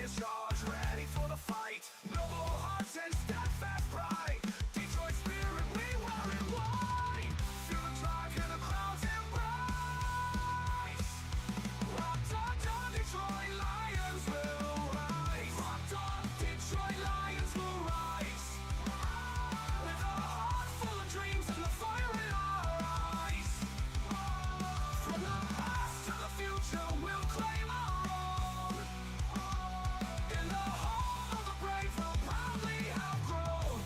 Lions charge, ready for the fight. Noble hearts and steadfast pride. Detroit spirit, we wear it white. Feel the drive, hear the crowds embrace. Rocked on, Detroit Lions will rise. Rocked on, Detroit Lions will rise. With a heart full of dreams and the fire in our eyes. From the past to the future, we'll claim our own. In the home of the brave, we'll proudly have grown.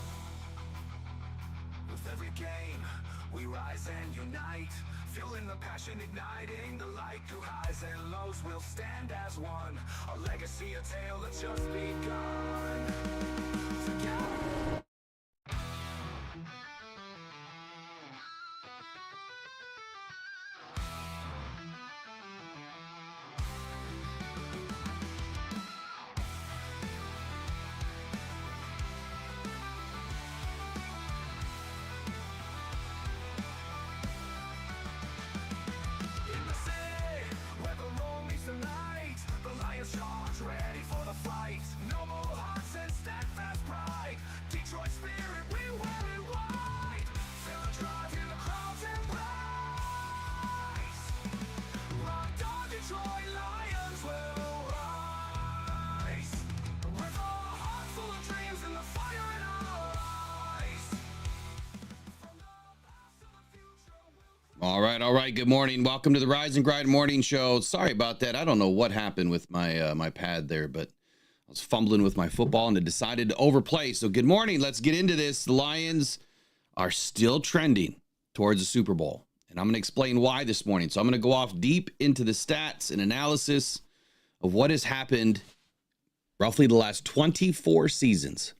With every game, we rise and unite. Fueling the passion, igniting the light. Through highs and lows, we'll stand as one. A legacy, a tale that's just begun. Together. In the city, where the road meets the night, the Lions charge, ready for the fight. Noble hearts and steadfast pride. Detroit spirit, we wear it white. Feel the drive, hear the crowds embrace. Rocked on, Detroit Lions will rise. With a heart full of dreams and the fire in our eyes. From the past to the future, we'll All right. Good morning. Welcome to the Rise and Grind Morning Show. Sorry about that. I don't know what happened with my my pad there, but I was fumbling with my football and it decided to overplay. So good morning. Let's get into this. The Lions are still trending towards the Super Bowl, and I'm going to explain why this morning. So I'm going to go off deep into the stats and analysis of what has happened roughly the last 24 seasons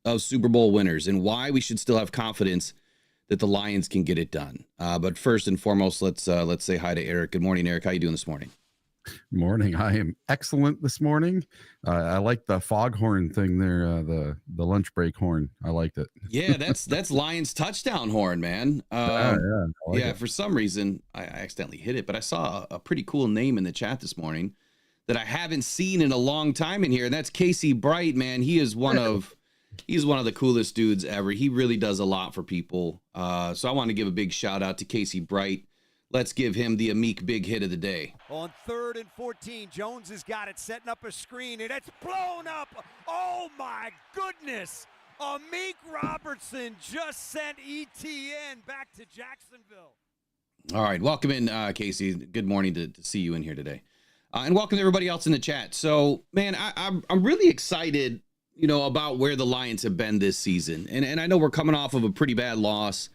of Super Bowl winners and why we should still have confidence that the Lions can get it done. But first and foremost, let's say hi to Eric. Good morning, Eric. How you doing this morning? Morning. I am excellent this morning. I like the foghorn thing there, the lunch break horn. I liked it. Yeah, that's Lions touchdown horn, man. I like Yeah, it. for some reason I accidentally hit it, but I saw a pretty cool name in the chat this morning that I haven't seen in a long time in here, and that's Casey Bright, man. He's one of the coolest dudes ever. He really does a lot for people. So I want to give a big shout out to Casey Bright. Let's give him the Amik big hit of the day. On 3rd and 14, Jones has got it, setting up a screen, and it's blown up. Oh, my goodness. Amik Robertson just sent ETN back to Jacksonville. All right, welcome in, Casey. Good morning to see you in here today. And welcome to everybody else in the chat. So, man, I'm really excited, about where the Lions have been this season. And I know we're coming off of a pretty bad loss.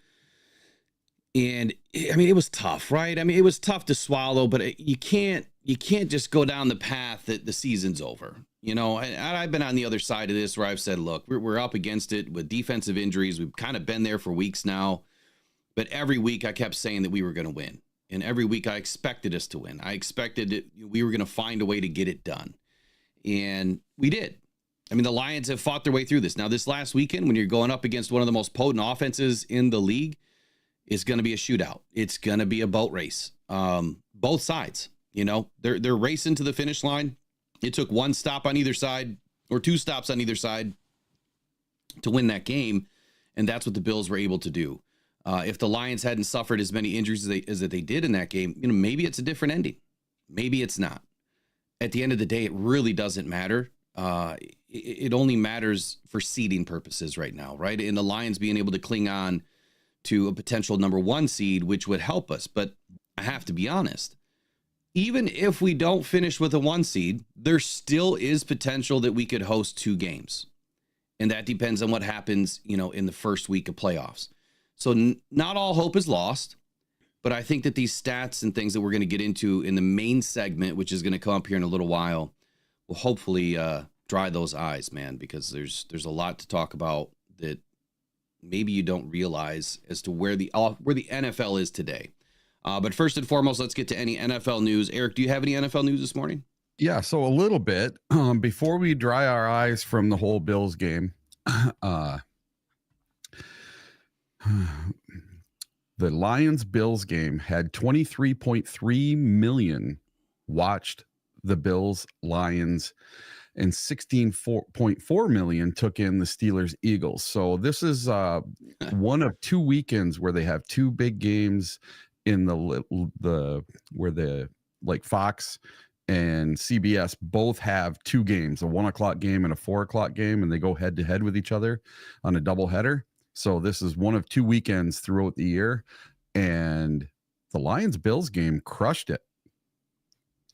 And I mean, it was tough, right? I mean, it was tough to swallow, but you can't just go down the path that the season's over. And I've been on the other side of this where I've said, look, we're up against it with defensive injuries. We've kind of been there for weeks now, but every week I kept saying that we were going to win. And every week I expected us to win. I expected that we were going to find a way to get it done. And we did. I mean, the Lions have fought their way through this. Now, this last weekend, when you're going up against one of the most potent offenses in the league, it's going to be a shootout. It's going to be a boat race. Both sides, they're racing to the finish line. It took one stop on either side or two stops on either side to win that game. And that's what the Bills were able to do. If the Lions hadn't suffered as many injuries as that they did in that game, maybe it's a different ending. Maybe it's not. At the end of the day, it really doesn't matter. It only matters for seeding purposes right now, right? And the Lions being able to cling on to a potential number 1 seed, which would help us. But I have to be honest, even if we don't finish with a 1 seed, there still is potential that we could host 2 games. And that depends on what happens, in the first week of playoffs. So not all hope is lost, but I think that these stats and things that we're going to get into in the main segment, which is going to come up here in a little while, will hopefully dry those eyes, man, because there's a lot to talk about that maybe you don't realize as to where the NFL is today. But first and foremost, let's get to any NFL news. Eric, do you have any NFL news this morning? Yeah, so a little bit. Before we dry our eyes from the whole Bills game, the Lions-Bills game had 23.3 million watched the Bills-Lions. and 16.4 million took in the Steelers Eagles. So this is one of two weekends where they have two big games in the where the like Fox and CBS both have two games, a 1:00 game and a 4:00 game, and they go head to head with each other on a doubleheader. So this is one of two weekends throughout the year, and the Lions-Bills game crushed it.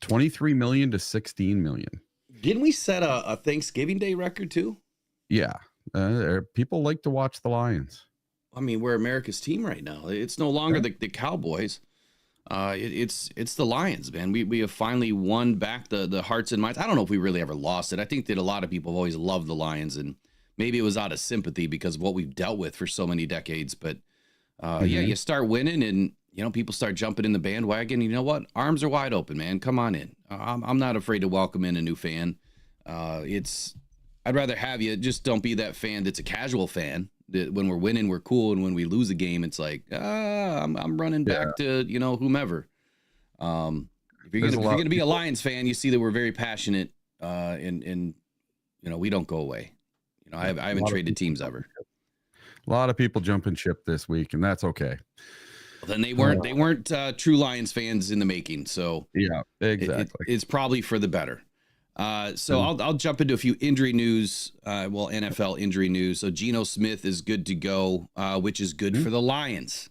23 million to 16 million. Didn't we set a Thanksgiving Day record too? Yeah. People like to watch the Lions. I mean, we're America's team right now. It's no longer the Cowboys. It's the Lions, man. We have finally won back the hearts and minds. I don't know if we really ever lost it. I think that a lot of people have always loved the Lions, and maybe it was out of sympathy because of what we've dealt with for so many decades. But yeah, you start winning and, you know, people start jumping in the bandwagon. You know what? Arms are wide open, man. Come on in. I'm not afraid to welcome in a new fan. I'd rather have you. Just don't be that fan that's a casual fan. That when we're winning, we're cool, and when we lose a game, it's like, I'm running back to, you know, whomever. If you're gonna be a Lions fan, you see that we're very passionate, and you know, we don't go away. You know, I haven't traded teams ever. A lot of people jumping ship this week, and that's okay. Well, then they weren't true Lions fans in the making. So yeah, exactly. It's probably for the better. So I'll jump into a few injury news. NFL injury news. So Geno Smith is good to go, which is good for the Lions.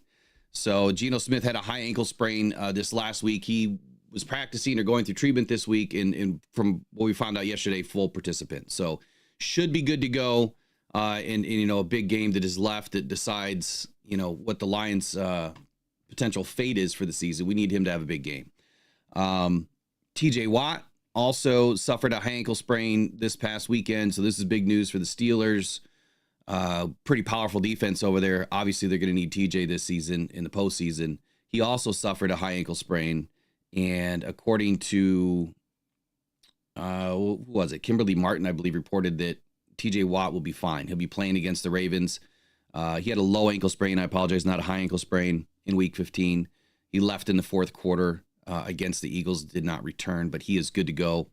So Geno Smith had a high ankle sprain this last week. He was practicing or going through treatment this week, and from what we found out yesterday, full participant. So should be good to go. In you know, a big game that is left that decides, you know, what the Lions' potential fate is for the season. We need him to have a big game. TJ Watt also suffered a high ankle sprain this past weekend. So this is big news for the Steelers. Pretty powerful defense over there. Obviously, they're going to need TJ this season in the postseason. He also suffered a high ankle sprain. And according to, who was it? Kimberly Martin, I believe, reported that TJ Watt will be fine. He'll be playing against the Ravens. He had a low ankle sprain. I apologize, not a high ankle sprain in week 15. He left in the fourth quarter against the Eagles, did not return, but he is good to go.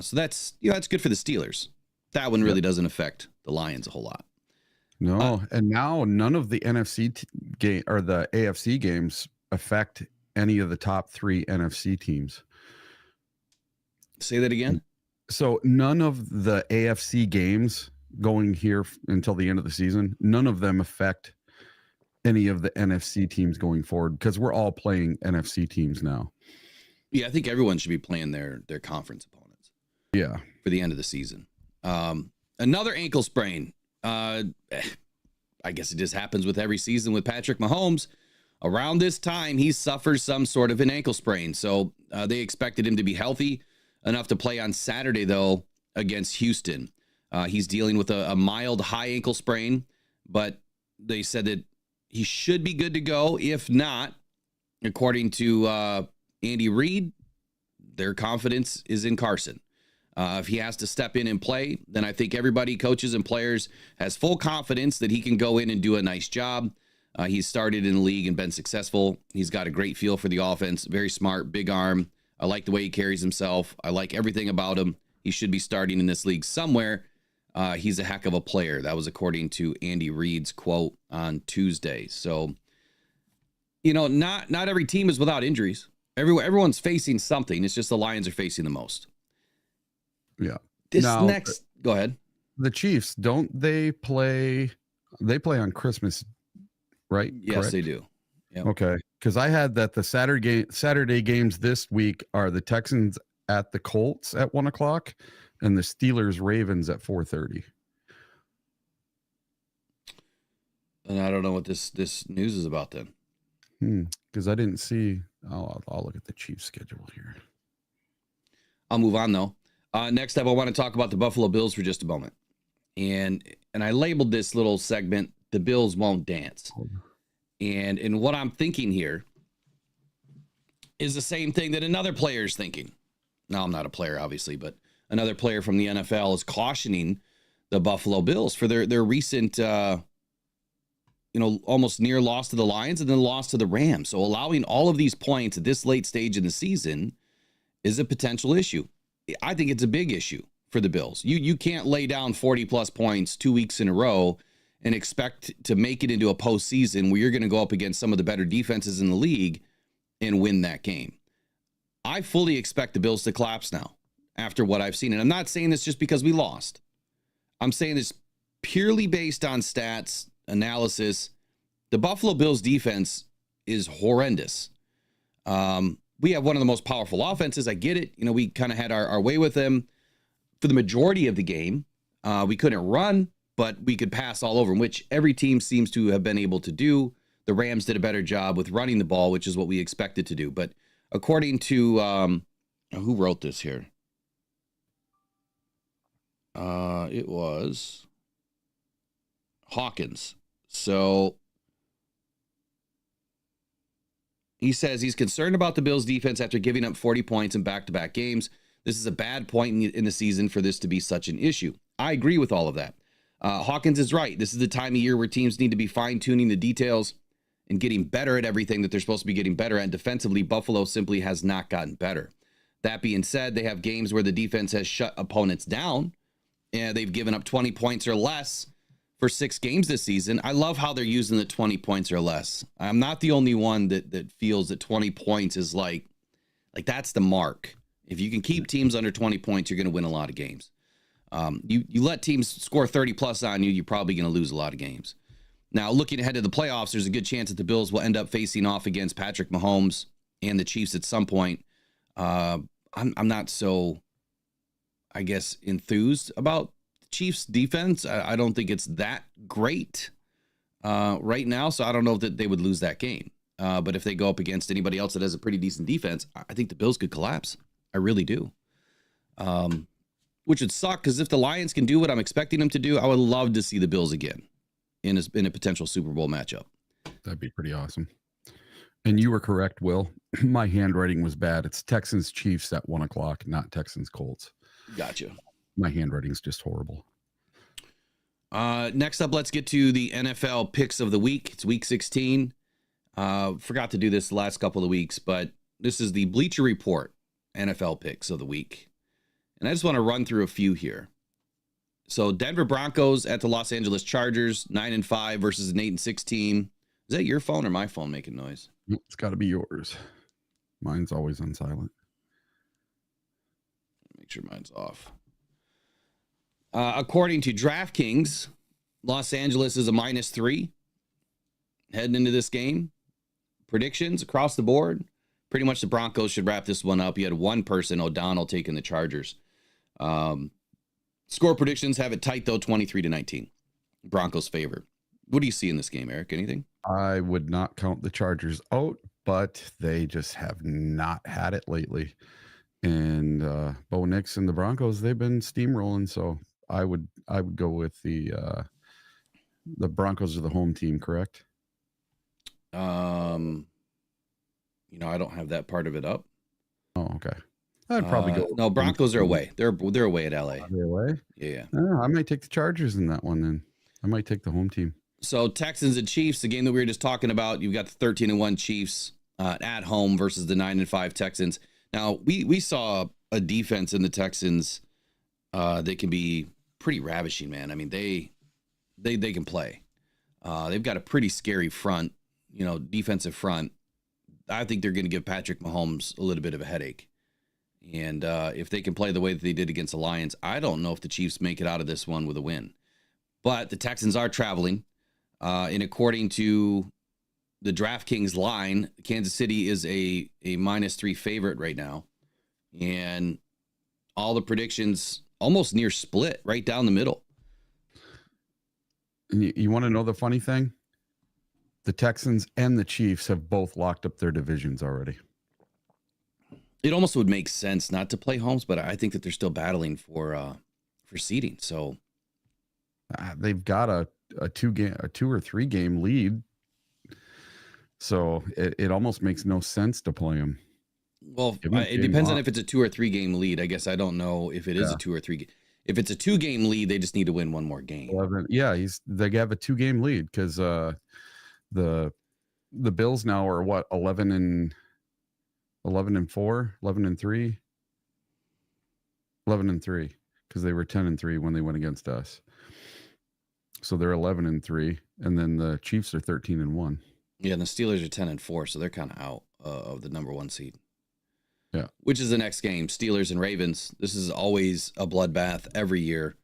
So that's good for the Steelers. That one really doesn't affect the Lions a whole lot. No, and now none of the NFC game or the AFC games affect any of the top three NFC teams. Say that again. So none of the AFC games going here until the end of the season, none of them affect any of the NFC teams going forward because we're all playing NFC teams now. Yeah, I think everyone should be playing their conference opponents. Yeah, for the end of the season. Another ankle sprain. I guess it just happens with every season with Patrick Mahomes. Around this time, he suffers some sort of an ankle sprain. So they expected him to be healthy enough to play on Saturday, though, against Houston. He's dealing with a mild high ankle sprain, but they said that he should be good to go. If not, according to Andy Reid, their confidence is in Carson. If he has to step in and play, then I think everybody, coaches and players, has full confidence that he can go in and do a nice job. He's started in the league and been successful. He's got a great feel for the offense, very smart, big arm. I like the way he carries himself. I like everything about him. He should be starting in this league somewhere. He's a heck of a player. That was according to Andy Reid's quote on Tuesday. So, you know, not every team is without injuries. Everyone's facing something. It's just the Lions are facing the most. Yeah. Go ahead. The Chiefs, don't they play? They play on Christmas, right? Yes, correct? They do. Yep. Okay. Because I had that the Saturday games this week are the Texans at the Colts at 1:00 and the Steelers Ravens at 4:30. And I don't know what this news is about then. Because I didn't see. I'll look at the Chiefs schedule here. I'll move on though. Next up, I want to talk about the Buffalo Bills for just a moment. And I labeled this little segment, "The Bills Won't Dance." And what I'm thinking here is the same thing that another player is thinking. Now, I'm not a player, obviously, but another player from the NFL is cautioning the Buffalo Bills for their recent, almost near loss to the Lions and then loss to the Rams. So allowing all of these points at this late stage in the season is a potential issue. I think it's a big issue. for the Bills. You can't lay down 40+ points 2 weeks in a row and expect to make it into a postseason where you're going to go up against some of the better defenses in the league and win that game. I fully expect the Bills to collapse now after what I've seen. And I'm not saying this just because we lost. I'm saying this purely based on stats, analysis. The Buffalo Bills defense is horrendous. We have one of the most powerful offenses. I get it. We kind of had our way with them for the majority of the game. We couldn't run, but we could pass all over them, which every team seems to have been able to do. The Rams did a better job with running the ball, which is what we expected to do. But according to, who wrote this here? It was Hawkins. So he says he's concerned about the Bills defense after giving up 40 points in back-to-back games. This is a bad point in the season for this to be such an issue. I agree with all of that. Hawkins is right. This is the time of year where teams need to be fine-tuning the details and getting better at everything that they're supposed to be getting better at. Defensively, Buffalo simply has not gotten better. That being said, they have games where the defense has shut opponents down, and they've given up 20 points or less for 6 games this season. I love how they're using the 20 points or less. I'm not the only one that feels that 20 points is like that's the mark. If you can keep teams under 20 points, you're going to win a lot of games. You let teams score 30 plus on you, you're probably going to lose a lot of games. Now, looking ahead to the playoffs, there's a good chance that the Bills will end up facing off against Patrick Mahomes and the Chiefs at some point. I'm not so, I guess, enthused about the Chiefs' defense. I don't think it's that great right now, so I don't know that they would lose that game. But if they go up against anybody else that has a pretty decent defense, I think the Bills could collapse. I really do. Which would suck, because if the Lions can do what I'm expecting them to do, I would love to see the Bills again in a potential Super Bowl matchup. That'd be pretty awesome. And you were correct, Will. My handwriting was bad. It's Texans Chiefs at 1 o'clock, not Texans Colts. Gotcha. My handwriting's just horrible. Next up, let's get to the NFL picks of the week. It's week 16. Forgot to do this the last couple of weeks, but this is the Bleacher Report NFL picks of the week. And I just want to run through a few here. So Denver Broncos at the Los Angeles Chargers, 9-5 versus an 8-6 team. Is that your phone or my phone making noise? It's got to be yours. Mine's always on silent. Make sure mine's off. According to DraftKings, Los Angeles is a -3 heading into this game. Predictions across the board. Pretty much the Broncos should wrap this one up. You had one person, O'Donnell, taking the Chargers. Score predictions have it tight, though, 23-19. Broncos favor. What do you see in this game, Eric? Anything? I would not count the Chargers out, but they just have not had it lately. And Bo Nix and the Broncos, they've been steamrolling. So I would go with the Broncos are the home team, correct? I don't have that part of it up. Oh, okay. I'd probably go. No, Broncos are away. They're away at LA. Are they away? Yeah. I might take the Chargers in that one then. I might take the home team. So Texans and Chiefs, the game that we were just talking about, you've got the 13-1 Chiefs at home versus the 9-5 Texans. Now, we saw a defense in the Texans that can be pretty ravishing, man. I mean, they can play. They've got a pretty scary front, defensive front. I think they're going to give Patrick Mahomes a little bit of a headache. And if they can play the way that they did against the Lions, I don't know if the Chiefs make it out of this one with a win. But the Texans are traveling. And according to the DraftKings line, Kansas City is a -3 favorite right now. And all the predictions almost near split right down the middle. And you want to know the funny thing? The Texans and the Chiefs have both locked up their divisions already. It almost would make sense not to play homes, but I think that they're still battling for seeding. So they've got a 2 or 3 game lead. So it almost makes no sense to play them. Well, it depends on if it's a 2 or 3 game lead. I guess I don't know if it is a 2 or 3. If it's a 2 game lead, they just need to win one more game. 11, yeah, they have a 2 game lead because the Bills now are what 11-4, 11-3, 11-3. because they were 10-3 when they went against us. So they're 11-3, and then the Chiefs are 13-1. Yeah, and the Steelers are 10-4, so they're kind of out of the number 1 seed. Yeah. Which is the next game, Steelers and Ravens. This is always a bloodbath every year.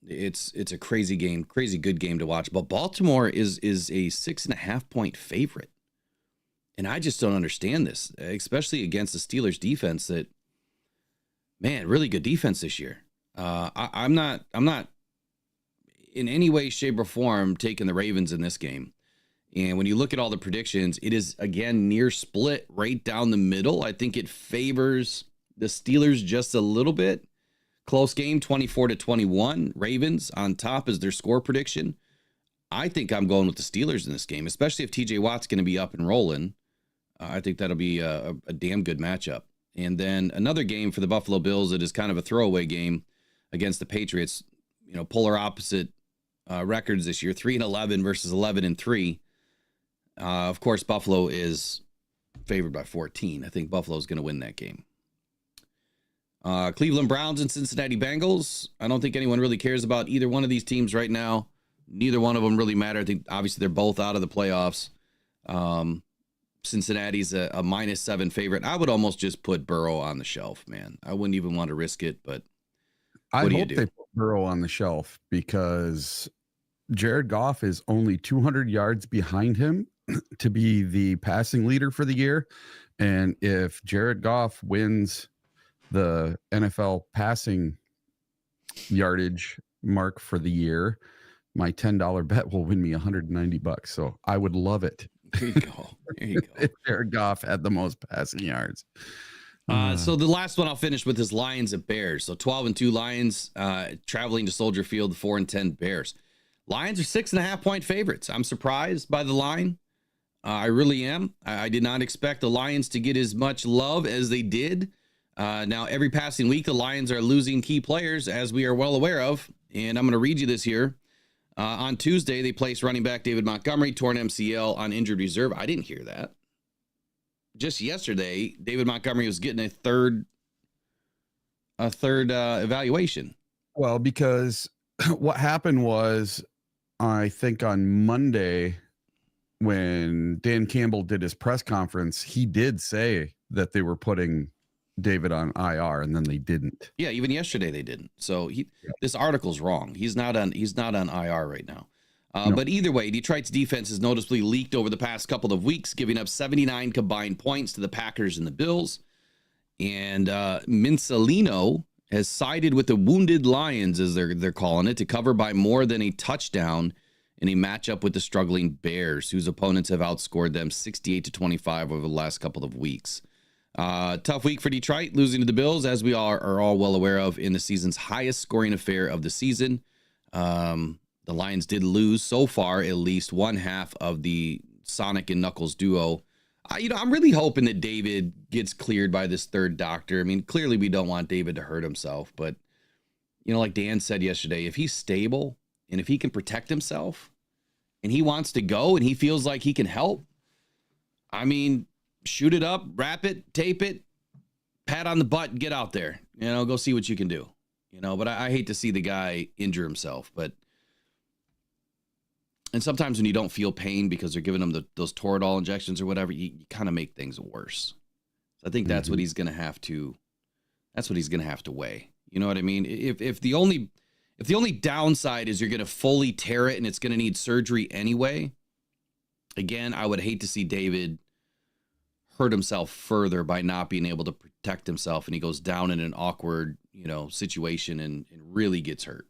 It's a crazy game, crazy good game to watch. But Baltimore is a 6.5 point favorite. And I just don't understand this, especially against the Steelers defense that, man, really good defense this year. I'm not in any way, shape, or form taking the Ravens in this game. And when you look at all the predictions, it is, again, near split right down the middle. I think it favors the Steelers just a little bit. Close game, 24-21. Ravens on top is their score prediction. I think I'm going with the Steelers in this game, especially if TJ Watt's going to be up and rolling. I think that'll be a damn good matchup. And then another game for the Buffalo Bills that is kind of a throwaway game against the Patriots. You know, polar opposite records this year, 3-11 versus 11-3. Of course, Buffalo is favored by 14. I think Buffalo's going to win that game. Cleveland Browns and Cincinnati Bengals. I don't think anyone really cares about either one of these teams right now. Neither one of them really matter. I think obviously they're both out of the playoffs. Cincinnati's a -7 favorite. I would almost just put Burrow on the shelf, man. I wouldn't even want to risk it, but I hope they put Burrow on the shelf because Jared Goff is only 200 yards behind him to be the passing leader for the year. And if Jared Goff wins the NFL passing yardage mark for the year, my $10 bet will win me $190. So I would love it. There you go. There you go. If Jared Goff had the most passing yards. So the last one I'll finish with is Lions at Bears. So 12-2 Lions traveling to Soldier Field, 4-10 Bears. Lions are 6.5 point favorites. I'm surprised by the line. I really am. I did not expect the Lions to get as much love as they did. Now, every passing week, the Lions are losing key players, as we are well aware of. And I'm going to read you this here. On Tuesday, they placed running back David Montgomery, torn MCL on injured reserve. I didn't hear that. Just yesterday, David Montgomery was getting a third evaluation. Well, because what happened was, I think on Monday, when Dan Campbell did his press conference, he did say that they were putting David on IR, and then they didn't. Yeah, even yesterday they didn't. So this article's wrong. He's not on IR right now. No. But either way, Detroit's defense has noticeably leaked over the past couple of weeks, giving up 79 combined points to the Packers and the Bills. And Mincelino has sided with the wounded Lions, as they're calling it, to cover by more than a touchdown in a matchup with the struggling Bears, whose opponents have outscored them 68-25 over the last couple of weeks. Tough week for Detroit, losing to the Bills, as we are all well aware of, in the season's highest scoring affair of the season. The Lions did lose so far at least one half of the Sonic and Knuckles duo. I'm really hoping that David gets cleared by this third doctor. I mean, clearly we don't want David to hurt himself, but like Dan said yesterday, if he's stable and if he can protect himself and he wants to go and he feels like he can help, I mean, shoot it up, wrap it, tape it, pat on the butt, and get out there. Go see what you can do. But I hate to see the guy injure himself. And sometimes when you don't feel pain because they're giving him those Toradol injections or whatever, you kind of make things worse. So I think that's what he's going to have to. That's what he's going to have to weigh. You know what I mean? If the only downside is you're going to fully tear it and it's going to need surgery anyway, again, I would hate to see David hurt himself further by not being able to protect himself, and he goes down in an awkward, situation and really gets hurt.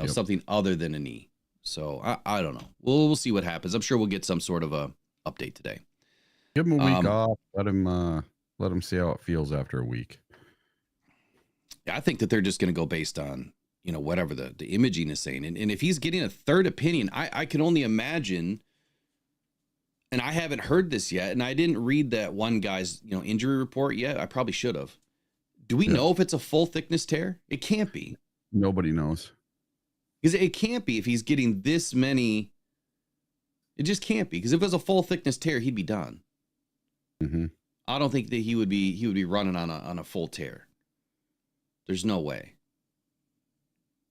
Something other than a knee. So I don't know. We'll see what happens. I'm sure we'll get some sort of a update today. Give him a week off. Let him see how it feels after a week. Yeah, I think that they're just going to go based on, whatever the imaging is saying. And if he's getting a third opinion, I can only imagine, and I haven't heard this yet, and I didn't read that one guy's, injury report yet. I probably should have. Do we know if it's a full thickness tear? It can't be. Nobody knows. Because it can't be if he's getting this many. It just can't be. Because if it was a full thickness tear, he'd be done. Mm-hmm. I don't think that he would be running on a full tear. There's no way.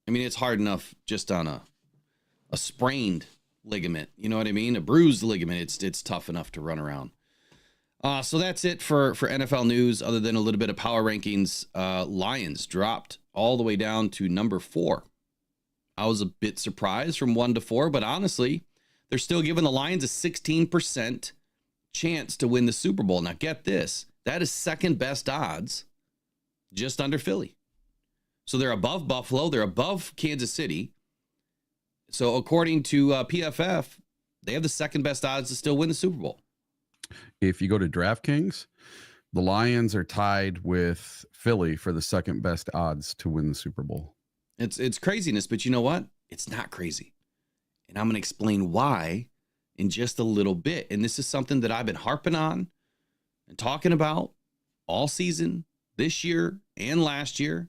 I mean, it's hard enough just on a sprained ligament. You know what I mean? A bruised ligament. It's tough enough to run around. So that's it for NFL news, other than a little bit of power rankings. Lions dropped all the way down to number 4. I was a bit surprised from 1 to 4, but honestly, they're still giving the Lions a 16% chance to win the Super Bowl. Now get this, that is second best odds, just under Philly. So they're above Buffalo, they're above Kansas City. So according to PFF, they have the second best odds to still win the Super Bowl. If you go to DraftKings, the Lions are tied with Philly for the second best odds to win the Super Bowl. It's craziness, but you know what? It's not crazy. And I'm going to explain why in just a little bit. And this is something that I've been harping on and talking about all season, this year and last year.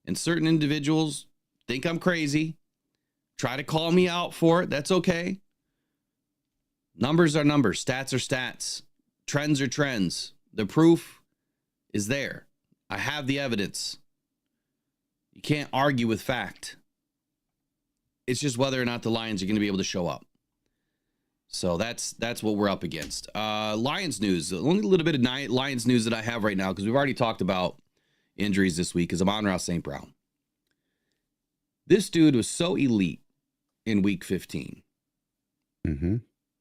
And certain individuals think I'm crazy, try to call me out for it. That's okay. Numbers are numbers. Stats are stats. Trends are trends. The proof is there. I have the evidence. You can't argue with fact. It's just whether or not the Lions are going to be able to show up. So that's what we're up against. Lions news. The only little bit of Lions news that I have right now, because we've already talked about injuries this week, is Amon-Ra St. Brown. This dude was so elite in week 15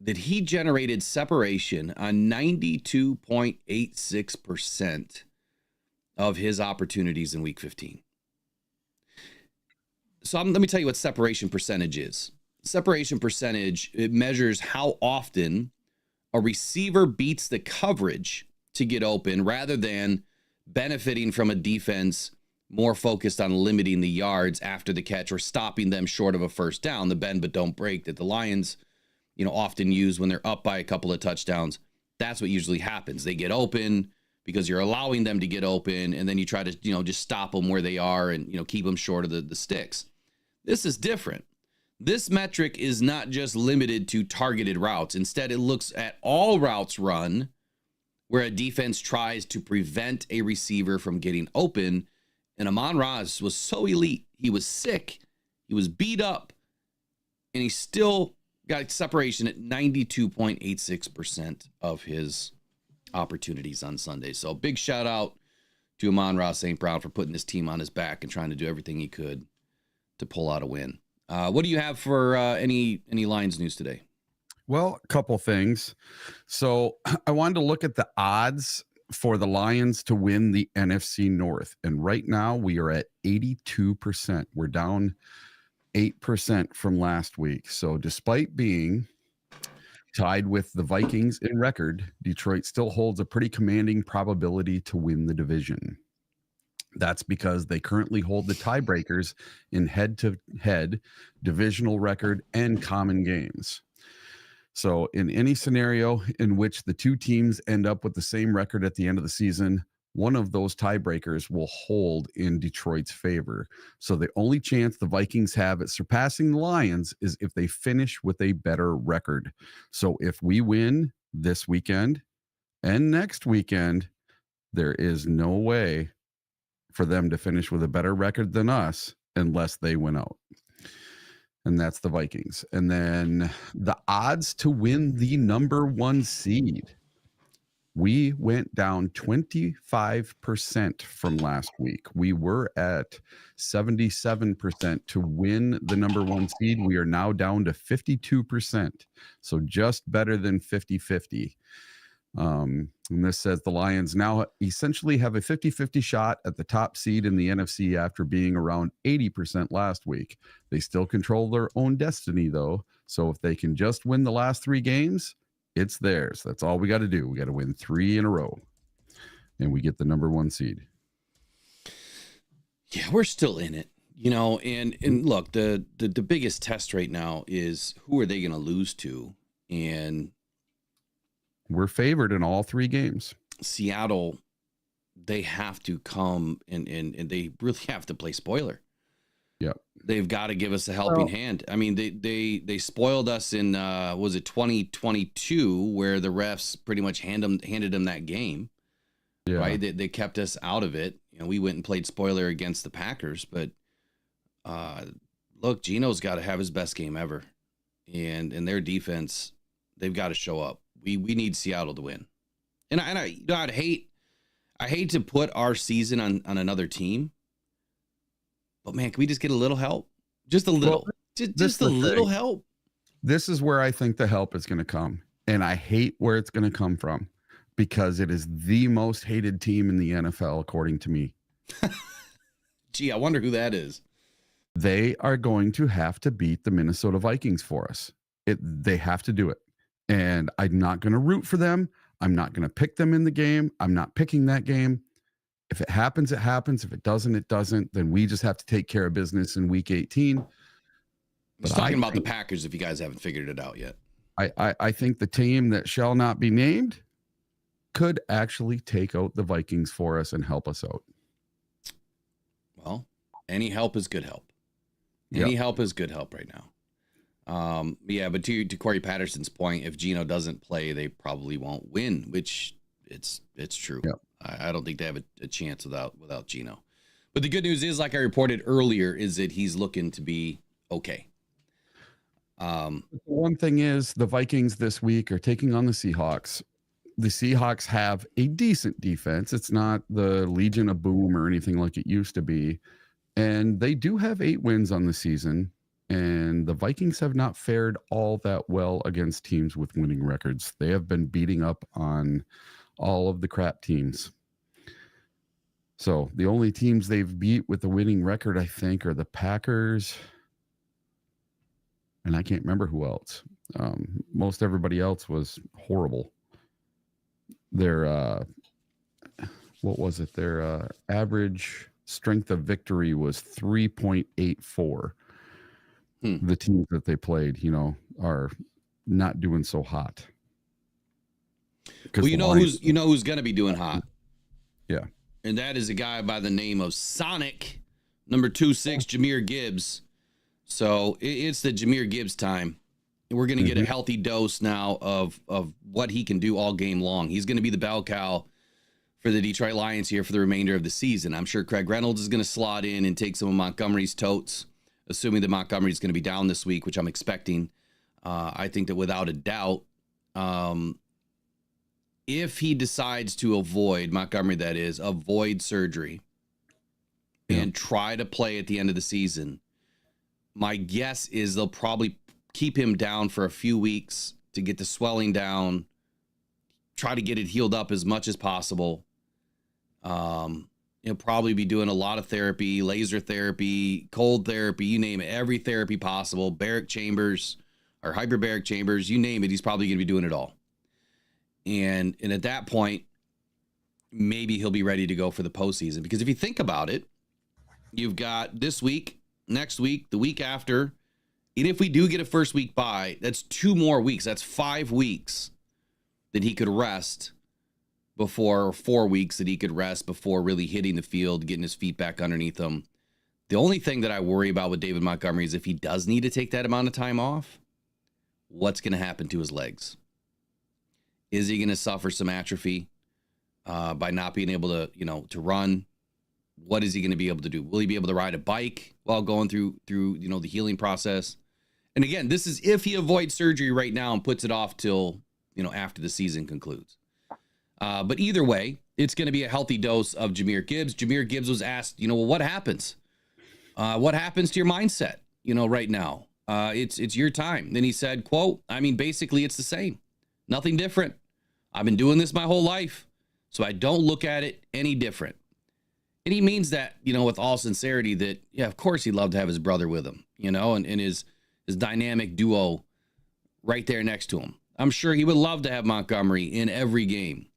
that he generated separation on 92.86% of his opportunities in week 15. So let me tell you what separation percentage is. Separation percentage, it measures how often a receiver beats the coverage to get open rather than benefiting from a defense more focused on limiting the yards after the catch or stopping them short of a first down, the bend but don't break that the Lions, often use when they're up by a couple of touchdowns. That's what usually happens. They get open because you're allowing them to get open, and then you try to, just stop them where they are and, keep them short of the sticks. This is different. This metric is not just limited to targeted routes. Instead, it looks at all routes run where a defense tries to prevent a receiver from getting open. And Amon-Ra was so elite. He was sick. He was beat up. And he still got separation at 92.86% of his opportunities on Sunday. So big shout out to Amon-Ra St. Brown for putting this team on his back and trying to do everything he could to pull out a win. What do you have for any Lions news today? Well, a couple things. So I wanted to look at the odds for the Lions to win the NFC North. And right now we are at 82%. We're down 8% from last week. So despite being tied with the Vikings in record, Detroit still holds a pretty commanding probability to win the division. That's because they currently hold the tiebreakers in head-to-head, divisional record, and common games. So in any scenario in which the two teams end up with the same record at the end of the season, one of those tiebreakers will hold in Detroit's favor. So the only chance the Vikings have at surpassing the Lions is if they finish with a better record. So if we win this weekend and next weekend, there is no way for them to finish with a better record than us unless they win out. And that's the Vikings. And then the odds to win the number 1 seed. We went down 25% from last week. We were at 77% to win the number 1 seed. We are now down to 52%. So just better than 50-50. And this says the Lions now essentially have a 50-50 shot at the top seed in the NFC after being around 80% last week. They still control their own destiny, though. So if they can just win the last 3 games, it's theirs. That's all we got to do. We got to win 3 in a row, and we get the number 1 seed. Yeah, we're still in it, and look, the biggest test right now is who are they going to lose to? And we're favored in all 3 games. Seattle, they have to come and they really have to play spoiler. Yep. They've got to give us a helping hand. I mean, they spoiled us in was it 2022 where the refs pretty much handed them that game. Yeah. Right. They kept us out of it. we went and played spoiler against the Packers, but look, Geno's got to have his best game ever, and their defense, they've got to show up. We need Seattle to win, and I'd hate to put our season on another team, but man, can we just get a little help? Just a little, well, just a little help. This is where I think the help is going to come, and I hate where it's going to come from, because it is the most hated team in the NFL, according to me. Gee, I wonder who that is. They are going to have to beat the Minnesota Vikings for us. They have to do it. And I'm not going to root for them. I'm not going to pick them in the game. I'm not picking that game. If it happens, it happens. If it doesn't, it doesn't. Then we just have to take care of business in week 18. But I'm talking about the Packers, if you guys haven't figured it out yet. I think the team that shall not be named could actually take out the Vikings for us and help us out. Well, any help is good help. Any help is good help right now. Yeah, but to Corey Patterson's point, if Geno doesn't play, they probably won't win, which it's true. Yep. I don't think they have a chance without Geno. But the good news is, like I reported earlier, is that he's looking to be okay. One thing is, the Vikings this week are taking on the Seahawks. The Seahawks have a decent defense. It's not the Legion of Boom or anything like it used to be. And they do have 8 wins on the season. And the Vikings have not fared all that well against teams with winning records. They have been beating up on all of the crap teams. So the only teams they've beat with a winning record, I think, are the Packers. And I can't remember who else. Most everybody else was horrible. Their, what was it? Their average strength of victory was 3.84. The teams that they played, are not doing so hot. Well, who's going to be doing hot? Yeah. And that is a guy by the name of Sonic, number 26, Jahmyr Gibbs. So it's the Jahmyr Gibbs time. We're going to get a healthy dose now of what he can do all game long. He's going to be the bell cow for the Detroit Lions here for the remainder of the season. I'm sure Craig Reynolds is going to slot in and take some of Montgomery's totes, assuming that Montgomery is going to be down this week, which I'm expecting. I think that without a doubt, if he decides to avoid surgery and try to play at the end of the season, my guess is they'll probably keep him down for a few weeks to get the swelling down, try to get it healed up as much as possible. He'll probably be doing a lot of therapy, laser therapy, cold therapy, you name it, every therapy possible, baric chambers or hyperbaric chambers, you name it, he's probably going to be doing it all. And at that point, maybe he'll be ready to go for the postseason. Because if you think about it, you've got this week, next week, the week after, and if we do get a first week bye, that's 2 more weeks. That's 5 weeks that he could rest before, or 4 weeks that he could rest before really hitting the field, getting his feet back underneath him. The only thing that I worry about with David Montgomery is if he does need to take that amount of time off, what's going to happen to his legs? Is he going to suffer some atrophy by not being able to, to run? What is he going to be able to do? Will he be able to ride a bike while going through, the healing process? And again, this is if he avoids surgery right now and puts it off till, after the season concludes. But either way, it's going to be a healthy dose of Jahmyr Gibbs. Jahmyr Gibbs was asked, what happens? What happens to your mindset, right now? It's your time. Then he said, quote, basically it's the same. Nothing different. I've been doing this my whole life, so I don't look at it any different. And he means that, with all sincerity, that, yeah, of course he'd love to have his brother with him, and his dynamic duo right there next to him. I'm sure he would love to have Montgomery in every game.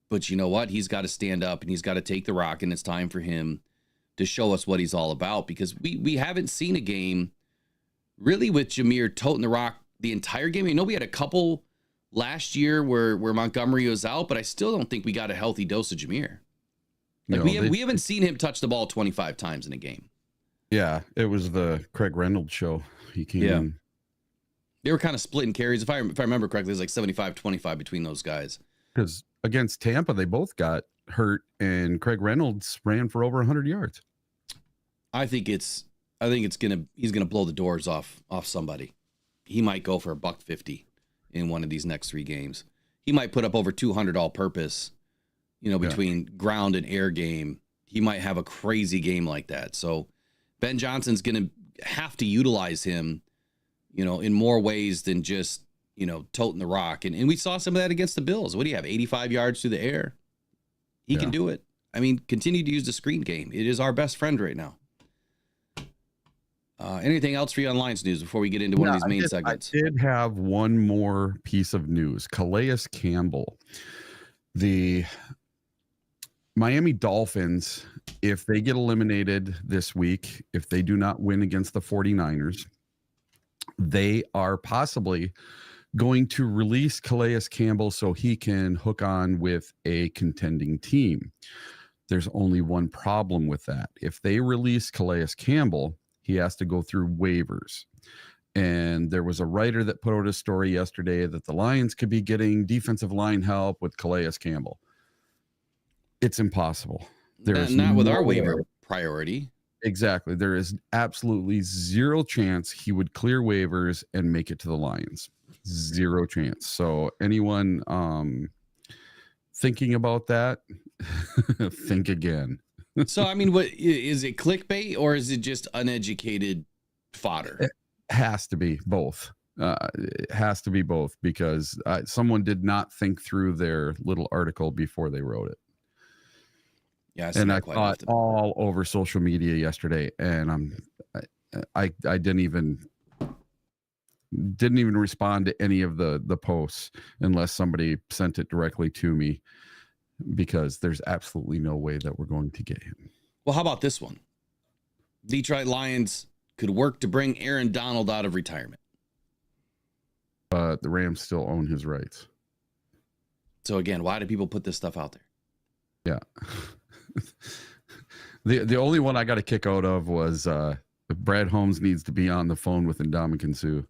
But you know what? He's got to stand up and he's got to take the rock, and it's time for him to show us what he's all about, because we haven't seen a game really with Jahmyr toting the rock the entire game. We had a couple last year where Montgomery was out, but I still don't think we got a healthy dose of Jahmyr. We haven't seen him touch the ball 25 times in a game. Yeah, it was the Craig Reynolds show. He came in. They were kind of splitting carries. If I remember correctly, it was like 75-25 between those guys. Because against Tampa, they both got hurt, and Craig Reynolds ran for over 100 yards. I think he's gonna blow the doors off somebody. He might go for $150 in one of these next 3 games. He might put up over 200 all purpose, between ground and air game. He might have a crazy game like that. So Ben Johnson's going to have to utilize him, in more ways than just, toting the rock. And we saw some of that against the Bills. What do you have? 85 yards through the air. He can do it. I mean, continue to use the screen game. It is our best friend right now. Anything else for you on Lions news before we get into one of these main segments? I did have one more piece of news. Calais Campbell, the Miami Dolphins, if they get eliminated this week, if they do not win against the 49ers, they are possibly going to release Calais Campbell so he can hook on with a contending team. There's only one problem with that. If they release Calais Campbell, he has to go through waivers. And there was a writer that put out a story yesterday that the Lions could be getting defensive line help with Calais Campbell. It's impossible. There's not with our waiver priority. Exactly. There is absolutely zero chance he would clear waivers and make it to the Lions. Zero chance. So anyone thinking about that, think again. So, I mean, what is it, clickbait, or is it just uneducated fodder? It has to be both. It has to be both, because someone did not think through their little article before they wrote it. Yeah, I saw it all over social media yesterday, and I didn't even respond to any of the posts unless somebody sent it directly to me, because there's absolutely no way that we're going to get him. Well, how about this one? Detroit Lions could work to bring Aaron Donald out of retirement. But the Rams still own his rights. So again, why do people put this stuff out there? Yeah. The only one I got a kick out of was Brad Holmes needs to be on the phone with Ndamukong Suh.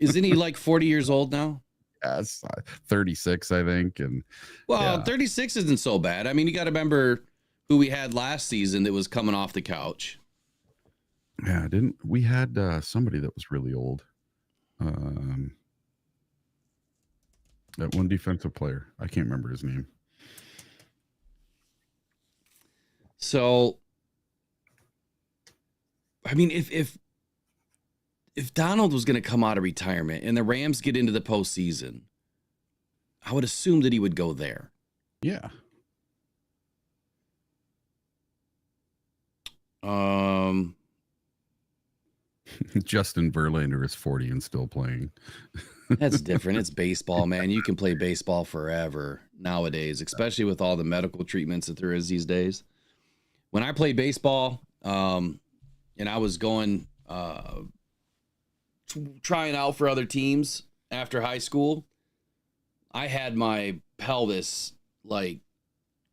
Isn't he like 40 years old now? Yes, 36, I think. And 36 isn't so bad. I mean, you got to remember who we had last season that was coming off the couch. Yeah, we had somebody that was really old. That one defensive player. I can't remember his name. So, I mean, if Donald was going to come out of retirement and the Rams get into the postseason, I would assume that he would go there. Yeah. Justin Verlander is 40 and still playing. That's different. It's baseball, man. You can play baseball forever nowadays, especially with all the medical treatments that there is these days. When I played baseball, and I was going trying out for other teams after high school, I had my pelvis like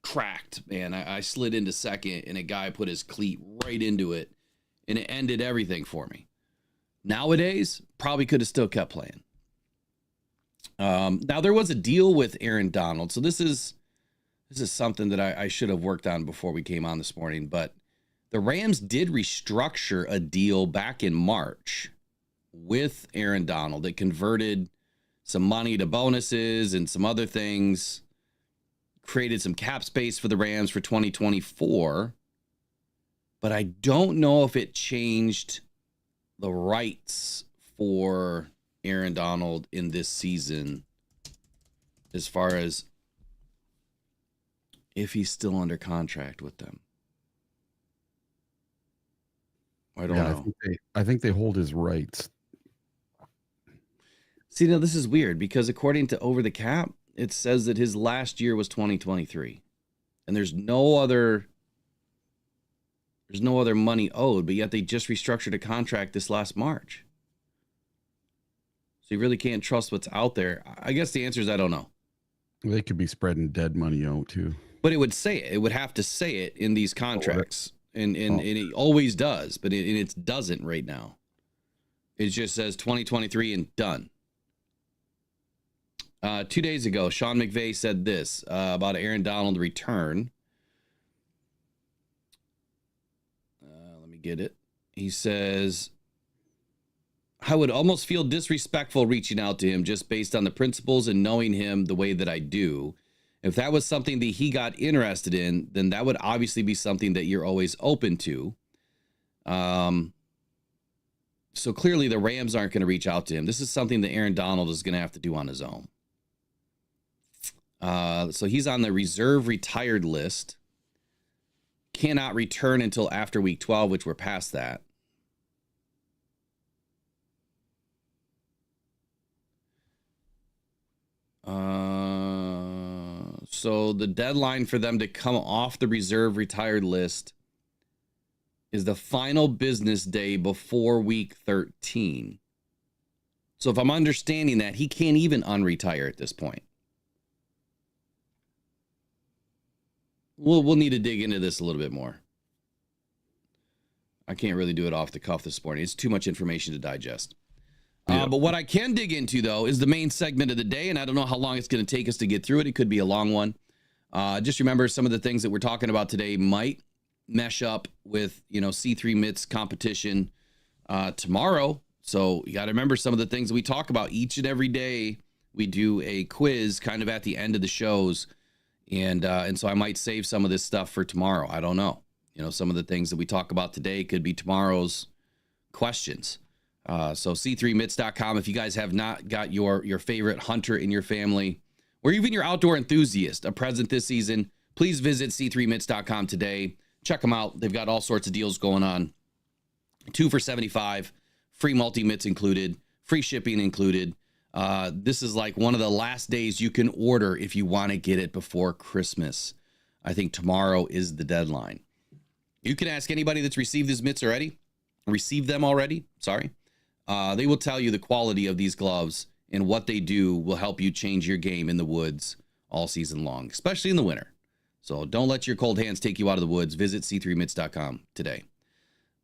cracked, man. I slid into second, and a guy put his cleat right into it, and it ended everything for me. Nowadays, probably could have still kept playing. Now there was a deal with Aaron Donald, so this is something that I should have worked on before we came on this morning, but the Rams did restructure a deal back in March with Aaron Donald that converted some money to bonuses and some other things, created some cap space for the Rams for 2024, but I don't know if it changed the rights for Aaron Donald in this season as far as if he's still under contract with them. I don't know. I think they hold his rights. See, now this is weird because according to Over the Cap, it says that his last year was 2023, and there's no other money owed, but yet they just restructured a contract this last March. So you really can't trust what's out there. I guess the answer is I don't know. They could be spreading dead money out too. But it would say it. It would have to say it in these contracts, and it always does, but it doesn't right now. It just says 2023 and done. 2 days ago, Sean McVay said this about Aaron Donald return. Let me get it. He says, I would almost feel disrespectful reaching out to him just based on the principles and knowing him the way that I do. If that was something that he got interested in, then that would obviously be something that you're always open to. So clearly the Rams aren't going to reach out to him. This is something that Aaron Donald is going to have to do on his own. So he's on the reserve retired list. Cannot return until after week 12, which we're past that. So the deadline for them to come off the reserve retired list is the final business day before week 13. So if I'm understanding that, he can't even unretire at this point. We'll need to dig into this a little bit more. I can't really do it off the cuff this morning. It's too much information to digest. But what I can dig into, though, is the main segment of the day, and I don't know how long it's going to take us to get through it. It could be a long one. Just remember, some of the things that we're talking about today might mesh up with, C3 Mitts competition tomorrow. So you got to remember some of the things that we talk about each and every day. We do a quiz kind of at the end of the shows, and so I might save some of this stuff for tomorrow. I don't know. Some of the things that we talk about today could be tomorrow's questions. So c3mitts.com. If you guys have not got your favorite hunter in your family, or even your outdoor enthusiast a present this season, please visit c3mitts.com today. Check them out. They've got all sorts of deals going on. 2 for $75, free multi-mitts included, free shipping included. This is like one of the last days you can order if you want to get it before Christmas. I think tomorrow is the deadline. You can ask anybody that's received these mitts already, sorry. They will tell you the quality of these gloves, and what they do will help you change your game in the woods all season long, especially in the winter. So don't let your cold hands take you out of the woods. Visit c3mitts.com today.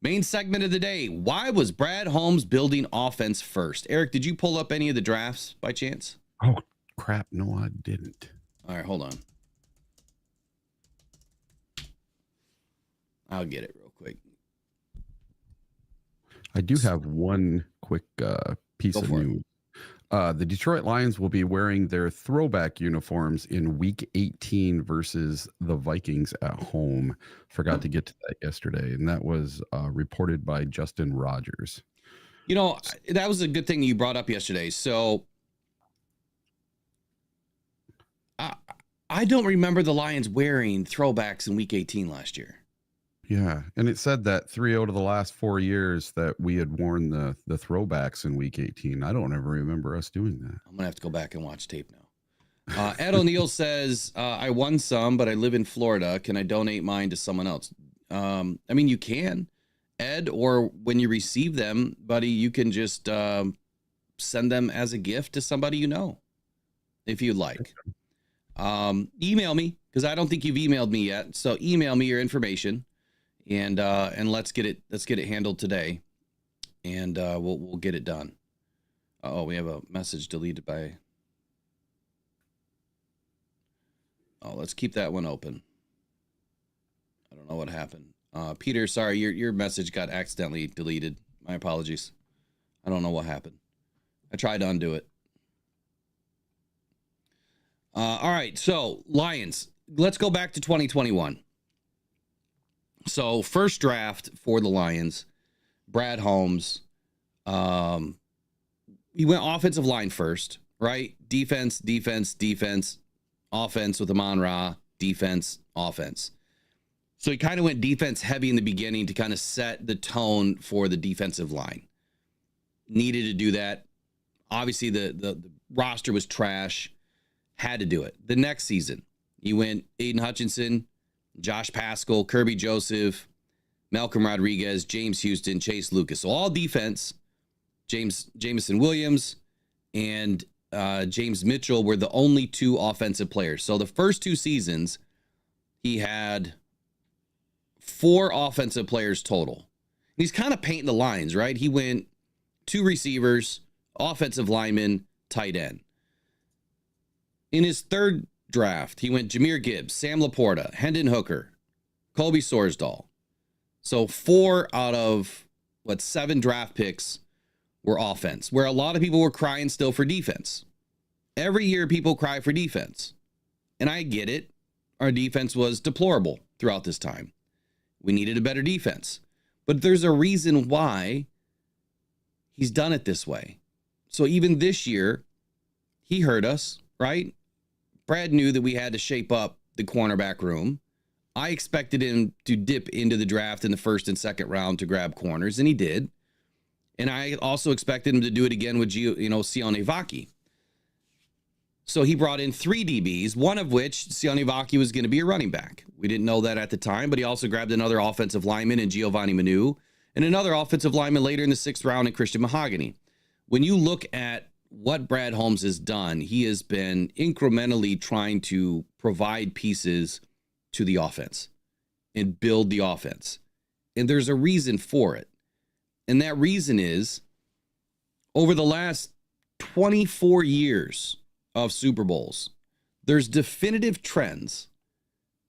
Main segment of the day. Why was Brad Holmes building offense first? Eric, did you pull up any of the drafts by chance? Oh, crap. No, I didn't. All right, hold on. I'll get it real quick. I do have one quick piece of news. The Detroit Lions will be wearing their throwback uniforms in Week 18 versus the Vikings at home. Forgot to get to that yesterday, and that was reported by Justin Rogers. That was a good thing you brought up yesterday. So I don't remember the Lions wearing throwbacks in Week 18 last year. Yeah, and it said that 3 out of the last 4 years that we had worn the throwbacks in Week 18. I don't ever remember us doing that. I'm going to have to go back and watch tape now. Ed O'Neill says, I won some, but I live in Florida. Can I donate mine to someone else? You can, Ed, or when you receive them, buddy, you can just send them as a gift to somebody you know, if you'd like. Email me, because I don't think you've emailed me yet. So email me your information. And let's get it handled today, and we'll get it done. Oh, we have a message deleted by. Oh, let's keep that one open. I don't know what happened. Peter, sorry, your message got accidentally deleted. My apologies. I don't know what happened. I tried to undo it. All right, so Lions. Let's go back to 2021. So first draft for the Lions, Brad Holmes. He went offensive line first, right? Defense, offense with Amon-Ra, defense, offense. So he kind of went defense heavy in the beginning to kind of set the tone for the defensive line. Needed to do that. Obviously, the roster was trash. Had to do it. The next season, he went Aiden Hutchinson, Josh Paschal, Kirby Joseph, Malcolm Rodriguez, James Houston, Chase Lucas. So all defense. Jameson Williams and James Mitchell were the only 2 offensive players. So the first 2 seasons, he had 4 offensive players total. He's kind of painting the lines, right? He went 2 receivers, offensive lineman, tight end. In his third draft, he went Jahmyr Gibbs, Sam Laporta, Hendon Hooker, Kobe Sorsdahl. So 4 out of, 7 draft picks were offense, where a lot of people were crying still for defense. Every year people cry for defense. And I get it. Our defense was deplorable throughout this time. We needed a better defense. But there's a reason why he's done it this way. So even this year, he heard us, right? Brad knew that we had to shape up the cornerback room. I expected him to dip into the draft in the first and second round to grab corners, and he did. And I also expected him to do it again with Sione Vaki. So he brought in 3 DBs, one of which, Sione Vaki, was going to be a running back. We didn't know that at the time, but he also grabbed another offensive lineman in Giovanni Manu and another offensive lineman later in the 6th round in Christian Mahogany. When you look at what Brad Holmes has done, he has been incrementally trying to provide pieces to the offense and build the offense. And there's a reason for it. And that reason is, over the last 24 years of Super Bowls, there's definitive trends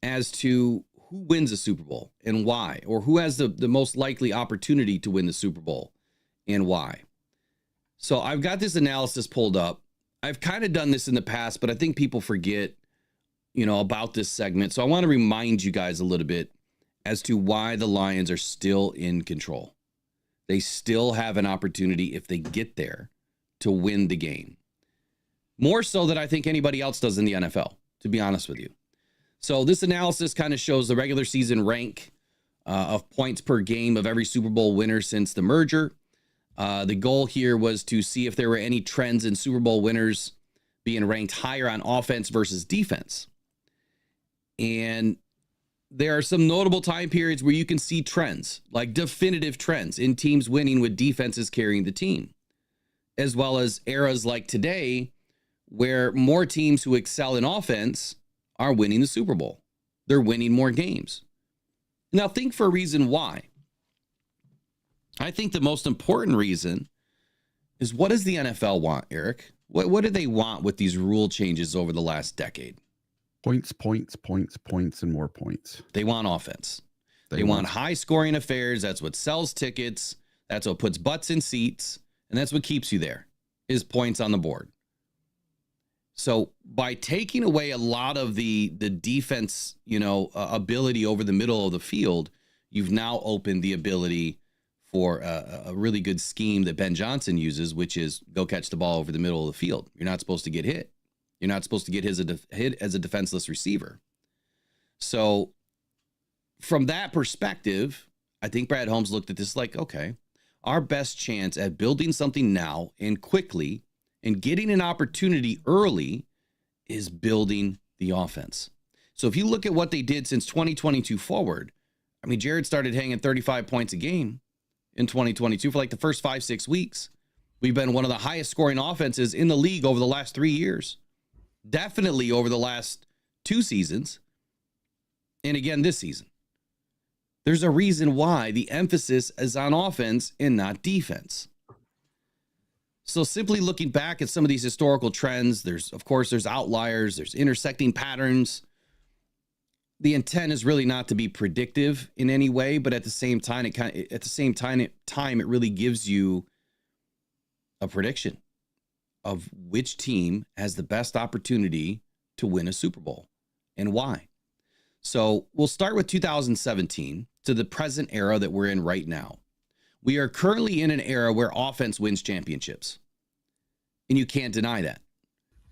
as to who wins a Super Bowl and why, or who has the most likely opportunity to win the Super Bowl and why. So I've got this analysis pulled up. I've kind of done this in the past, but I think people forget, about this segment. So I want to remind you guys a little bit as to why the Lions are still in control. They still have an opportunity, if they get there, to win the game. More so than I think anybody else does in the NFL, to be honest with you. So this analysis kind of shows the regular season rank of points per game of every Super Bowl winner since the merger. The goal here was to see if there were any trends in Super Bowl winners being ranked higher on offense versus defense. And there are some notable time periods where you can see trends, like definitive trends in teams winning with defenses carrying the team, as well as eras like today where more teams who excel in offense are winning the Super Bowl. They're winning more games. Now think for a reason why. I think the most important reason is, what does the NFL want, Eric? What do they want with these rule changes over the last decade? Points, and more points. They want offense. They want high-scoring affairs. That's what sells tickets. That's what puts butts in seats. And that's what keeps you there, is points on the board. So by taking away a lot of the defense, ability over the middle of the field, you've now opened the ability for a really good scheme that Ben Johnson uses, which is go catch the ball over the middle of the field. You're not supposed to get hit. You're not supposed to get hit as a defenseless receiver. So from that perspective, I think Brad Holmes looked at this like, okay, our best chance at building something now and quickly and getting an opportunity early is building the offense. So if you look at what they did since 2022 forward, I mean, Jared started hanging 35 points a game in 2022 for like the first 5-6 weeks. We've been one of the highest scoring offenses in the league over the last 3 years. Definitely over the last 2 seasons. And again, this season. There's a reason why the emphasis is on offense and not defense. So simply looking back at some of these historical trends, there's outliers, there's intersecting patterns. The intent is really not to be predictive in any way, but at the same time, it really gives you a prediction of which team has the best opportunity to win a Super Bowl and why. So we'll start with 2017 to the present era that we're in right now. We are currently in an era where offense wins championships, and you can't deny that.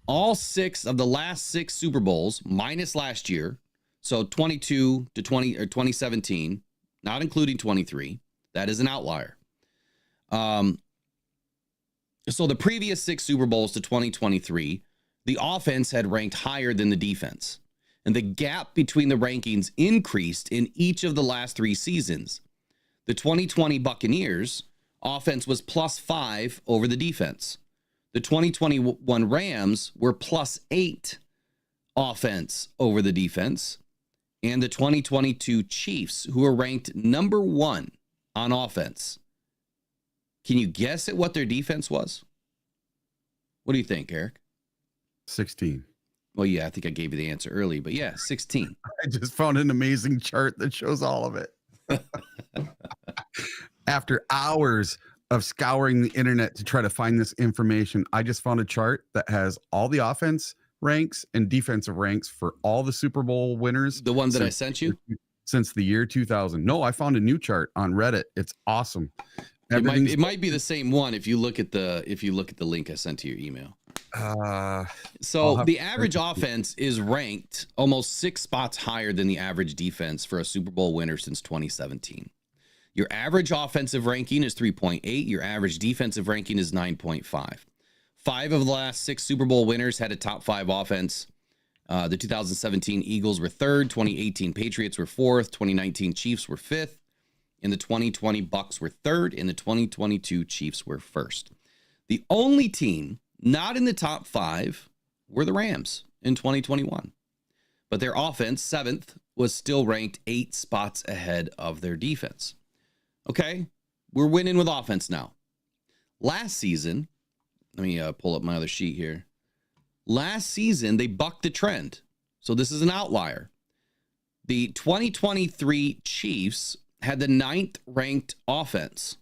All 6 of the last 6 Super Bowls, minus last year, so 22 to 20 or 2017, not including 23, that is an outlier. So the previous 6 Super Bowls to 2023, the offense had ranked higher than the defense. And the gap between the rankings increased in each of the last 3 seasons. The 2020 Buccaneers offense was +5 over the defense. The 2021 Rams were +8 offense over the defense. And the 2022 Chiefs, who were ranked number 1 on offense. Can you guess at what their defense was? What do you think, Eric? 16. Well, yeah, I think I gave you the answer early, but yeah, 16. I just found an amazing chart that shows all of it. After hours of scouring the internet to try to find this information, I just found a chart that has all the offense ranks and defensive ranks for all the Super Bowl winners. The one that I sent you? Since the year 2000. No, I found a new chart on Reddit. It's awesome. It might be the same one if you look at the link I sent to your email. So the average offense is ranked almost 6 spots higher than the average defense for a Super Bowl winner since 2017. Your average offensive ranking is 3.8. Your average defensive ranking is 9.5. 5 of the last 6 Super Bowl winners had a top 5 offense. The 2017 Eagles were 3rd. 2018 Patriots were 4th. 2019 Chiefs were 5th. In the 2020 Bucks were 3rd. In the 2022 Chiefs were 1st. The only team not in the top 5 were the Rams in 2021. But their offense, 7th, was still ranked 8 spots ahead of their defense. Okay, we're winning with offense now. Last season, let me pull up my other sheet here. Last season, they bucked the trend. So this is an outlier. The 2023 Chiefs had the 9th ranked offense,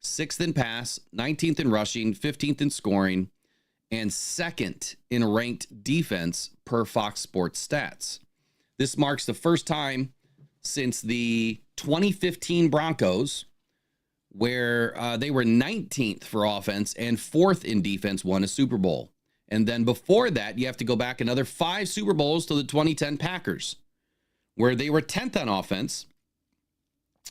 6th in pass, 19th in rushing, 15th in scoring, and 2nd in ranked defense per Fox Sports stats. This marks the first time since the 2015 Broncos, where they were 19th for offense and 4th in defense, won a Super Bowl. And then before that, you have to go back another 5 Super Bowls to the 2010 Packers, where they were 10th on offense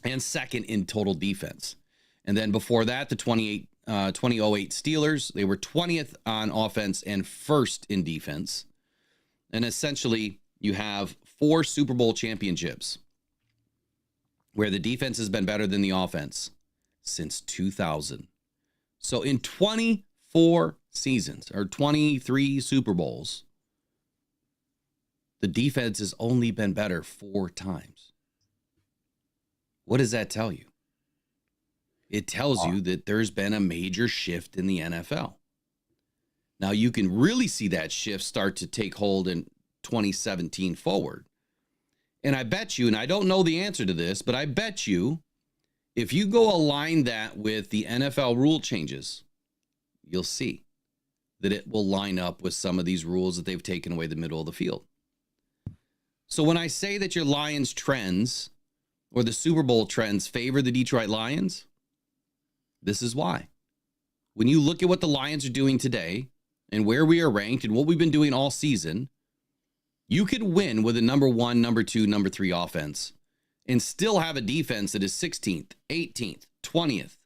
and 2nd in total defense. And then before that, the 2008 Steelers, they were 20th on offense and 1st in defense. And essentially, you have 4 Super Bowl championships where the defense has been better than the offense since 2000. So in 24 seasons or 23 Super Bowls, the defense has only been better 4 times. What does that tell you? It tells you that there's been a major shift in the NFL. Now, you can really see that shift start to take hold in 2017 forward. And I bet you, and I don't know the answer to this, but I bet you if you go align that with the NFL rule changes, you'll see that it will line up with some of these rules that they've taken away the middle of the field. So when I say that your Lions trends or the Super Bowl trends favor the Detroit Lions, this is why. When you look at what the Lions are doing today and where we are ranked and what we've been doing all season, you could win with a number 1, number 2, number 3 offense and still have a defense that is 16th, 18th, 20th.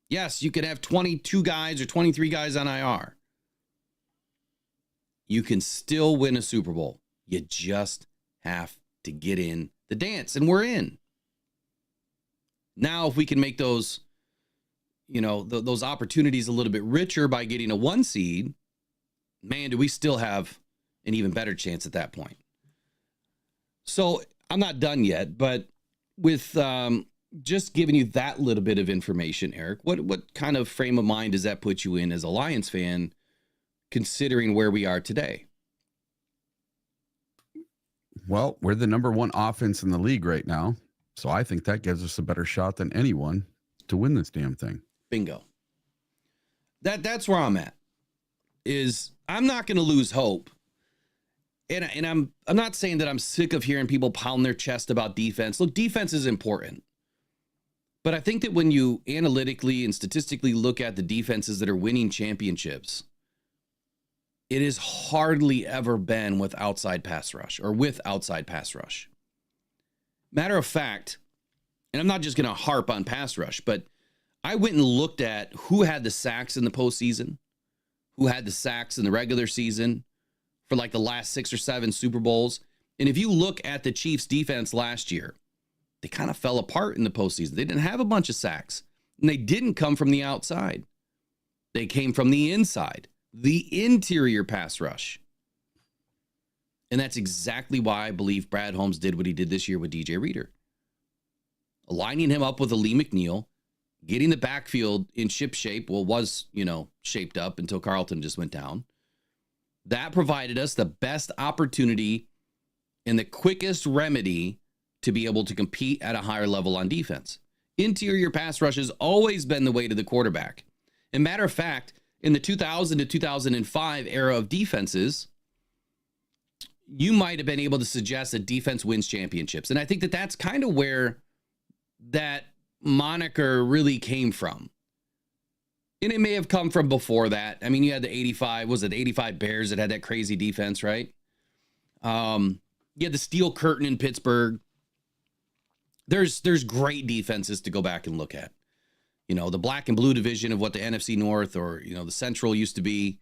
Yes, you could have 22 guys or 23 guys on IR. You can still win a Super Bowl. You just have to get in the dance, and we're in. Now, if we can make those, those opportunities a little bit richer by getting a 1 seed, man, do we still have an even better chance at that point. So I'm not done yet, but with just giving you that little bit of information, Eric, what kind of frame of mind does that put you in as a Lions fan, considering where we are today? Well, we're the number 1 offense in the league right now. So I think that gives us a better shot than anyone to win this damn thing. Bingo. That's where I'm at. Is I'm not going to lose hope. And I'm not saying that I'm sick of hearing people pound their chest about defense. Look, defense is important. But I think that when you analytically and statistically look at the defenses that are winning championships, it has hardly ever been with outside pass rush or with outside pass rush. Matter of fact, and I'm not just going to harp on pass rush, but I went and looked at who had the sacks in the postseason, who had the sacks in the regular season for like the last 6 or 7 Super Bowls. And if you look at the Chiefs defense last year, they kind of fell apart in the postseason. They didn't have a bunch of sacks, and they didn't come from the outside. They came from the inside, the interior pass rush. And that's exactly why I believe Brad Holmes did what he did this year with DJ Reader. Aligning him up with a Lee McNeil, getting the backfield in ship shape. Well, was, shaped up until Carlton just went down. That provided us the best opportunity and the quickest remedy to be able to compete at a higher level on defense. Interior pass rush has always been the way to the quarterback. And matter of fact, in the 2000 to 2005 era of defenses, you might have been able to suggest that defense wins championships. And I think that that's kind of where that moniker really came from. And it may have come from before that. I mean, you had the 85 Bears that had that crazy defense, right? You had the Steel Curtain in Pittsburgh. There's great defenses to go back and look at. You know, the black and blue division of what the NFC North or, you know, the Central used to be.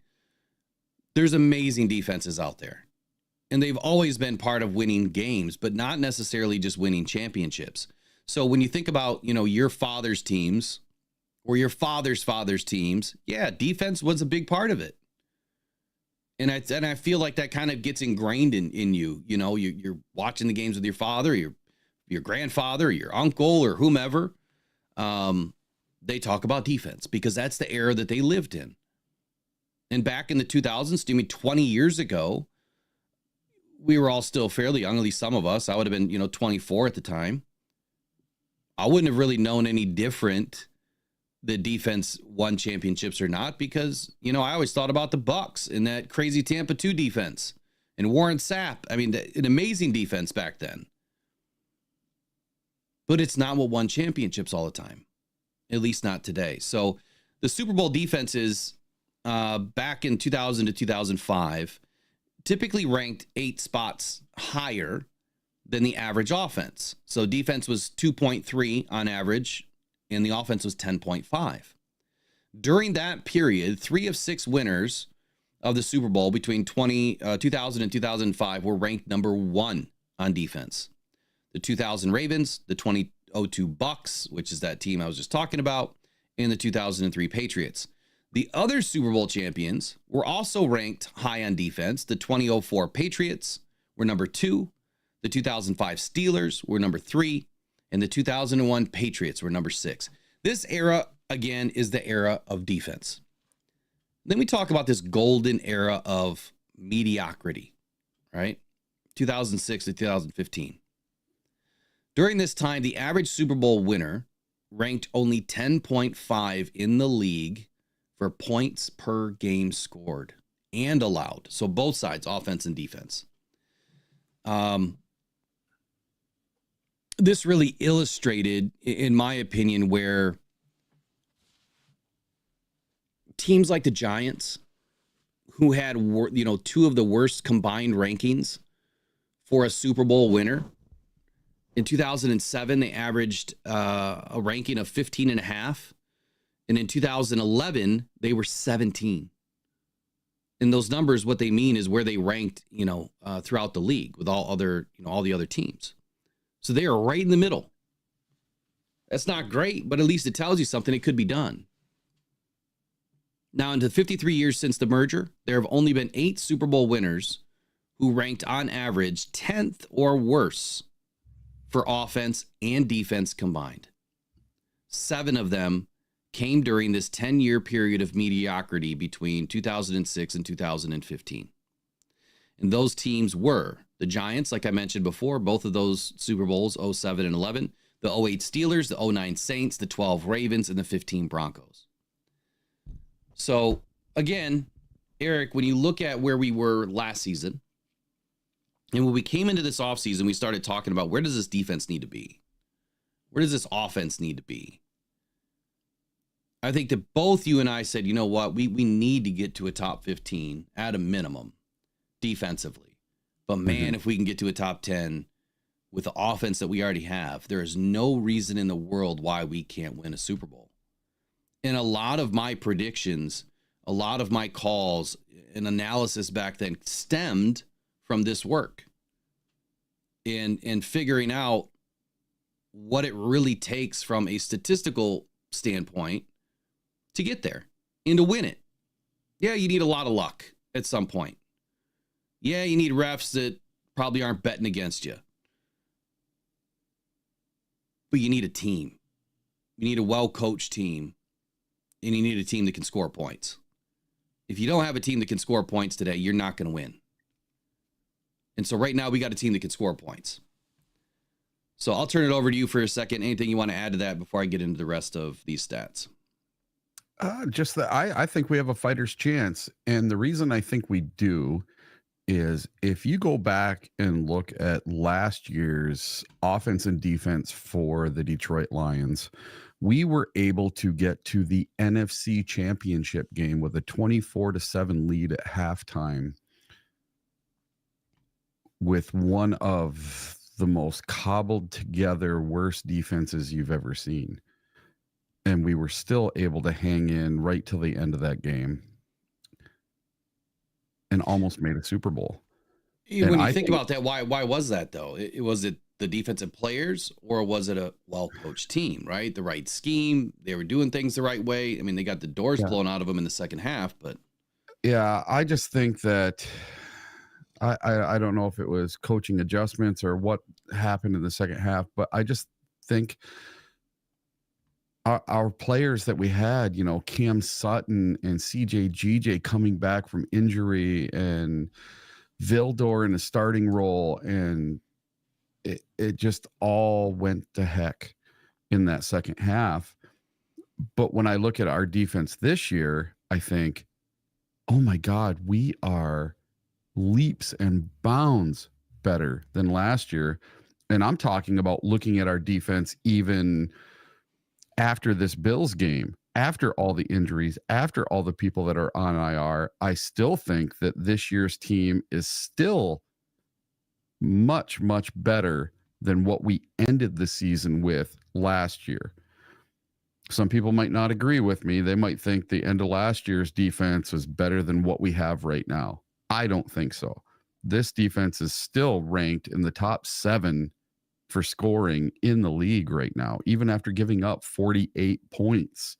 There's amazing defenses out there. And they've always been part of winning games, but not necessarily just winning championships. So when you think about, you know, your father's teams or your father's teams, yeah, defense was a big part of it. And I feel like that kind of gets ingrained in you. You know, you're watching the games with your father, your grandfather, your uncle, or whomever. They talk about defense because that's the era that they lived in. And back in the 2000s, I mean, 20 years ago, we were all still fairly young, at least some of us. I would have been, you know, 24 at the time. I wouldn't have really known any different the defense won championships or not, because, you know, I always thought about the Bucks and that crazy Tampa 2 defense and Warren Sapp. I mean, an amazing defense back then. But it's not what won championships all the time, at least not today. So the Super Bowl defenses back in 2000 to 2005 typically ranked 8 spots higher than the average offense. So defense was 2.3 on average, and the offense was 10.5. During that period, 3 of 6 winners of the Super Bowl between 2000 and 2005 were ranked number 1 on defense. The 2000 Ravens, the 2002 Bucks, which is that team I was just talking about, and the 2003 Patriots. The other Super Bowl champions were also ranked high on defense. The 2004 Patriots were number 2. The 2005 Steelers were number 3. And the 2001 Patriots were number 6. This era, again, is the era of defense. Then we talk about this golden era of mediocrity, right? 2006 to 2015. During this time, the average Super Bowl winner ranked only 10.5 in the league for points per game scored and allowed. So both sides, offense and defense. This really illustrated, in my opinion, where teams like the Giants, who had, you know, 2 of the worst combined rankings for a Super Bowl winner. In 2007, they averaged a ranking of 15.5. And in 2011, they were 17. And those numbers, what they mean is where they ranked, you know, throughout the league with all the other teams. So they are right in the middle. That's not great, but at least it tells you something. It could be done. Now, in the 53 years since the merger, there have only been 8 Super Bowl winners who ranked on average 10th or worse for offense and defense combined. 7 of them came during this 10-year period of mediocrity between 2006 and 2015. And those teams were the Giants, like I mentioned before, both of those Super Bowls, 07 and 11, the 08 Steelers, the 09 Saints, the 12 Ravens, and the 15 Broncos. So, again, Eric, when you look at where we were last season, and when we came into this offseason, we started talking about where does this defense need to be? Where does this offense need to be? I think that both you and I said, you know what, we need to get to a top 15 at a minimum defensively. But man, if we can get to a top 10 with the offense that we already have, there is no reason in the world why we can't win a Super Bowl. And a lot of my predictions, a lot of my calls and analysis back then stemmed from this work and figuring out what it really takes from a statistical standpoint to get there and to win it. Yeah, you need a lot of luck at some point. Yeah, you need refs that probably aren't betting against you. But you need a team. You need a well-coached team. And you need a team that can score points. If you don't have a team that can score points today, you're not going to win. And so right now we got a team that can score points. So I'll turn it over to you for a second. Anything you want to add to that before I get into the rest of these stats? Just that I think we have a fighter's chance. And the reason I think we do is if you go back and look at last year's offense and defense for the Detroit Lions, we were able to get to the NFC Championship game with a 24-7 lead at halftime with one of the most cobbled together worst defenses you've ever seen. And we were still able to hang in right till the end of that game and almost made a Super Bowl. When you think about that, why was that though? Was it the defensive players, or was it a well-coached team, right? The right scheme. They were doing things the right way. I mean, they got the doors blown out of them in the second half, but yeah, I just think that I don't know if it was coaching adjustments or what happened in the second half, but I just think our players that we had, Cam Sutton and CJ GJ coming back from injury and Vildor in a starting role, and it just all went to heck in that second half. But when I look at our defense this year, I think, oh my God, we are leaps and bounds better than last year. And I'm talking about looking at our defense even after this Bills game, after all the injuries, after all the people that are on IR. I still think that this year's team is still much, much better than what we ended the season with last year. Some people might not agree with me. They might think the end of last year's defense was better than what we have right now. I don't think so. This defense is still ranked in the top 7 for scoring in the league right now. Even after giving up 48 points,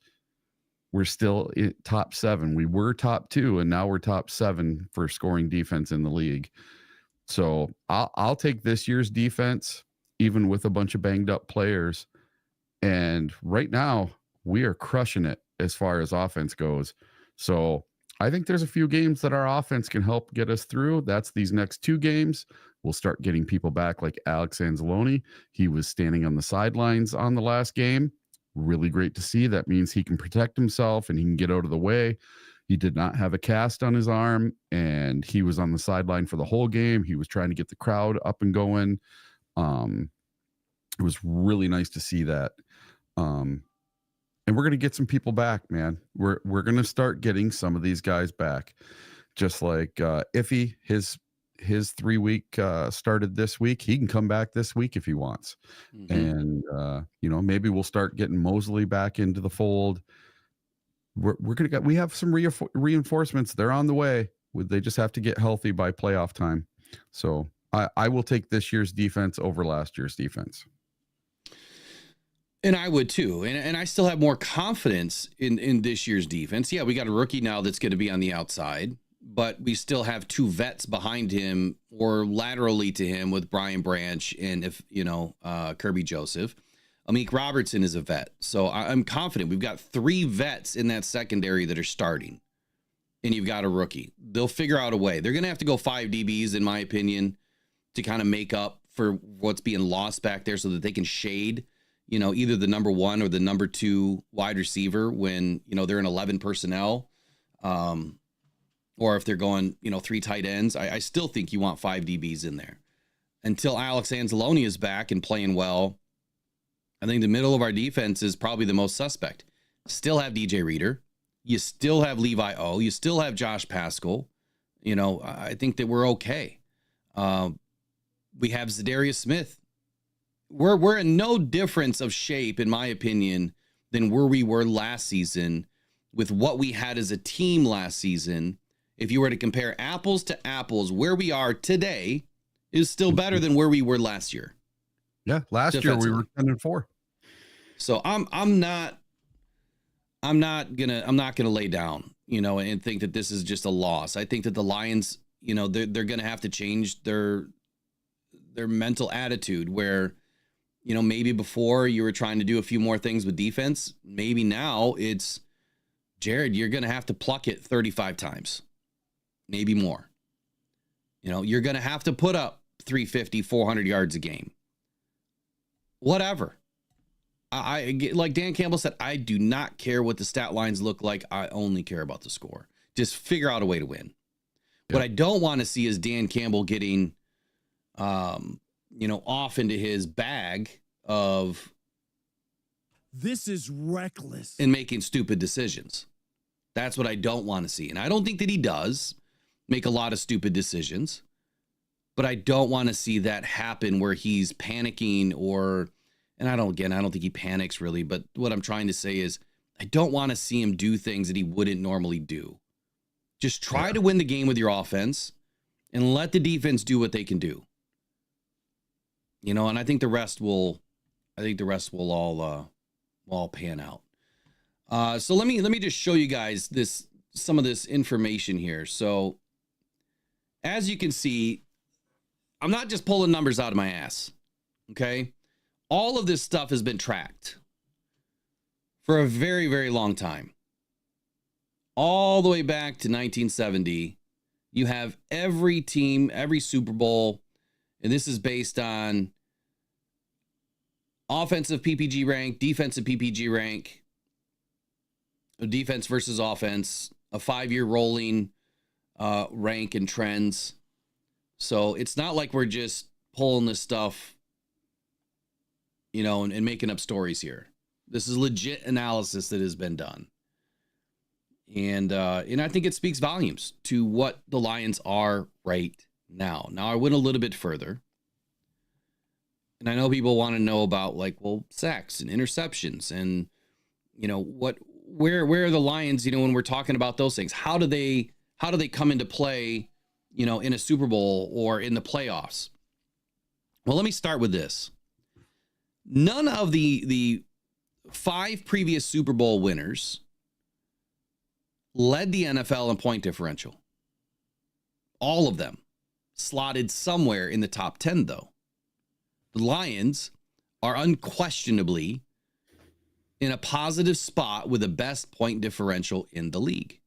we're still in top 7. We were top 2, and now we're top 7 for scoring defense in the league. So I'll take this year's defense, even with a bunch of banged up players. And right now, we are crushing it as far as offense goes. So I think there's a few games that our offense can help get us through. That's these next 2 games. We'll start getting people back like Alex Anzalone. He was standing on the sidelines on the last game. Really great to see. That means he can protect himself and he can get out of the way. He did not have a cast on his arm, and he was on the sideline for the whole game. He was trying to get the crowd up and going. It was really nice to see that. And we're going to get some people back, man. We're going to start getting some of these guys back. Just like Iffy, his 3-week started this week. He can come back this week if he wants. And maybe we'll start getting Mosley back into the fold. We have some reinforcements. They're on the way. They just have to get healthy by playoff time. So I will take this year's defense over last year's defense. And I would too. And I still have more confidence in this year's defense. Yeah, we got a rookie now that's going to be on the outside, but we still have 2 vets behind him or laterally to him with Brian Branch and Kirby Joseph. Amik Robertson is a vet. So I'm confident. We've got 3 vets in that secondary that are starting, and you've got a rookie. They'll figure out a way. They're going to have to go 5 DBs, in my opinion, to kind of make up for what's being lost back there so that they can shade either the number 1 or the number 2 wide receiver when, they're in 11 personnel, or if they're going, 3 tight ends. I still think you want 5 DBs in there until Alex Anzalone is back and playing well. I think the middle of our defense is probably the most suspect. Still have DJ Reader. You still have Levi O. You still have Josh Paschal. I think that we're okay. We have Zadarius Smith. We're in no difference of shape, in my opinion, than where we were last season with what we had as a team last season. If you were to compare apples to apples, where we are today is still better than where we were last year. Yeah, last year we were 10-4. So I'm not gonna lay down, and think that this is just a loss. I think that the Lions, they're gonna have to change their mental attitude where, maybe before you were trying to do a few more things with defense. Maybe now it's Jared, you're going to have to pluck it 35 times, maybe more. You know, you're going to have to put up 350, 400 yards a game. Whatever. I like Dan Campbell said, I do not care what the stat lines look like. I only care about the score. Just figure out a way to win. Yep. What I don't want to see is Dan Campbell getting, off into his bag of this is reckless and making stupid decisions. That's what I don't want to see. And I don't think that he does make a lot of stupid decisions, but I don't want to see that happen where he's panicking and I don't think he panics really, but what I'm trying to say is I don't want to see him do things that he wouldn't normally do. Just try to win the game with your offense and let the defense do what they can do. You know, and I think the rest will all pan out. So let me just show you guys some of this information here. So as you can see, I'm not just pulling numbers out of my ass. Okay. All of this stuff has been tracked for a very, very long time. All the way back to 1970, you have every team, every Super Bowl, and this is based on offensive PPG rank, defensive PPG rank, defense versus offense, a 5-year rolling rank and trends. So it's not like we're just pulling this stuff, and making up stories here. This is legit analysis that has been done. And I think it speaks volumes to what the Lions are right now. Now, I went a little bit further. And I know people want to know about sacks and interceptions and, where are the Lions, when we're talking about those things, how do they come into play, in a Super Bowl or in the playoffs? Well, let me start with this. None of the 5 previous Super Bowl winners led the NFL in point differential. All of them slotted somewhere in the top 10, though. The Lions are unquestionably in a positive spot with the best point differential in the league.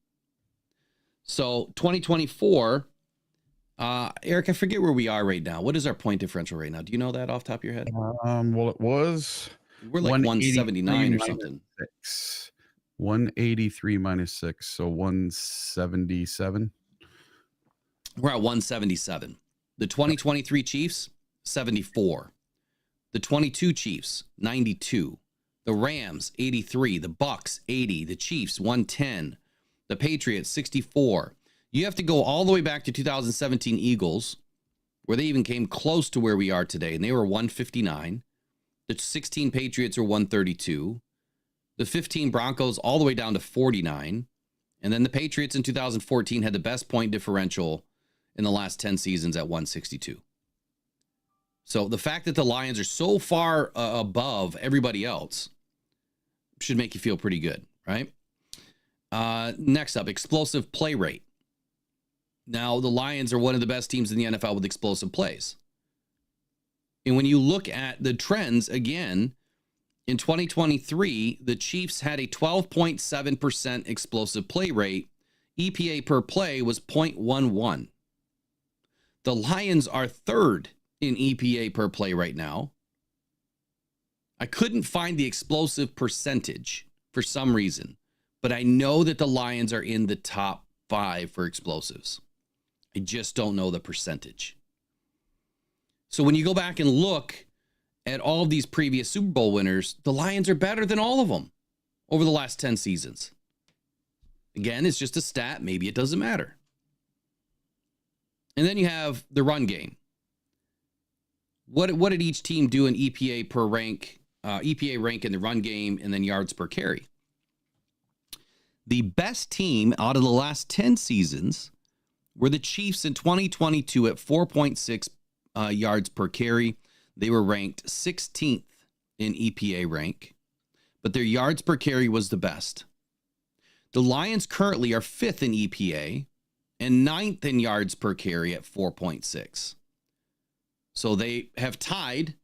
So 2024, Eric, I forget where we are right now. What is our point differential right now? Do you know that off the top of your head? Well, it was we're like 179 or something. 183 minus 6, so 177. We're at 177. The 2023 Chiefs, 74. The 22 Chiefs, 92. The Rams, 83. The Bucks, 80. The Chiefs, 110. The Patriots, 64. You have to go all the way back to 2017 Eagles, where they even came close to where we are today, and they were 159. The 16 Patriots are 132. The 15 Broncos all the way down to 49. And then the Patriots in 2014 had the best point differential in the last 10 seasons at 162. So the fact that the Lions are so far above everybody else should make you feel pretty good, right? Next up, explosive play rate. Now, the Lions are one of the best teams in the NFL with explosive plays. And when you look at the trends, again, in 2023, the Chiefs had a 12.7% explosive play rate. EPA per play was 0.11. The Lions are third in EPA per play right now. I couldn't find the explosive percentage for some reason, but I know that the Lions are in the top 5 for explosives. I just don't know the percentage. So when you go back and look at all of these previous Super Bowl winners, the Lions are better than all of them over the last 10 seasons. Again, it's just a stat. Maybe it doesn't matter. And then you have the run game. What did each team do in EPA per rank, EPA rank in the run game, and then yards per carry? The best team out of the last 10 seasons were the Chiefs in 2022 at 4.6 yards per carry. They were ranked 16th in EPA rank, but their yards per carry was the best. The Lions currently are 5th in EPA and 9th in yards per carry at 4.6. So they have tied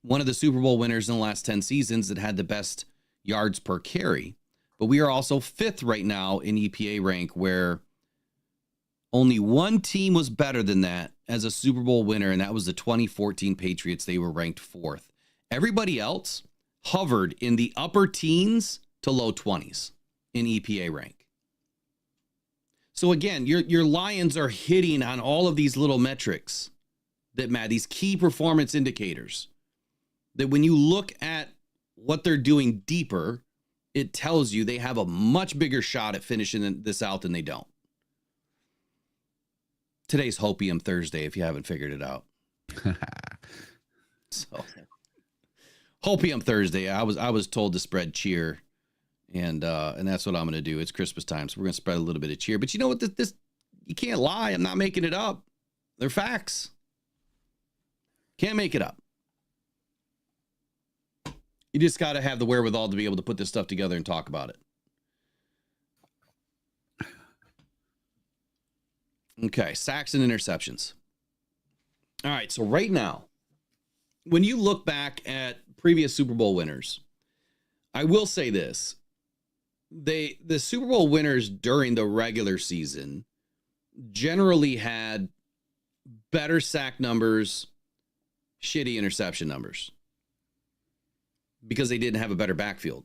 one of the Super Bowl winners in the last 10 seasons that had the best yards per carry. but we are also 5th right now in EPA rank, where only one team was better than that as a Super Bowl winner, and that was the 2014 Patriots. They were ranked 4th. Everybody else hovered in the upper teens to low 20s in EPA rank. So again, your Lions are hitting on all of these little metrics that matter, these key performance indicators, that when you look at what they're doing deeper, it tells you they have a much bigger shot at finishing this out than they don't. Today's Hopium Thursday, if you haven't figured it out. So, Hopium Thursday. I was told to spread cheer, and that's what I'm going to do. It's Christmas time, so we're going to spread a little bit of cheer. But you know what? This you can't lie. I'm not making it up. They're facts. Can't make it up. You just got to have the wherewithal to be able to put this stuff together and talk about it. Okay, sacks and interceptions. All right, so right now, when you look back at previous Super Bowl winners, I will say this. The Super Bowl winners during the regular season generally had better sack numbers, shitty interception numbers, because they didn't have a better backfield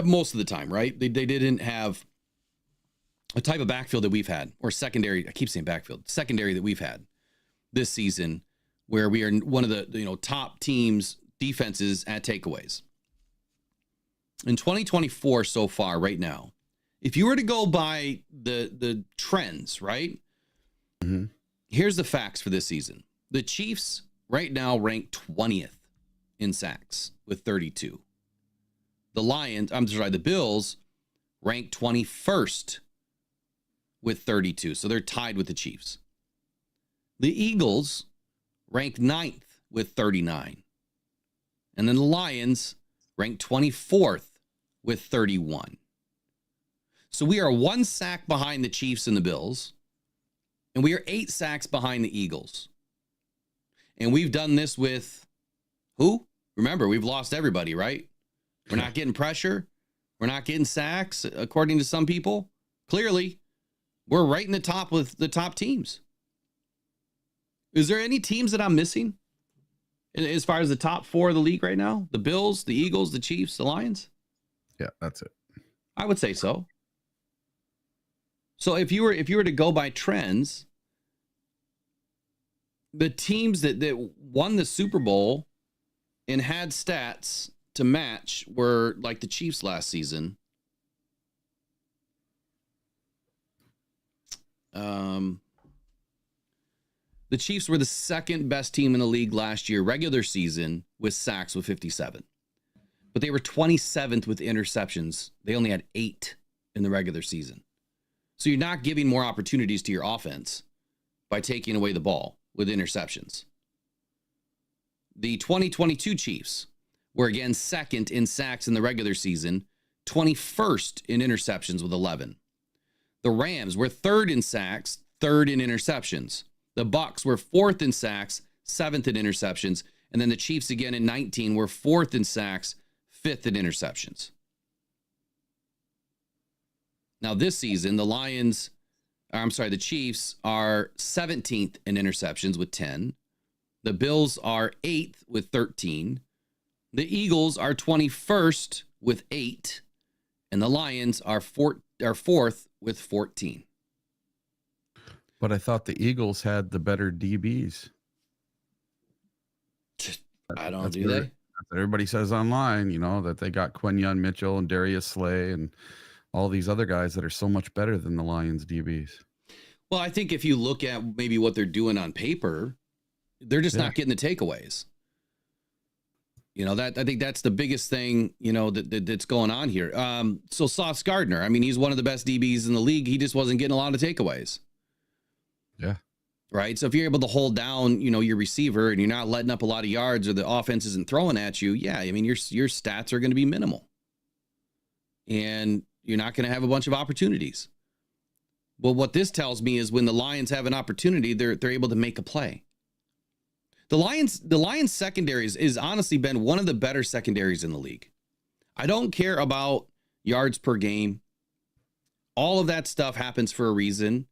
most of the time, right? They didn't have a type of backfield that we've had, or secondary. I keep saying backfield, secondary that we've had this season, where we are one of the top teams, defenses at takeaways. In 2024 so far, right now, if you were to go by the trends, right? Mm-hmm. Here's the facts for this season. The Chiefs right now rank 20th in sacks with 32. The Bills rank 21st with 32. So they're tied with the Chiefs. The Eagles rank 9th with 39. And then the Lions rank 24th with 31. So we are 1 sack behind the Chiefs and the Bills, and we are 8 sacks behind the Eagles. And we've done this with who? Remember, we've lost everybody, right? We're not getting pressure. We're not getting sacks, according to some people. Clearly, we're right in the top with the top teams. Is there any teams that I'm missing as far as the top 4 of the league right now? The Bills, the Eagles, the Chiefs, the Lions? Yeah, that's it. I would say so. So if you were to go by trends, the teams that won the Super Bowl and had stats to match were like the Chiefs last season. The Chiefs were the 2nd best team in the league last year, regular season, with sacks with 57. But they were 27th with interceptions. They only had 8 in the regular season. So you're not giving more opportunities to your offense by taking away the ball with interceptions. The 2022 Chiefs were again 2nd in sacks in the regular season, 21st in interceptions with 11. The Rams were 3rd in sacks, 3rd in interceptions. The Bucs were 4th in sacks, 7th in interceptions. And then the Chiefs again in 19 were 4th in sacks, 5th in interceptions. Now this season, the Chiefs are 17th in interceptions with 10. The Bills are 8th with 13. The Eagles are 21st with 8. And the Lions are 4th with 14. But I thought the Eagles had the better DBs. I don't do they? That's what everybody says online, that they got Quinyon Mitchell and Darius Slay and all these other guys that are so much better than the Lions DBs. Well, I think if you look at maybe what they're doing on paper, they're just not getting the takeaways. I think that's the biggest thing, that's going on here. So Sauce Gardner, he's one of the best DBs in the league. He just wasn't getting a lot of takeaways. Yeah. Right. So if you're able to hold down, your receiver, and you're not letting up a lot of yards, or the offense isn't throwing at you, your stats are going to be minimal. And you're not going to have a bunch of opportunities. Well, what this tells me is when the Lions have an opportunity, they're able to make a play. The Lions secondary is honestly been one of the better secondaries in the league. I don't care about yards per game. All of that stuff happens for a reason.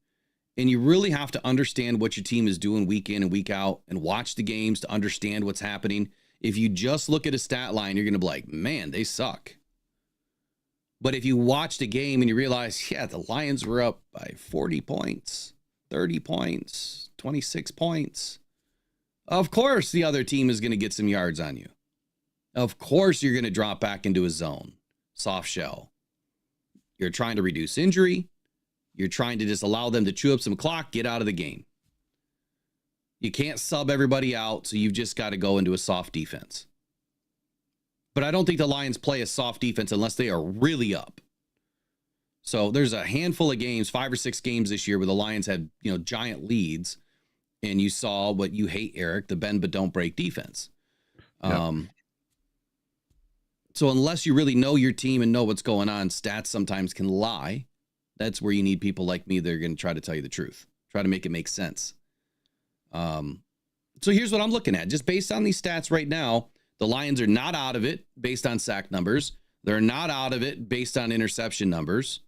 And you really have to understand what your team is doing week in and week out and watch the games to understand what's happening. If you just look at a stat line, you're going to be like, man, they suck. But if you watch the game and you realize, yeah, the Lions were up by 40 points, 30 points, 26 points. Of course, the other team is going to get some yards on you. Of course, you're going to drop back into a zone, soft shell. You're trying to reduce injury. You're trying to just allow them to chew up some clock, get out of the game. You can't sub everybody out, so you've just got to go into a soft defense. But I don't think the Lions play a soft defense unless they are really up. So there's a handful of games, 5 or 6 games this year where the Lions had, giant leads, and you saw what you hate, Eric, the bend but don't break defense. Yep. So unless you really know your team and know what's going on, stats sometimes can lie. That's where you need people like me that are going to try to tell you the truth, try to make it make sense. So here's what I'm looking at. Just based on these stats right now, the Lions are not out of it based on sack numbers. They're not out of it based on interception numbers.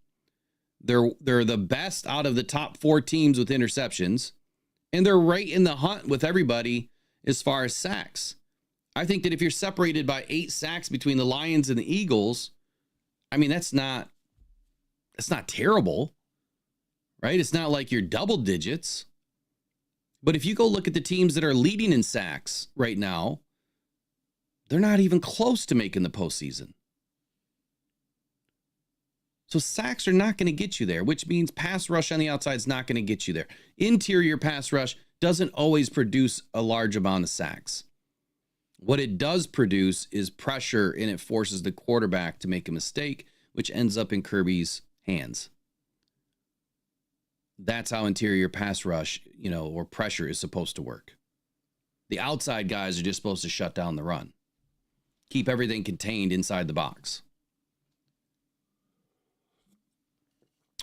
They're the best out of the top 4 teams with interceptions, and they're right in the hunt with everybody as far as sacks. I think that if you're separated by 8 sacks between the Lions and the Eagles, I mean, that's not terrible, right? It's not like you're double digits. But if you go look at the teams that are leading in sacks right now, they're not even close to making the postseason. So sacks are not going to get you there, which means pass rush on the outside is not going to get you there. Interior pass rush doesn't always produce a large amount of sacks. What it does produce is pressure, and it forces the quarterback to make a mistake, which ends up in Kirby's hands. That's how interior pass rush, or pressure is supposed to work. The outside guys are just supposed to shut down the run. Keep everything contained inside the box.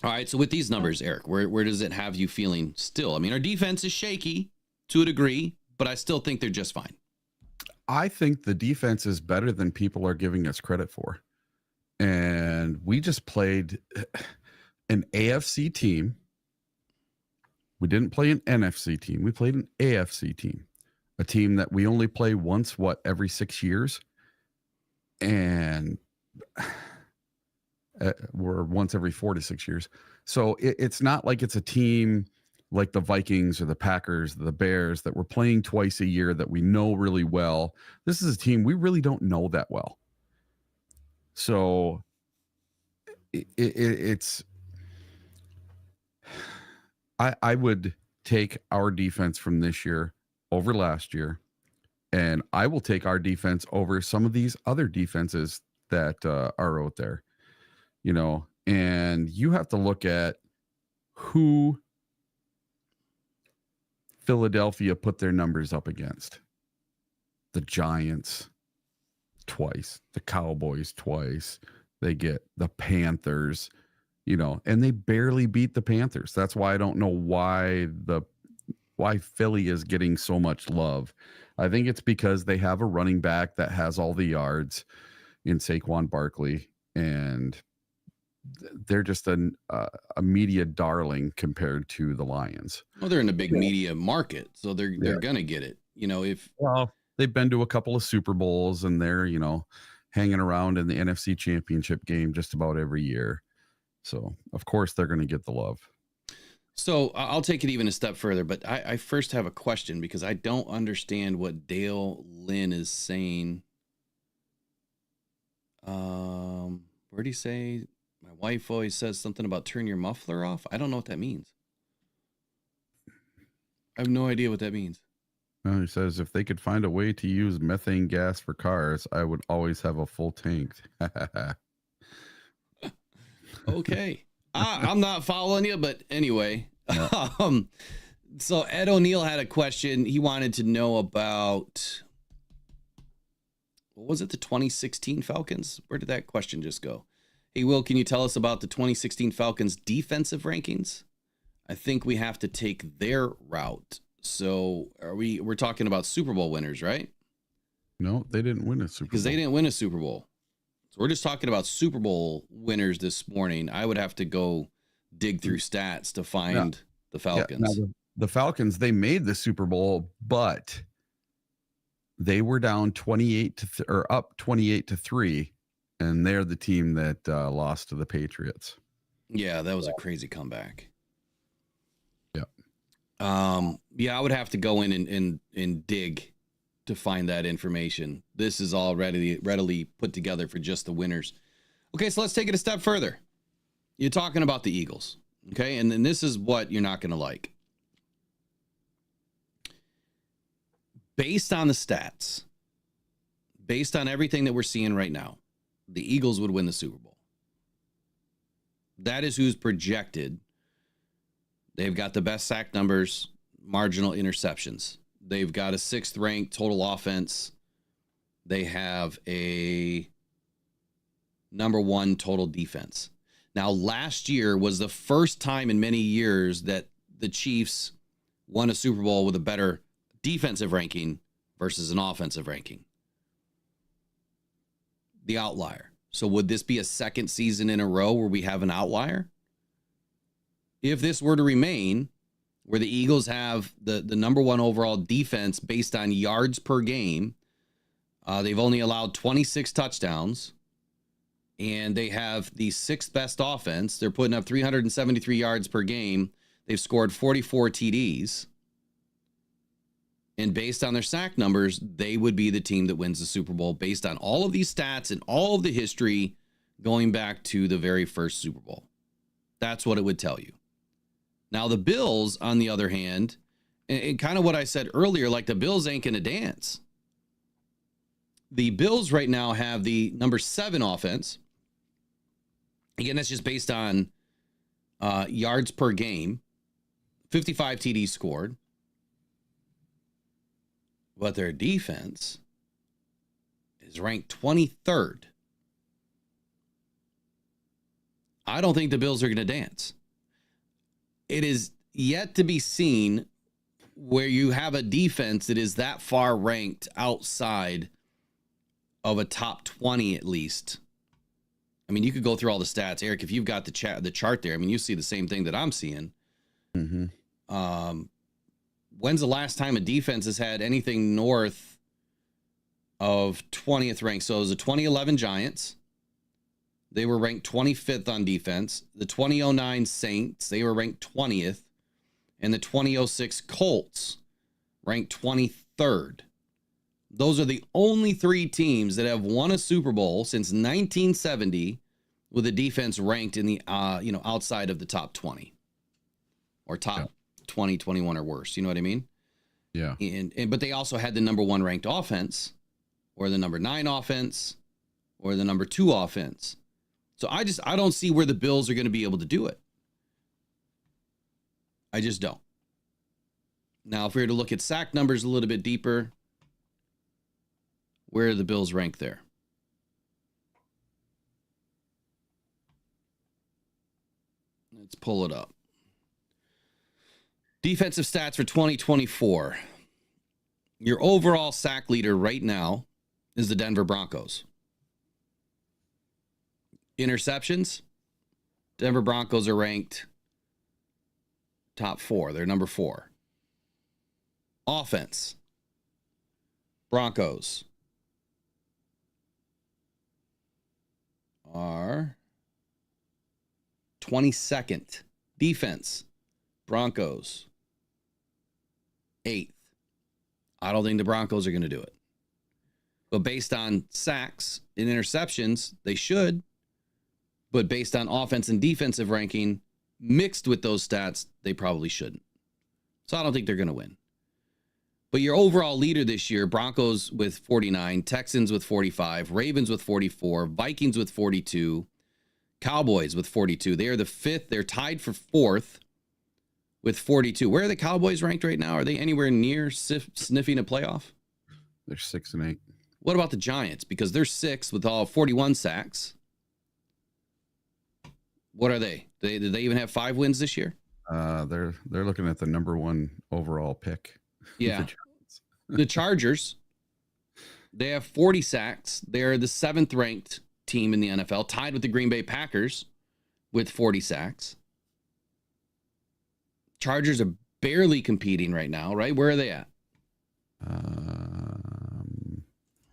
All right, so with these numbers, Eric, where does it have you feeling still? I mean, our defense is shaky to a degree, but I still think they're just fine. I think the defense is better than people are giving us credit for. And we just played an AFC team. We didn't play an NFC team. We played an AFC team, a team that we only play once, every 6 years? And we're once every 4 to 6 years. So it's not like it's a team like the Vikings or the Packers, the Bears, that we're playing twice a year that we know really well. This is a team we really don't know that well. So it's I would take our defense from this year over last year, and I will take our defense over some of these other defenses that are out there, and you have to look at who Philadelphia put their numbers up against. The Giants twice, the Cowboys twice, they get the Panthers, and they barely beat the Panthers. That's why I don't know why Philly is getting so much love. I think it's because they have a running back that has all the yards in Saquon Barkley, and they're just a media darling compared to the Lions. Well, they're in a big media market, so they're gonna get it. They've been to a couple of Super Bowls, and they're hanging around in the NFC Championship game just about every year. So of course they're going to get the love. So I'll take it even a step further, but I first have a question because I don't understand what Dale Lynn is saying. Where'd he say? My wife always says something about turn your muffler off. I don't know what that means. I have no idea what that means. Well, he says, if they could find a way to use methane gas for cars, I would always have a full tank. Okay. I'm not following you, but anyway. Yeah. So Ed O'Neill had a question. He wanted to know about, what was it, the 2016 Falcons? Where did that question just go? Hey, Will, can you tell us about the 2016 Falcons defensive rankings? I think we have to take their route. So we're talking about Super Bowl winners, right? No, they didn't win a Super Bowl. Because they didn't win a Super Bowl. So we're just talking about Super Bowl winners this morning. I would have to go dig through stats to find the Falcons. Now the Falcons, they made the Super Bowl, but they were down 28 or up 28-3, and they're the team that lost to the Patriots. Yeah, that was a crazy comeback. Yeah. Yeah, I would have to go in and dig to find that information. This is all readily put together for just the winners. Okay, so let's take it a step further. You're talking about the Eagles, okay? And then this is what you're not going to like. Based on the stats, based on everything that we're seeing right now, the Eagles would win the Super Bowl. That is who's projected. They've got the best sack numbers, marginal interceptions. They've got a 6th ranked total offense. They have a number 1 total defense. Now, last year was the first time in many years that the Chiefs won a Super Bowl with a better defensive ranking versus an offensive ranking. The outlier. So would this be a second season in a row where we have an outlier? If this were to remain, where the Eagles have the number 1 overall defense based on yards per game, they've only allowed 26 touchdowns, and they have the 6th best offense. They're putting up 373 yards per game. They've scored 44 TDs. And based on their sack numbers, they would be the team that wins the Super Bowl based on all of these stats and all of the history going back to the very first Super Bowl. That's what it would tell you. Now, the Bills, on the other hand, and kind of what I said earlier, like the Bills ain't going to dance. The Bills right now have the number 7 offense. Again, that's just based on yards per game. 55 TDs scored. But their defense is ranked 23rd. I don't think the Bills are going to dance. It is yet to be seen where you have a defense that is that far ranked outside of a top 20 at least. I mean, you could go through all the stats. Eric, if you've got the chart there, I mean, you see the same thing that I'm seeing. Mm-hmm. When's the last time a defense has had anything north of 20th rank? So it was the 2011 Giants. They were ranked 25th on defense. The 2009 Saints, they were ranked 20th. And the 2006 Colts ranked 23rd. Those are the only 3 teams that have won a Super Bowl since 1970 with a defense ranked in the outside of the top 20 or top 20, 21 or worse. You know what I mean? Yeah. But they also had the number 1 ranked offense or the number 9 offense or the number 2 offense. So I don't see where the Bills are going to be able to do it. I just don't. Now, if we were to look at sack numbers a little bit deeper, where are the Bills ranked there? Let's pull it up. Defensive stats for 2024. Your overall sack leader right now is the Denver Broncos. Interceptions, Denver Broncos are ranked top 4. They're number 4. Offense, Broncos are 22nd. Defense, Broncos 8th. I don't think the Broncos are going to do it. But based on sacks and interceptions, they should. But based on offense and defensive ranking, mixed with those stats, they probably shouldn't. So I don't think they're going to win. But your overall leader this year, Broncos with 49, Texans with 45, Ravens with 44, Vikings with 42, Cowboys with 42. They are the 5th. They're tied for 4th with 42. Where are the Cowboys ranked right now? Are they anywhere near sniffing a playoff? They're 6-8. What about the Giants? Because they're 6th with all 41 sacks. What are they? Did they even have 5 wins this year? They're looking at the number 1 overall pick. Yeah. The Chargers, they have 40 sacks. They're the 7th ranked team in the NFL, tied with the Green Bay Packers with 40 sacks. Chargers are barely competing right now, right? Where are they at?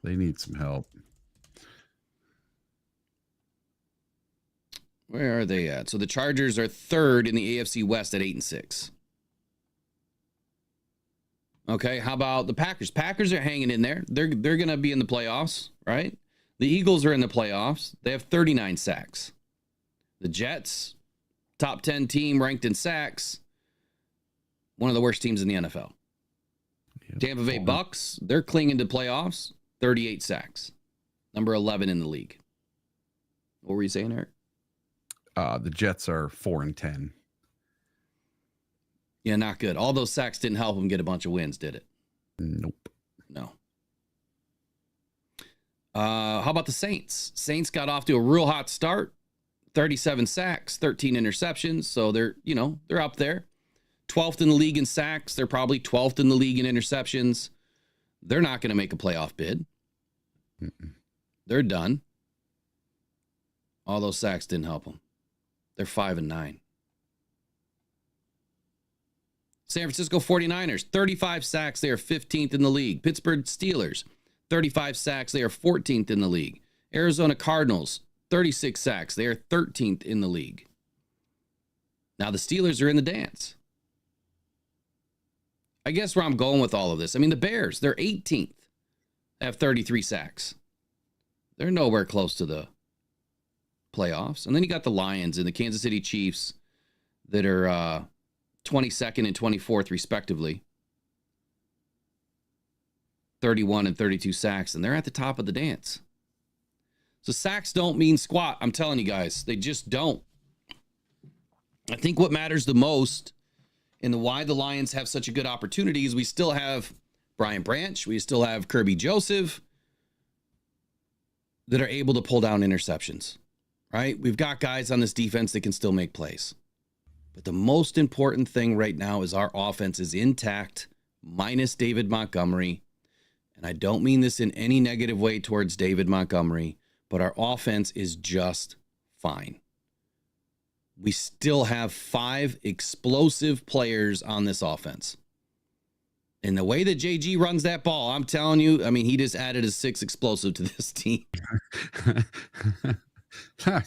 They need some help. Where are they at? So the Chargers are third in the AFC West at 8-6. Okay, how about the Packers? Packers are hanging in there. They're going to be in the playoffs, right? The Eagles are in the playoffs. They have 39 sacks. The Jets, top 10 team ranked in sacks. One of the worst teams in the NFL. Yep. Tampa Bay Bucks, they're clinging to playoffs. 38 sacks. Number 11 in the league. What were you saying, Eric? The Jets are 4-10. Yeah, not good. All those sacks didn't help them get a bunch of wins, did it? Nope. No. How about the Saints? Saints got off to a real hot start. 37 sacks, 13 interceptions. So they're up there. 12th in the league in sacks. They're probably 12th in the league in interceptions. They're not going to make a playoff bid. They're done. All those sacks didn't help them. They're 5-9. San Francisco 49ers, 35 sacks. They are 15th in the league. Pittsburgh Steelers, 35 sacks. They are 14th in the league. Arizona Cardinals, 36 sacks. They are 13th in the league. Now the Steelers are in the dance. I guess where I'm going with all of this, I mean, the Bears, they're 18th. They have 33 sacks. They're nowhere close to the playoffs. And then you got the Lions and the Kansas City Chiefs that are 22nd and 24th, respectively. 31 and 32 sacks, and they're at the top of the dance. So sacks don't mean squat. I'm telling you guys, they just don't. I think what matters the most and why the Lions have such a good opportunity is we still have Brian Branch, we still have Kirby Joseph that are able to pull down interceptions, right? We've got guys on this defense that can still make plays. But the most important thing right now is our offense is intact, minus David Montgomery. And I don't mean this in any negative way towards David Montgomery, but our offense is just fine. We still have 5 explosive players on this offense. And the way that JG runs that ball, I'm telling you, I mean, he just added a 6th explosive to this team.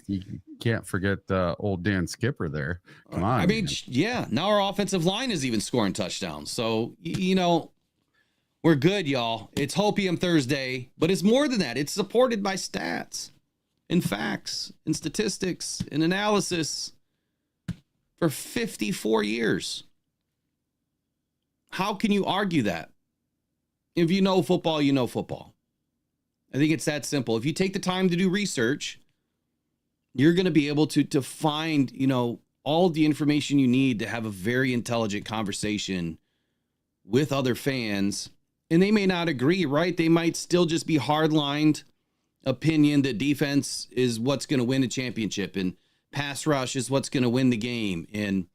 You can't forget old Dan Skipper there. Come on. I mean, yeah, now our offensive line is even scoring touchdowns. So, we're good, y'all. It's Hopium Thursday, but it's more than that. It's supported by stats and facts and statistics and analysis for 54 years. How can you argue that? If you know football, you know football. I think it's that simple. If you take the time to do research, you're going to be able to find, all the information you need to have a very intelligent conversation with other fans. And they may not agree, right? They might still just be hardlined opinion that defense is what's going to win a championship and pass rush is what's going to win the game. And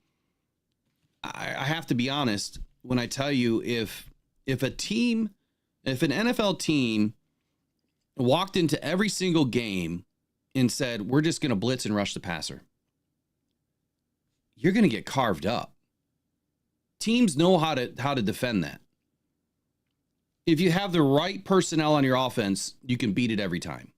I have to be honest when I tell you, if an NFL team walked into every single game and said, we're just going to blitz and rush the passer, you're going to get carved up. Teams know how to defend that. If you have the right personnel on your offense, you can beat it every time.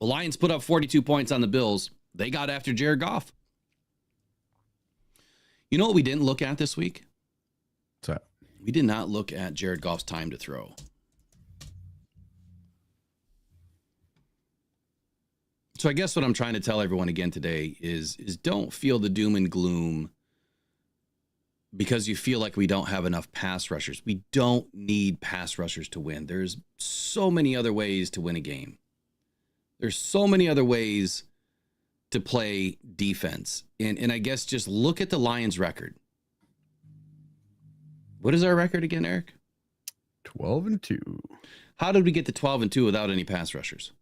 The Lions put up 42 points on the Bills. They got after Jared Goff. You know what we didn't look at this week? What's that? We did not look at Jared Goff's time to throw. So I guess what I'm trying to tell everyone again today is don't feel the doom and gloom because you feel like we don't have enough pass rushers. We don't need pass rushers to win. There's so many other ways to win a game. There's so many other ways to play defense. And I guess just look at the Lions record. What is our record again, Eric? 12-2. How did we get to 12-2 without any pass rushers?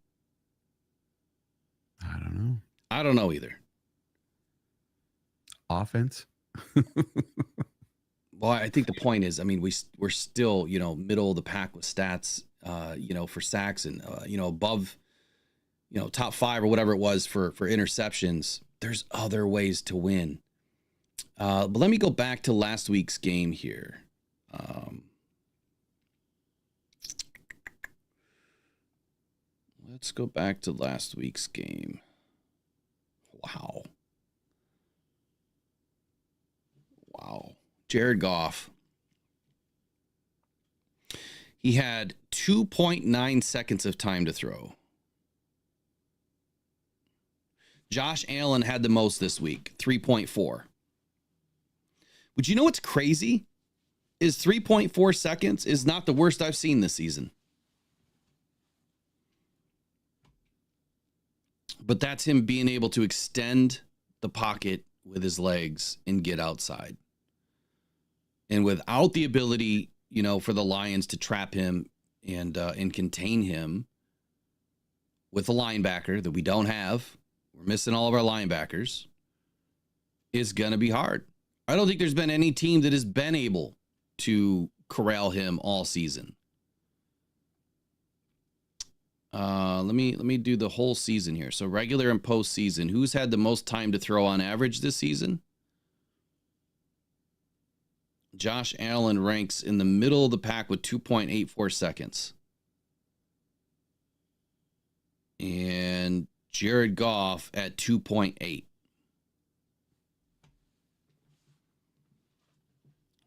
I don't know. I don't know either. Offense. Well, I think the point is, I mean, we're still, middle of the pack with stats, for sacks and, above, top 5 or whatever it was for interceptions. There's other ways to win. But let me go back to last week's game here. Let's go back to last week's game. Wow. Jared Goff. He had 2.9 seconds of time to throw. Josh Allen had the most this week, 3.4. But you know what's crazy? Is 3.4 seconds is not the worst I've seen this season. But that's him being able to extend the pocket with his legs and get outside. And without the ability, for the Lions to trap him and contain him with a linebacker that we don't have, we're missing all of our linebackers, is going to be hard. I don't think there's been any team that has been able to corral him all season. Let me do the whole season here. So regular and postseason, who's had the most time to throw on average this season? Josh Allen ranks in the middle of the pack with 2.84 seconds. And Jared Goff at 2.8.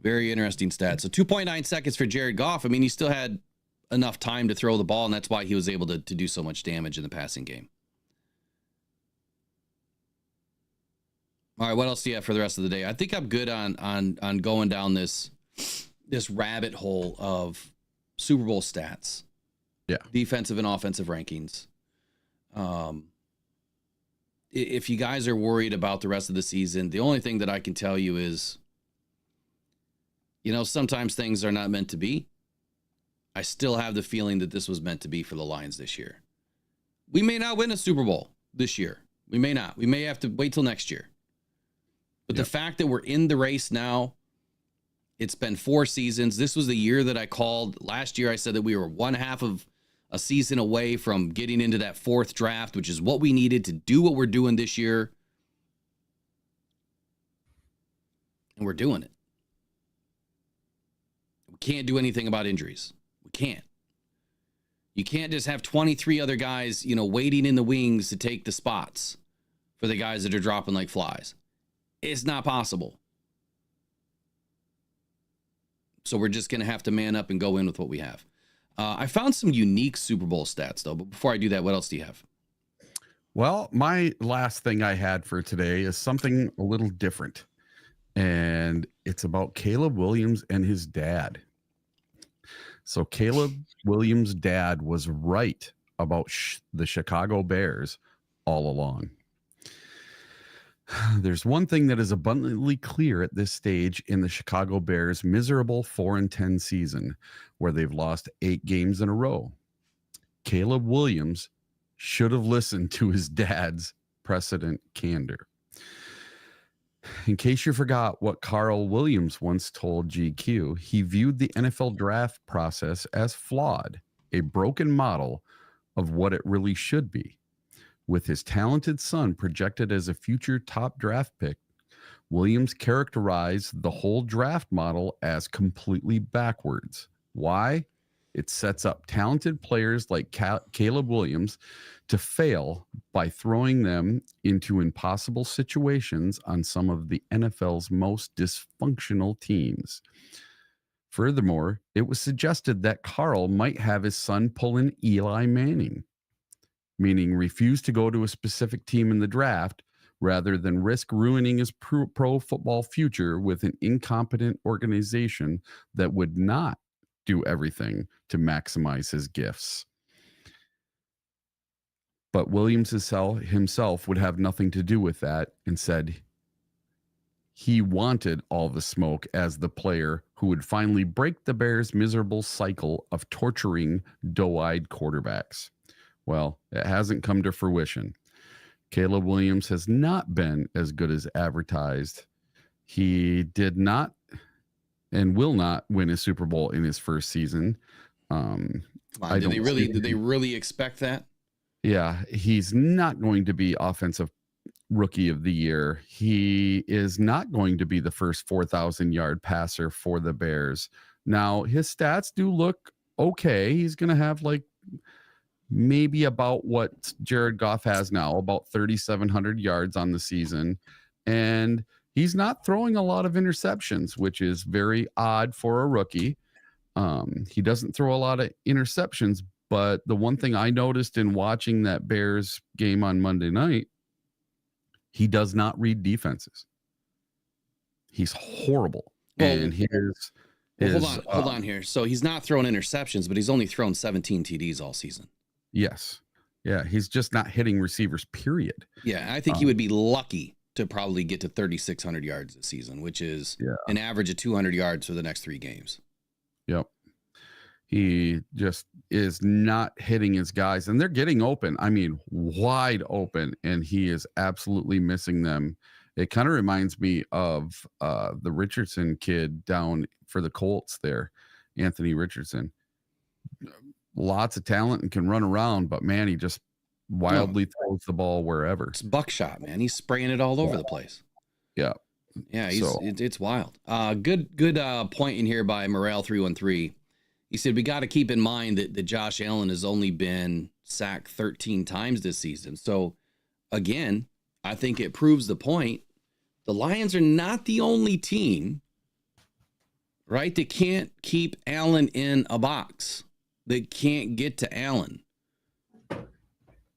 Very interesting stat. So 2.9 seconds for Jared Goff. I mean, he still had enough time to throw the ball, and that's why he was able to do so much damage in the passing game. All right, what else do you have for the rest of the day? I think I'm good on going down this rabbit hole of Super Bowl stats. Yeah. Defensive and offensive rankings. If you guys are worried about the rest of the season, the only thing that I can tell you is, sometimes things are not meant to be. I still have the feeling that this was meant to be for the Lions this year. We may not win a Super Bowl this year. We may not. We may have to wait till next year. But the fact that we're in the race now, it's been 4 seasons. This was the year that I called. Last year I said that we were one half of a season away from getting into that 4th draft, which is what we needed to do what we're doing this year. And we're doing it. We can't do anything about injuries. We can't. You can't just have 23 other guys, waiting in the wings to take the spots for the guys that are dropping like flies. It's not possible. So we're just going to have to man up and go in with what we have. I found some unique Super Bowl stats, though. But before I do that, what else do you have? Well, my last thing I had for today is something a little different. And it's about Caleb Williams and his dad. So Caleb Williams' dad was right about the Chicago Bears all along. There's one thing that is abundantly clear at this stage in the Chicago Bears' miserable 4-10 season, where they've lost 8 games in a row. Caleb Williams should have listened to his dad's precedent candor. In case you forgot what Carl Williams once told GQ, he viewed the NFL draft process as flawed, a broken model of what it really should be. With his talented son projected as a future top draft pick, Williams characterized the whole draft model as completely backwards. Why? It sets up talented players like Caleb Williams to fail by throwing them into impossible situations on some of the NFL's most dysfunctional teams. Furthermore, it was suggested that Carl might have his son pull an Eli Manning, meaning refuse to go to a specific team in the draft rather than risk ruining his pro football future with an incompetent organization that would not do everything to maximize his gifts. But Williams himself would have nothing to do with that and said he wanted all the smoke as the player who would finally break the Bears' miserable cycle of torturing doe-eyed quarterbacks. Well, it hasn't come to fruition. Caleb Williams has not been as good as advertised. He did not and will not win a Super Bowl in his first season. Come on, did they really expect that? Yeah, he's not going to be offensive rookie of the year. He is not going to be the first 4,000-yard passer for the Bears. Now, his stats do look okay. He's going to have like maybe about what Jared Goff has now, about 3,700 yards on the season. And he's not throwing a lot of interceptions, which is very odd for a rookie. He doesn't throw a lot of interceptions, but the one thing I noticed in watching that Bears game on Monday night, he does not read defenses. He's horrible. And hold on here. So he's not throwing interceptions, but he's only thrown 17 TDs all season. Yes. Yeah, he's just not hitting receivers, period. Yeah, I think he would be lucky to probably get to 3,600 yards this season, which is an average of 200 yards for the next 3 games. Yep. He just is not hitting his guys, and they're getting open. I mean, wide open, and he is absolutely missing them. It kind of reminds me of the Richardson kid down for the Colts there, Anthony Richardson. Lots of talent and can run around, but man, he just wildly throws the ball wherever. It's buckshot, man. He's spraying it all over the place. Yeah. Yeah, it's wild. Good point in here by Morale 313. He said, we got to keep in mind that Josh Allen has only been sacked 13 times this season. So, again, I think it proves the point. The Lions are not the only team, right, that can't keep Allen in a box, that can't get to Allen.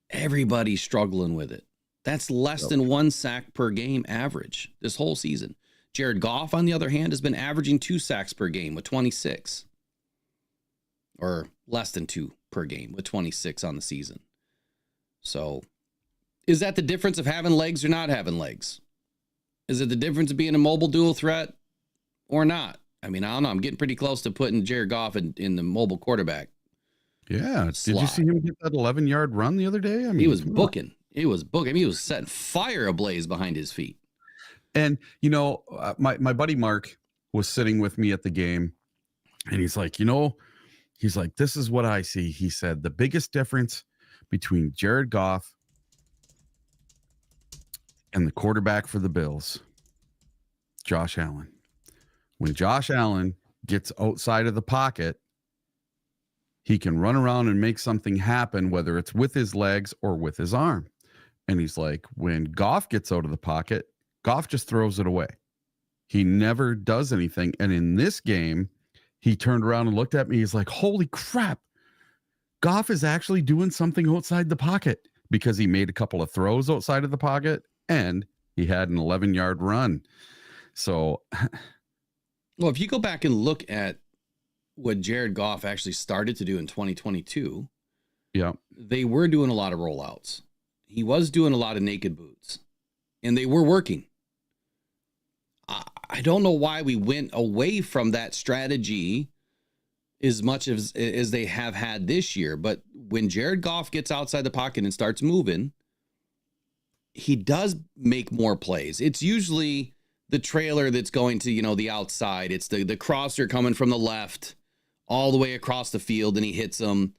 Everybody's struggling with it. That's less than 1 sack per game average this whole season. Jared Goff, on the other hand, has been averaging 2 sacks per game with 26. Or less than 2 per game with 26 on the season. So, is that the difference of having legs or not having legs? Is it the difference of being a mobile dual threat or not? I mean, I don't know. I'm getting pretty close to putting Jared Goff in the mobile quarterback. Yeah. slot. Did you see him get that 11-yard run the other day? I mean, He was booking. He was booking. I mean, he was setting fire ablaze behind his feet. And, you know, my buddy Mark was sitting with me at the game, and he's like, this is what I see. He said, the biggest difference between Jared Goff and the quarterback for the Bills, Josh Allen. When Josh Allen gets outside of the pocket, he can run around and make something happen, whether it's with his legs or with his arm. And he's like, when Goff gets out of the pocket, Goff just throws it away. He never does anything. And in this game, he turned around and looked at me. He's like, holy crap. Goff is actually doing something outside the pocket, because he made a couple of throws outside of the pocket and he had an 11-yard run. So, well, if you go back and look at what Jared Goff actually started to do in 2022, yeah, they were doing a lot of rollouts. He was doing a lot of naked boots, and they were working. I don't know why we went away from that strategy as much as they have had this year. But when Jared Goff gets outside the pocket and starts moving, he does make more plays. It's usually the trailer that's going to, the outside. It's the crosser coming from the left all the way across the field, and he hits them,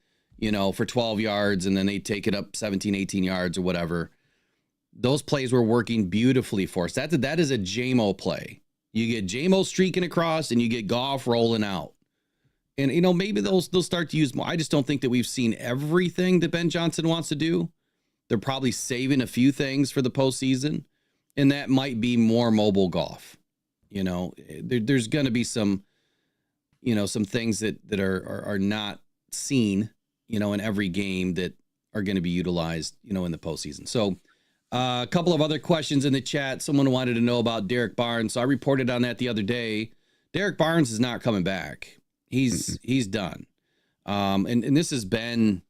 for 12 yards, and then they take it up 17, 18 yards or whatever. Those plays were working beautifully for us. That is a JMO play. You get JMO streaking across, and you get Goff rolling out. And, maybe they'll start to use more. I just don't think that we've seen everything that Ben Johnson wants to do. They're probably saving a few things for the postseason, and that might be more mobile Goff. There's going to be some, some things that are not seen, in every game that are going to be utilized, in the postseason. So a couple of other questions in the chat. Someone wanted to know about Derek Barnes. So I reported on that the other day. Derek Barnes is not coming back. He's done. And this has been,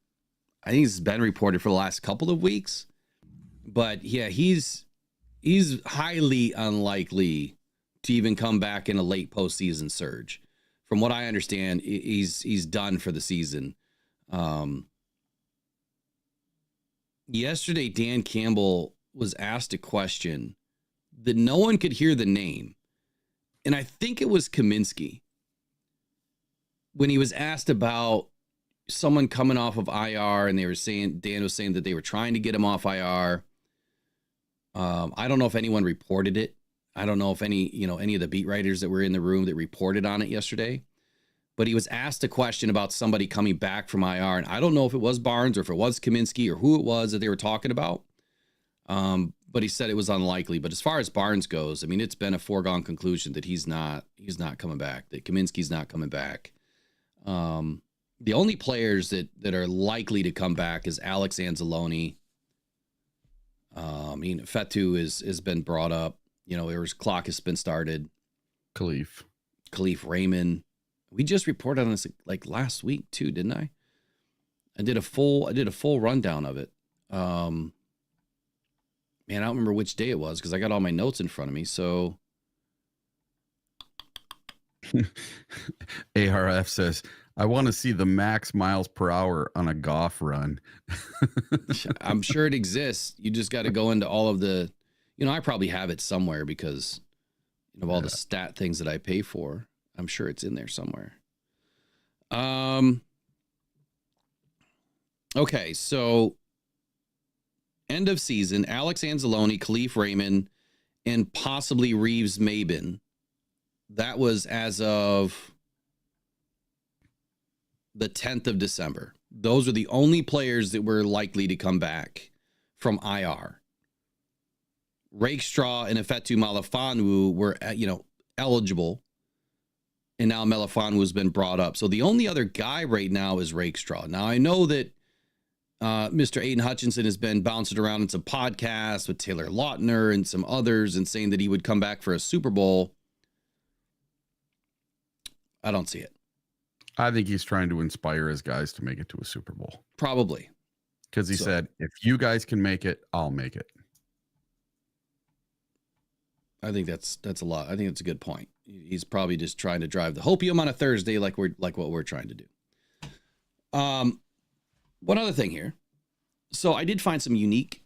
I think this has been reported for the last couple of weeks, but yeah, he's highly unlikely to even come back in a late postseason surge. From what I understand, he's done for the season. Yesterday, Dan Campbell was asked a question that no one could hear the name. and I think it was Kaminsky, when he was asked about someone coming off of IR, and Dan was saying that they were trying to get him off IR. I don't know if anyone reported it. I don't know if any of the beat writers that were in the room that reported on it yesterday, but he was asked a question about somebody coming back from IR. And I don't know if it was Barnes or if it was Kaminsky or who it was that they were talking about. But he said it was unlikely. But as far as Barnes goes, I mean, it's been a foregone conclusion that he's not coming back, that Kaminsky's not coming back. The only players that are likely to come back is Alex Anzalone. Fetu has been brought up. Clock has been started. Khalif Raymond. We just reported on this like last week too, didn't I? I did a full rundown of it. Man, I don't remember which day it was because I got all my notes in front of me. So ARF says, I want to see the max miles per hour on a golf run. I'm sure it exists. You just got to go into all of the, I probably have it somewhere because of all the stat things that I pay for. I'm sure it's in there somewhere. Okay, so end of season, Alex Anzalone, Khalif Raymond, and possibly Reeves Mabin. That was as of the 10th of December. Those are the only players that were likely to come back from IR. Rakestraw and Ifeatu Melifonwu were, eligible. And now Melifonwu has been brought up. So the only other guy right now is Rakestraw. Now, I know that Mr. Aiden Hutchinson has been bouncing around in some podcasts with Taylor Lautner and some others and saying that he would come back for a Super Bowl. I don't see it. I think he's trying to inspire his guys to make it to a Super Bowl. Probably. Because he said, if you guys can make it, I'll make it. I think that's a lot. I think that's a good point. He's probably just trying to drive the hopium on a Thursday like what we're trying to do. One other thing here. So I did find some unique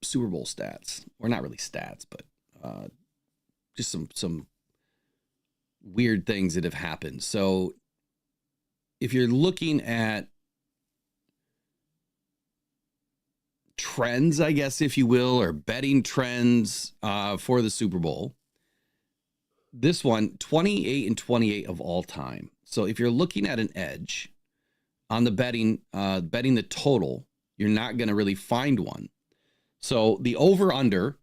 Super Bowl stats. Or not really stats, but just some weird things that have happened. So if you're looking at trends, I guess, if you will, or betting trends for the Super Bowl, this one, 28 and 28 of all time. So if you're looking at an edge on the betting the total, you're not going to really find one. So the over-under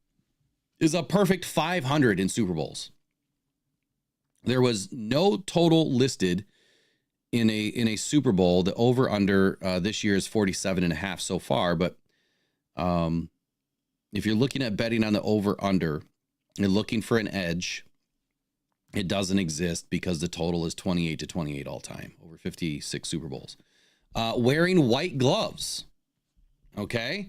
is a perfect 500 in Super Bowls. There was no total listed in a Super Bowl. The over-under this year is 47.5 so far. But if you're looking at betting on the over-under and looking for an edge, it doesn't exist because the total is 28 to 28 all time, over 56 Super Bowls. Wearing white gloves. Okay.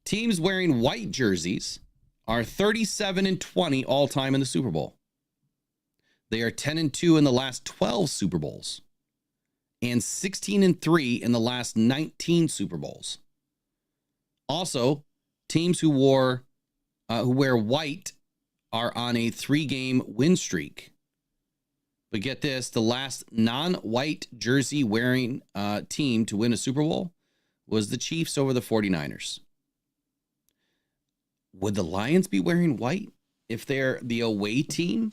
Teams wearing white jerseys are 37 and 20 all time in the Super Bowl. They are 10 and 2 in the last 12 Super Bowls and 16 and 3 in the last 19 Super Bowls. Also, teams who wear white are on a 3-game win streak. But get this, the last non-white jersey wearing team to win a Super Bowl was the Chiefs over the 49ers. Would the Lions be wearing white if they're the away team?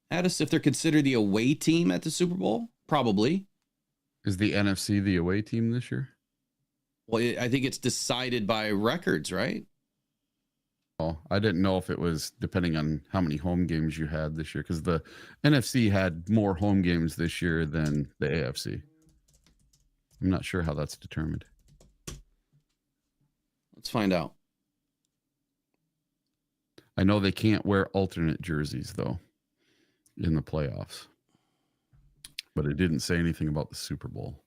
If they're considered the away team at the Super Bowl? Probably. Is the NFC the away team this year? Well, I think it's decided by records, right? Oh, I didn't know if it was depending on how many home games you had this year, because the NFC had more home games this year than the AFC. I'm not sure how that's determined. Let's find out. I know they can't wear alternate jerseys, though, in the playoffs. But it didn't say anything about the Super Bowl.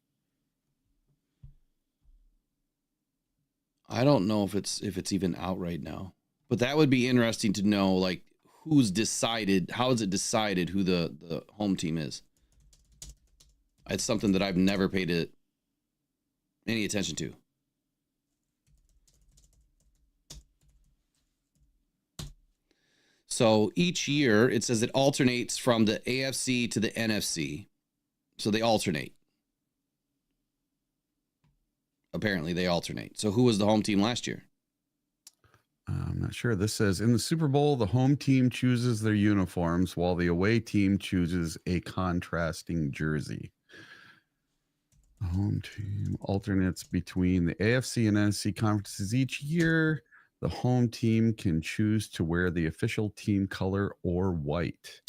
I don't know if it's even out right now. But that would be interesting to know, like, who's decided, how is it decided who the home team is? It's something that I've never paid any attention to. So each year it says it alternates from the AFC to the NFC. So they alternate. Apparently they alternate. So who was the home team last year? I'm not sure. This says in the Super Bowl, the home team chooses their uniforms while the away team chooses a contrasting jersey. The home team alternates between the AFC and NFC conferences each year. The home team can choose to wear the official team color or white.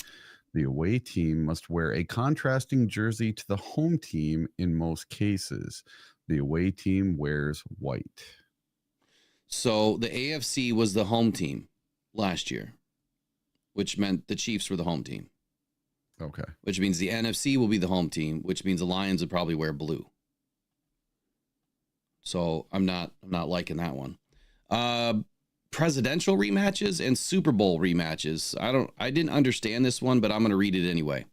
The away team must wear a contrasting jersey to the home team in most cases. The away team wears white. So the AFC was the home team last year, which meant the Chiefs were the home team. Okay. Which means the NFC will be the home team, which means the Lions would probably wear blue. So I'm not liking that one. Presidential rematches and Super Bowl rematches. I didn't understand this one, but I'm going to read it anyway.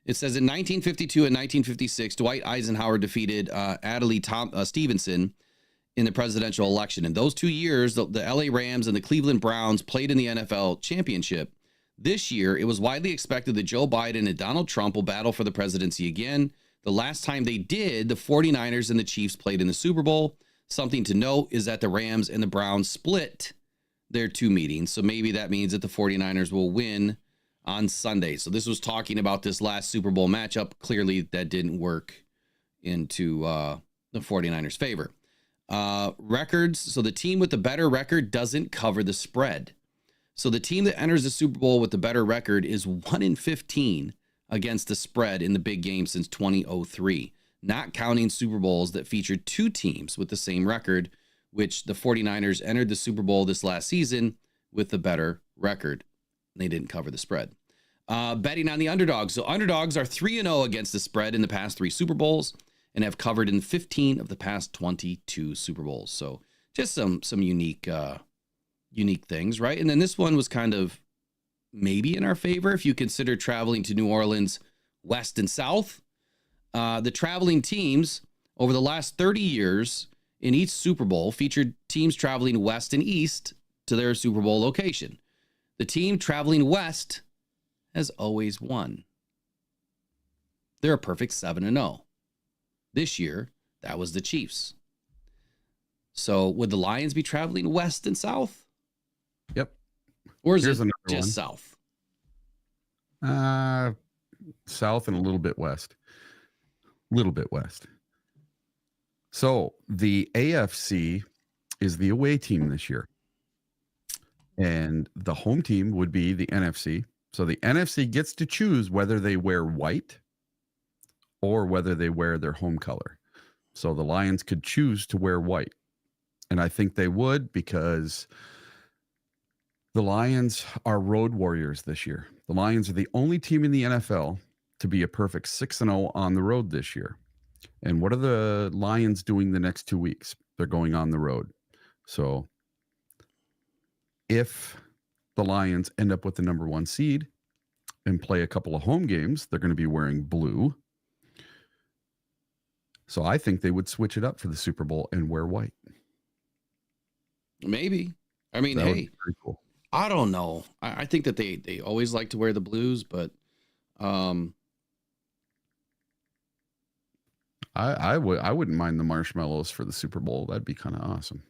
It says in 1952 and 1956, Dwight Eisenhower defeated Adlai Stevenson in the presidential election. In those 2 years, the LA Rams and the Cleveland Browns played in the NFL championship. This year, it was widely expected that Joe Biden and Donald Trump will battle for the presidency again. The last time they did, the 49ers and the Chiefs played in the Super Bowl. Something to note is that the Rams and the Browns split their 2 meetings. So maybe that means that the 49ers will win on Sunday. So this was talking about this last Super Bowl matchup. Clearly that didn't work into the 49ers' favor. Records. So the team with the better record doesn't cover the spread. So the team that enters the Super Bowl with the better record is 1-15 against the spread in the big game since 2003, not counting Super Bowls that featured 2 teams with the same record, which the 49ers entered the Super Bowl this last season with the better record. They didn't cover the spread. Betting on the underdogs. So underdogs are 3-0 against the spread in the past 3 Super Bowls and have covered in 15 of the past 22 Super Bowls. So just some unique things, right? And then this one was kind of maybe in our favor if you consider traveling to New Orleans west and south. The traveling teams over the last 30 years in each Super Bowl featured teams traveling west and east to their Super Bowl location. The team traveling west has always won. They're a perfect 7-0. This year, that was the Chiefs. So would the Lions be traveling west and south? Yep. Or is Here's it another just one. south? South and a little bit west. So the AFC is the away team this year. And the home team would be the NFC. So the NFC gets to choose whether they wear white or whether they wear their home color. So the Lions could choose to wear white. And I think they would because the Lions are road warriors this year. The Lions are the only team in the NFL to be a perfect 6-0 on the road this year. And what are the Lions doing the next 2 weeks? They're going on the road. So if the Lions end up with the number 1 seed and play a couple of home games, they're going to be wearing blue. So I think they would switch it up for the Super Bowl and wear white. Maybe. I mean, That would hey, be pretty cool. I don't know. I think that they always like to wear the blues, but I wouldn't mind the marshmallows for the Super Bowl. That'd be kind of awesome.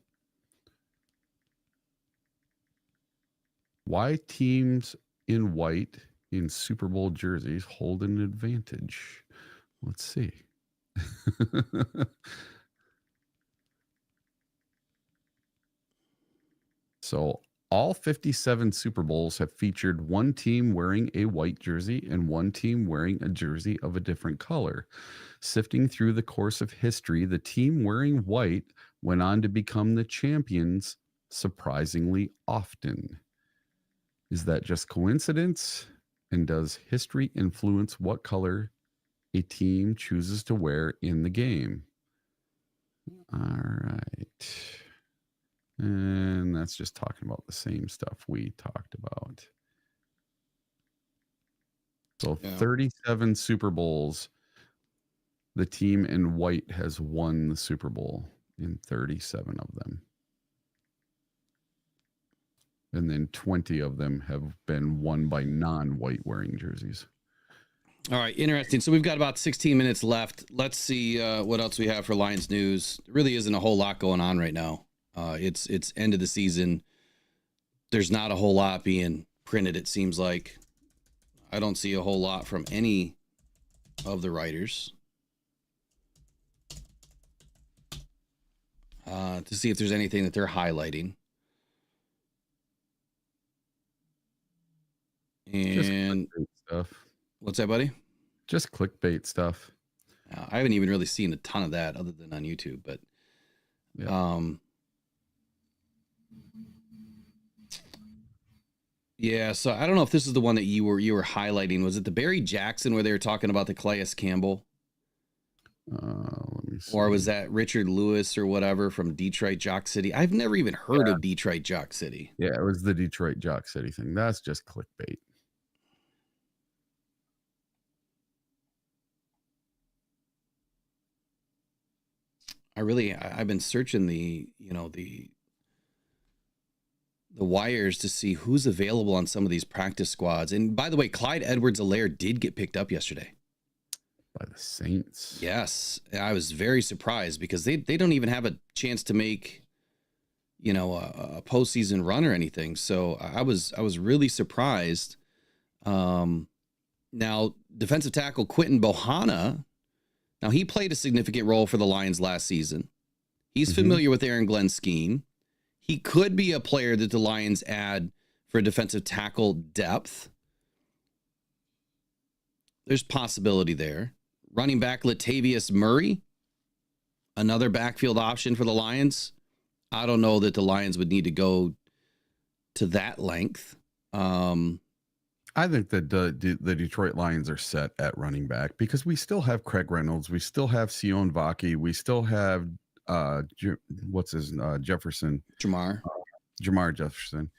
Why teams in white in Super Bowl jerseys hold an advantage? Let's see. So all 57 Super Bowls have featured one team wearing a white jersey and one team wearing a jersey of a different color. Sifting through the course of history, the team wearing white went on to become the champions surprisingly often. Is that just coincidence? And does history influence what color a team chooses to wear in the game? All right. And that's just talking about the same stuff we talked about. So Yeah. 37 Super Bowls. The team in white has won the Super Bowl in 37 of them. And then 20 of them have been won by non-white wearing jerseys. All right, interesting. So we've got about 16 minutes left. Let's see what else we have for Lions news. There really isn't a whole lot going on right now. It's end of the season. There's not a whole lot being printed, it seems like. I don't see a whole lot from any of the writers. To see if there's anything that they're highlighting. And stuff. What's that, buddy? Just clickbait stuff. I haven't even really seen a ton of that other than on YouTube, but yeah, so I don't know if this is the one that you were highlighting. Was it the Barry Jackson where they were talking about the Calais Campbell? Let me see. Or was that Richard Lewis or whatever from Detroit Jock City? I've never even heard of Detroit Jock City. Yeah, it was the Detroit Jock City thing. That's just clickbait. I've been searching the wires to see who's available on some of these practice squads. And by the way, Clyde Edwards-Helaire did get picked up yesterday. By the Saints. Yes. I was very surprised because they don't even have a chance to make, a postseason run or anything. So I was really surprised. Now, defensive tackle Quinton Bohanna, now he played a significant role for the Lions last season. He's familiar with Aaron Glenn's scheme. He could be a player that the Lions add for defensive tackle depth. There's possibility there. Running back Latavius Murray, another backfield option for the Lions. I don't know that the Lions would need to go to that length. I think that the Detroit Lions are set at running back because we still have Craig Reynolds. We still have Sion Vaki. We still have Jefferson. Jamar Jefferson.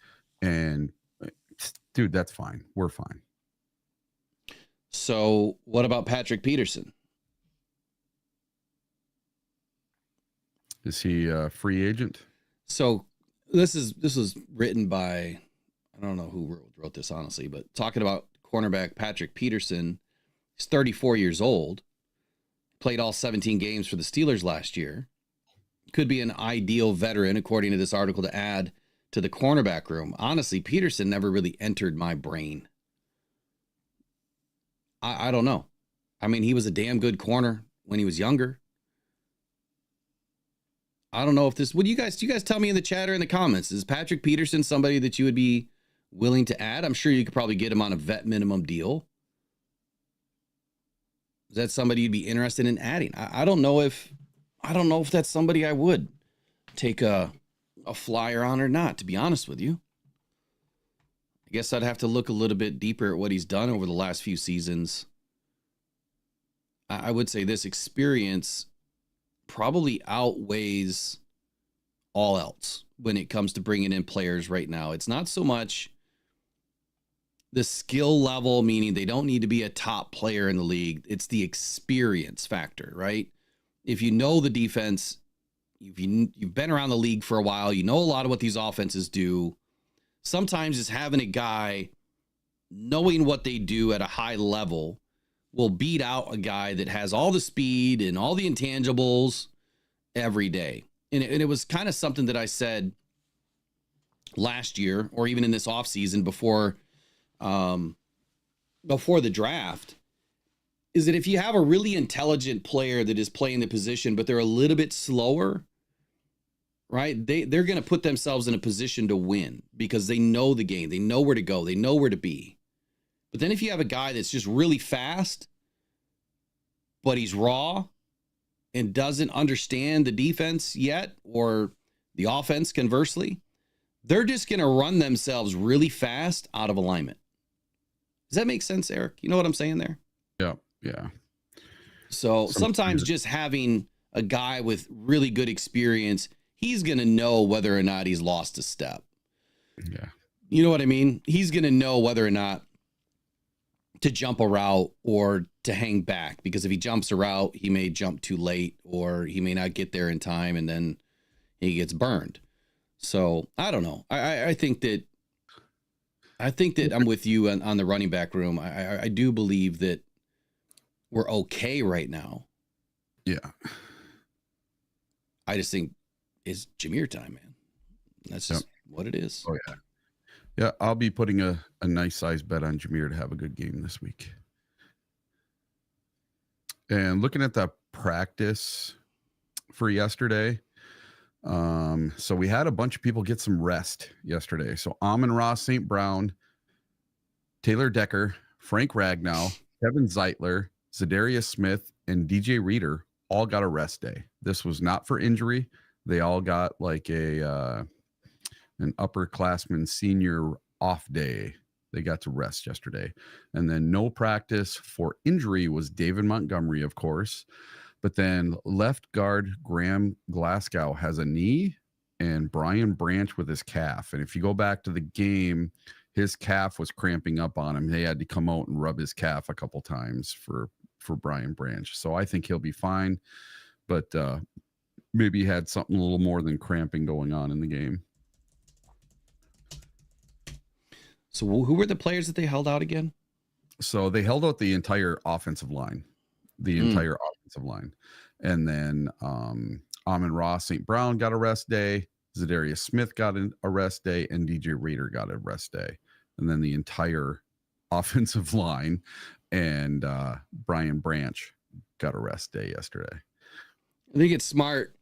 And dude, that's fine. We're fine. So what about Patrick Peterson? Is he a free agent? So this was written by, I don't know who wrote this, honestly, but talking about cornerback Patrick Peterson. He's 34 years old, played all 17 games for the Steelers last year. Could be an ideal veteran, according to this article, to add to the cornerback room. Honestly, Peterson never really entered my brain. I don't know. I mean, he was a damn good corner when he was younger. I don't know if this, do you guys tell me in the chat or in the comments, is Patrick Peterson somebody that you would be willing to add? I'm sure you could probably get him on a vet minimum deal. Is that somebody you'd be interested in adding? I don't know if that's somebody I would take a flyer on or not, to be honest with you. I guess I'd have to look a little bit deeper at what he's done over the last few seasons. I would say this experience probably outweighs all else when it comes to bringing in players right now. It's not so much the skill level, meaning they don't need to be a top player in the league. It's the experience factor, right? If you know the defense, you've been around the league for a while, you know a lot of what these offenses do. Sometimes just having a guy knowing what they do at a high level will beat out a guy that has all the speed and all the intangibles every day. And it was kind of something that I said last year, or even in this offseason before the draft, is that if you have a really intelligent player that is playing the position, but they're a little bit slower, right? They're going to put themselves in a position to win because they know the game. They know where to go. They know where to be. But then if you have a guy that's just really fast, but he's raw and doesn't understand the defense yet, or the offense conversely, they're just going to run themselves really fast out of alignment. Does that make sense, Eric? You know what I'm saying there? Yeah. So sometimes just having a guy with really good experience, he's going to know whether or not he's lost a step. Yeah. You know what I mean? He's going to know whether or not to jump a route or to hang back, because if he jumps a route, he may jump too late or he may not get there in time and then he gets burned. So I don't know. I think that I think that I'm with you on the running back room. I do believe that we're okay right now. Yeah. I just think it's Jameer time, man. That's just what it is. Oh, yeah. Yeah, I'll be putting a nice size bet on Jameer to have a good game this week. And looking at the practice for yesterday, so we had a bunch of people get some rest yesterday. So Amon-Ra St. Brown, Taylor Decker, Frank Ragnow, Kevin Zeitler, Zadarius Smith, and DJ Reader all got a rest day. This was not for injury. They all got like an upperclassman senior off day. They got to rest yesterday. And then no practice for injury was David Montgomery, of course. But then left guard Graham Glasgow has a knee, and Brian Branch with his calf. And if you go back to the game, his calf was cramping up on him. They had to come out and rub his calf a couple times for Brian Branch. So I think he'll be fine. But maybe he had something a little more than cramping going on in the game. So who were the players that they held out again? So they held out the entire offensive line. And then Amon-Ra St. Brown got a rest day. Zadarius Smith got a rest day, and DJ Reader got a rest day. And then the entire offensive line and Brian Branch got a rest day yesterday. I think it's smart.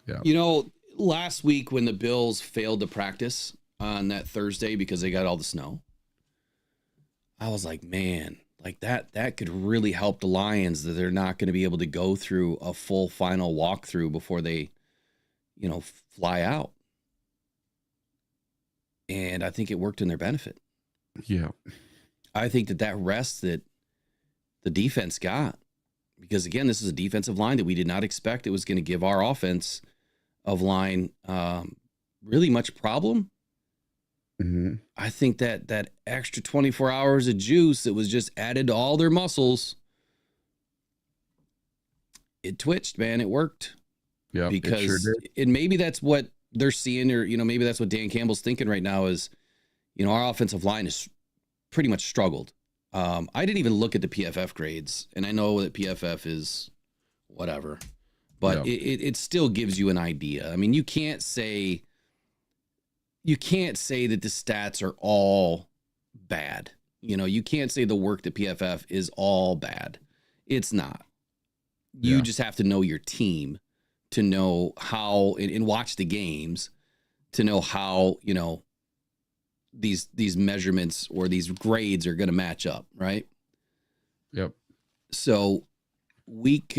Yeah. You know, last week when the Bills failed to practice on that Thursday because they got all the snow, I was like, man, like that could really help the Lions, that they're not going to be able to go through a full final walkthrough before they, fly out. And I think it worked in their benefit. Yeah. I think that rest that the defense got, because again, this is a defensive line that we did not expect it was going to give our offense of line really much problem. Mm-hmm. I think that extra 24 hours of juice that was just added to all their muscles, it twitched, man. It worked. Yeah, because it sure did. And maybe that's what they're seeing, or maybe that's what Dan Campbell's thinking right now is, our offensive line is pretty much struggled. I didn't even look at the PFF grades, and I know that PFF is whatever, but it still gives you an idea. I mean, you can't say that the stats are all bad. You can't say the work that PFF is all bad. It's not. You just have to know your team to know how, and watch the games to know how, these measurements or these grades are going to match up. Right. Yep. So week,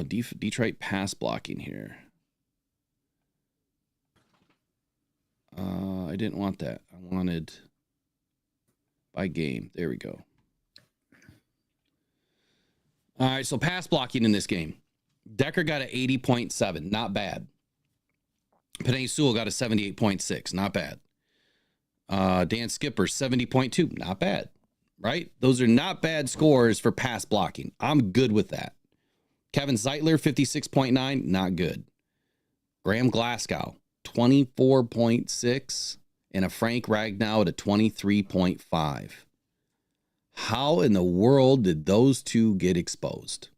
Detroit pass blocking here. I didn't want that. I wanted by game. There we go. All right. So pass blocking in this game. Decker got an 80.7. Not bad. Penei Sewell got a 78.6. Not bad. Dan Skipper, 70.2. Not bad. Right? Those are not bad scores for pass blocking. I'm good with that. Kevin Zeitler, 56.9. Not good. Graham Glasgow, 24.6. And a Frank Ragnow at a 23.5. How in the world did those two get exposed?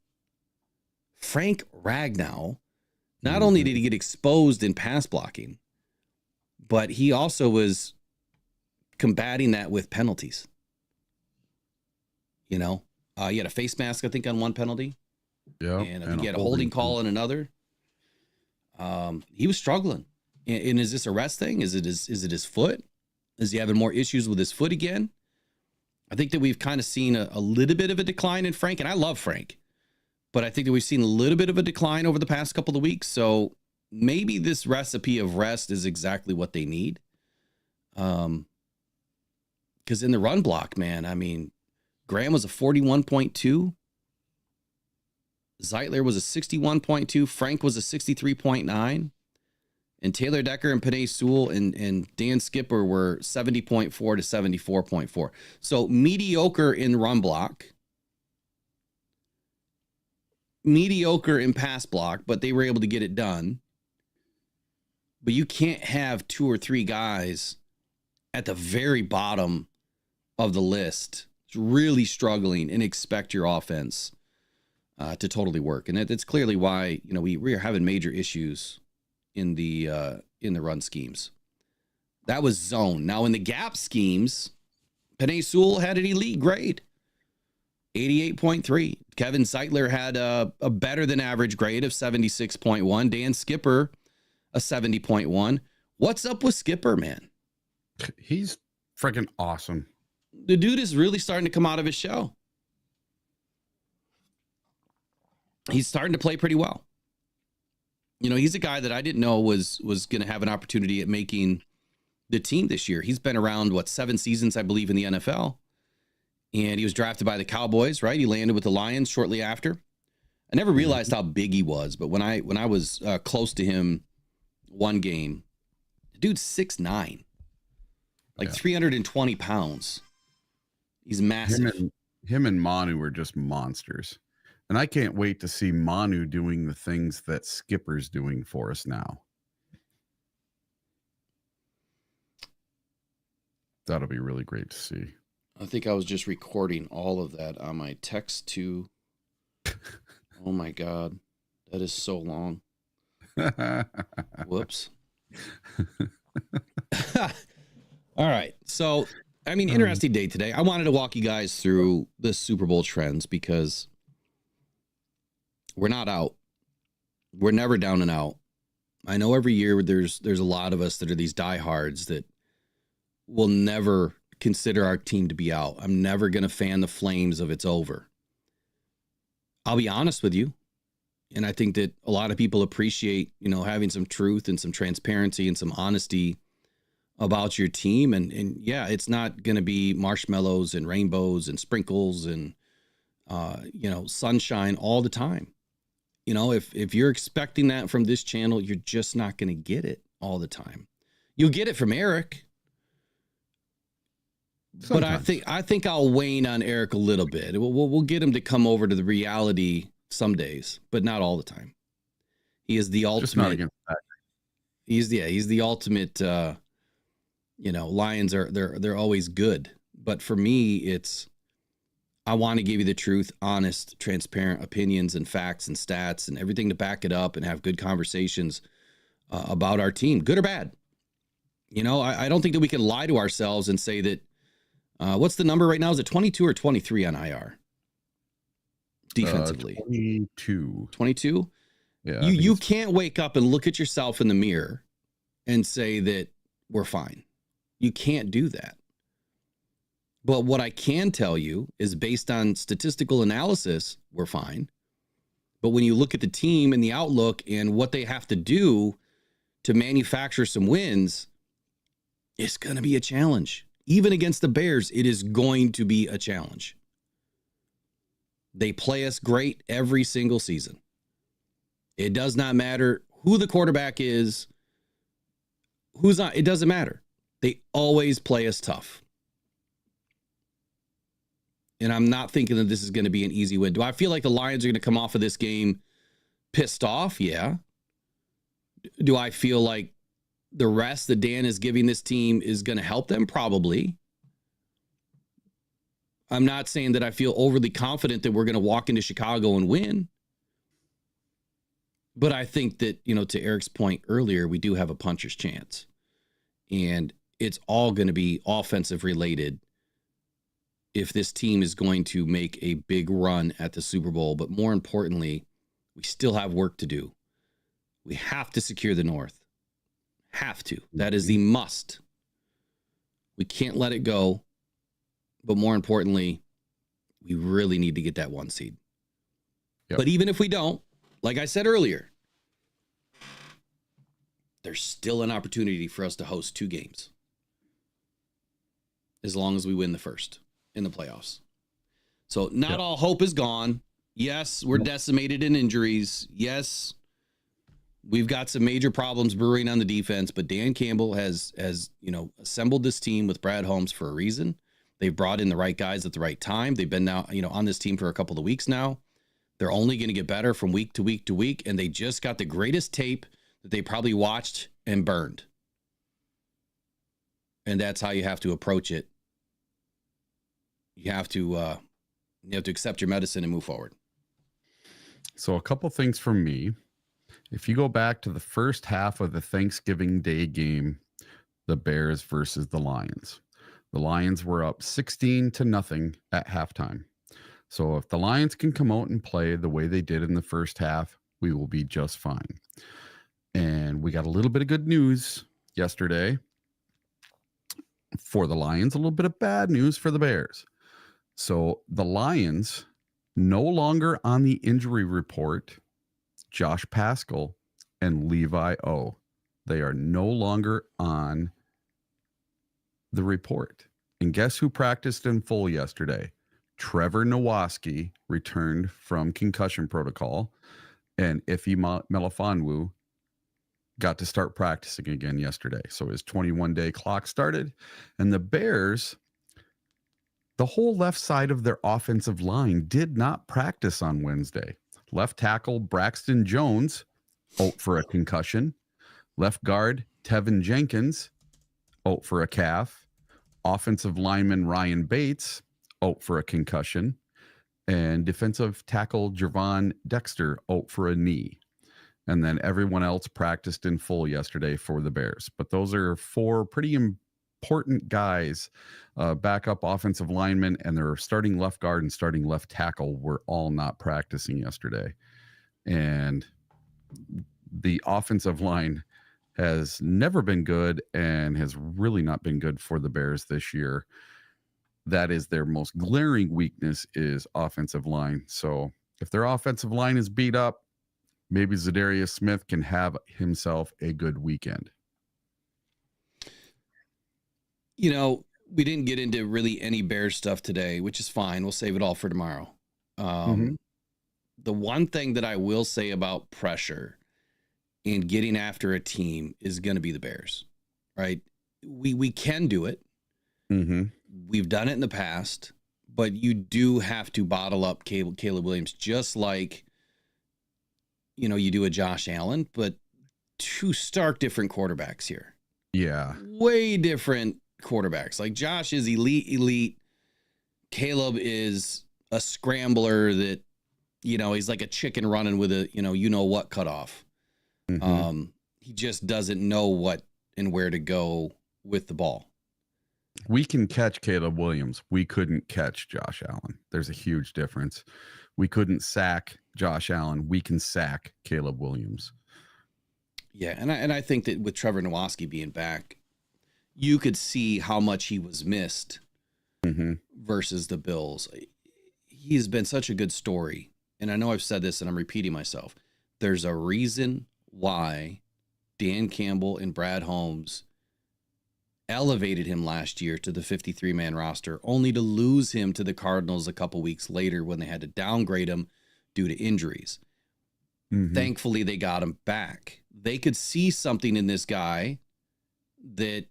Frank Ragnow, not only did he get exposed in pass blocking, but he also was combating that with penalties. He had a face mask, I think, on one penalty. Yeah. And I think he had a holding call on another. He was struggling. And is this a rest thing? Is it his foot? Is he having more issues with his foot again? I think that we've kind of seen a little bit of a decline in Frank, and I love Frank, but I think that we've seen a little bit of a decline over the past couple of weeks. So maybe this recipe of rest is exactly what they need. Because in the run block, man, I mean, Graham was a 41.2. Zeitler was a 61.2. Frank was a 63.9. And Taylor Decker and Penei Sewell and Dan Skipper were 70.4 to 74.4. So mediocre in run block. Mediocre in pass block, but they were able to get it done. but you can't have 2 or 3 guys at the very bottom of the list really struggling and expect your offense to totally work. And that's clearly why, you know, we are having major issues in the run schemes. That was zone. Now in the gap schemes, Penei Sewell had an elite grade, 88.3. Kevin Zeitler had a better than average grade of 76.1. Dan Skipper, a 70.1. What's up with Skipper, man? He's freaking awesome. The dude is really starting to come out of his shell. He's starting to play pretty well. You know, he's a guy that I didn't know was going to have an opportunity at making the team this year. He's been around, 7 seasons, I believe, in the NFL. And he was drafted by the Cowboys, right? He landed with the Lions shortly after. I never realized how big he was, but when I was close to him one game, the dude's 6'9", like 320 pounds. He's massive. Him and Manu are just monsters. And I can't wait to see Manu doing the things that Skipper's doing for us now. That'll be really great to see. I think I was just recording all of that on my text to. Oh my God. That is so long. Whoops. All right. So, I mean, interesting day today. I wanted to walk you guys through the Super Bowl trends because we're not out. We're never down and out. I know every year there's a lot of us that are these diehards that will never consider our team to be out. I'm never going to fan the flames of it's over. I'll be honest with you. And I think that a lot of people appreciate, you know, having some truth and some transparency and some honesty about your team. And yeah, it's not going to be marshmallows and rainbows and sprinkles and, you know, sunshine all the time. You know, if you're expecting that from this channel, you're just not going to get it all the time. You'll get it from Eric. Sometimes. But I think I'll wane on Eric a little bit. We'll get him to come over to the reality some days, but not all the time. He is the ultimate. Just not against that. He's the ultimate. You know, Lions they're always good, but for me, it's I want to give you the truth, honest, transparent opinions and facts and stats and everything to back it up and have good conversations about our team, good or bad. You know, I don't think that we can lie to ourselves and say that. What's the number right now? Is it 22 or 23 on IR? Defensively. 22. 22? Yeah. You can't wake up and look at yourself in the mirror and say that we're fine. You can't do that. But what I can tell you is based on statistical analysis, we're fine. But when you look at the team and the outlook and what they have to do to manufacture some wins, it's going to be a challenge. Even against the Bears, it is going to be a challenge. They play us great every single season. It does not matter who the quarterback is, who's not. It doesn't matter. They always play us tough. And I'm not thinking that this is going to be an easy win. Do I feel like the Lions are going to come off of this game pissed off? Yeah. Do I feel like the rest that Dan is giving this team is going to help them? Probably. I'm not saying that I feel overly confident that we're going to walk into Chicago and win. But I think that, you know, to Eric's point earlier, we do have a puncher's chance. And it's all going to be offensive related if this team is going to make a big run at the Super Bowl. But more importantly, we still have work to do. We have to secure the North. Have to. That is the must. We can't let it go. But more importantly, we really need to get that 1 seed. Yep. But even if we don't, like I said earlier, there's still an opportunity for us to host 2 games. As long as we win the first in the playoffs. So not all hope is gone. Yes, we're decimated in injuries. Yes, we've got some major problems brewing on the defense, but Dan Campbell has you know, assembled this team with Brad Holmes for a reason. They've brought in the right guys at the right time. They've been now, you know, on this team for a couple of weeks now. They're only going to get better from week to week to week, and they just got the greatest tape that they probably watched and burned. And that's how you have to approach it. You have to accept your medicine and move forward. So a couple things from me. If you go back to the first half of the Thanksgiving Day game, the Bears versus the Lions were up 16-0 at halftime. So if the Lions can come out and play the way they did in the first half, we will be just fine. And we got a little bit of good news yesterday for the Lions, a little bit of bad news for the Bears. So the Lions, no longer on the injury report, Josh Pascal and Levi O. They are no longer on the report. And guess who practiced in full yesterday? Trevor Nowaski returned from concussion protocol, and Ife Melifonwu got to start practicing again yesterday. So his 21-day clock started, and the Bears, the whole left side of their offensive line did not practice on Wednesday. Left tackle Braxton Jones out for a concussion. Left guard Tevin Jenkins out for a calf. Offensive lineman Ryan Bates out for a concussion. And defensive tackle Javon Dexter out for a knee. And then everyone else practiced in full yesterday for the Bears. But those are four pretty important guys. Backup offensive linemen and their starting left guard and starting left tackle were all not practicing yesterday. And the offensive line has never been good and has really not been good for the Bears this year. That is their most glaring weakness, is offensive line. So if their offensive line is beat up, maybe Zadarius Smith can have himself a good weekend. You know, we didn't get into really any Bears stuff today, which is fine. We'll save it all for tomorrow. The one thing that I will say about pressure and getting after a team is going to be the Bears, right? We can do it. We've done it in the past, but you do have to bottle up Caleb Williams, just like, you know, you do a Josh Allen, but two stark different quarterbacks here. Yeah. Way different quarterbacks. Like Josh is elite. Caleb is a scrambler that, you know, he's like a chicken running with a, you know what cutoff. He just doesn't know what and where to go with the ball. We can catch Caleb Williams. We couldn't catch Josh Allen. There's a huge difference. We couldn't sack Josh Allen. We can sack Caleb Williams. Yeah, and I think that with Trevor Nowaski being back, you could see how much he was missed versus the Bills. He's been such a good story. And I know I've said this and I'm repeating myself. There's a reason why Dan Campbell and Brad Holmes elevated him last year to the 53-man roster, only to lose him to the Cardinals a couple weeks later when they had to downgrade him due to injuries. Thankfully, they got him back. They could see something in this guy that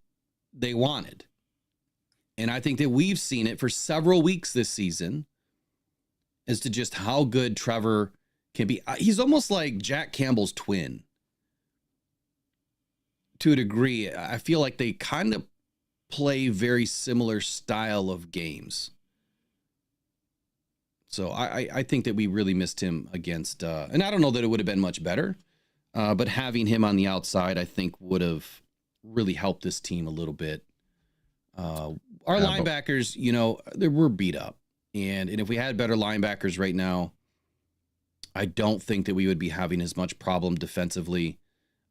they wanted. And I think that we've seen it for several weeks this season as to just how good Trevor can be. He's almost like Jack Campbell's twin. To a degree, I feel like they kind of play very similar style of games. So I think that we really missed him against, and I don't know that it would have been much better, but having him on the outside, I think would have really helped this team a little bit. Our linebackers, you know, they were beat up. And if we had better linebackers right now, I don't think that we would be having as much problem defensively.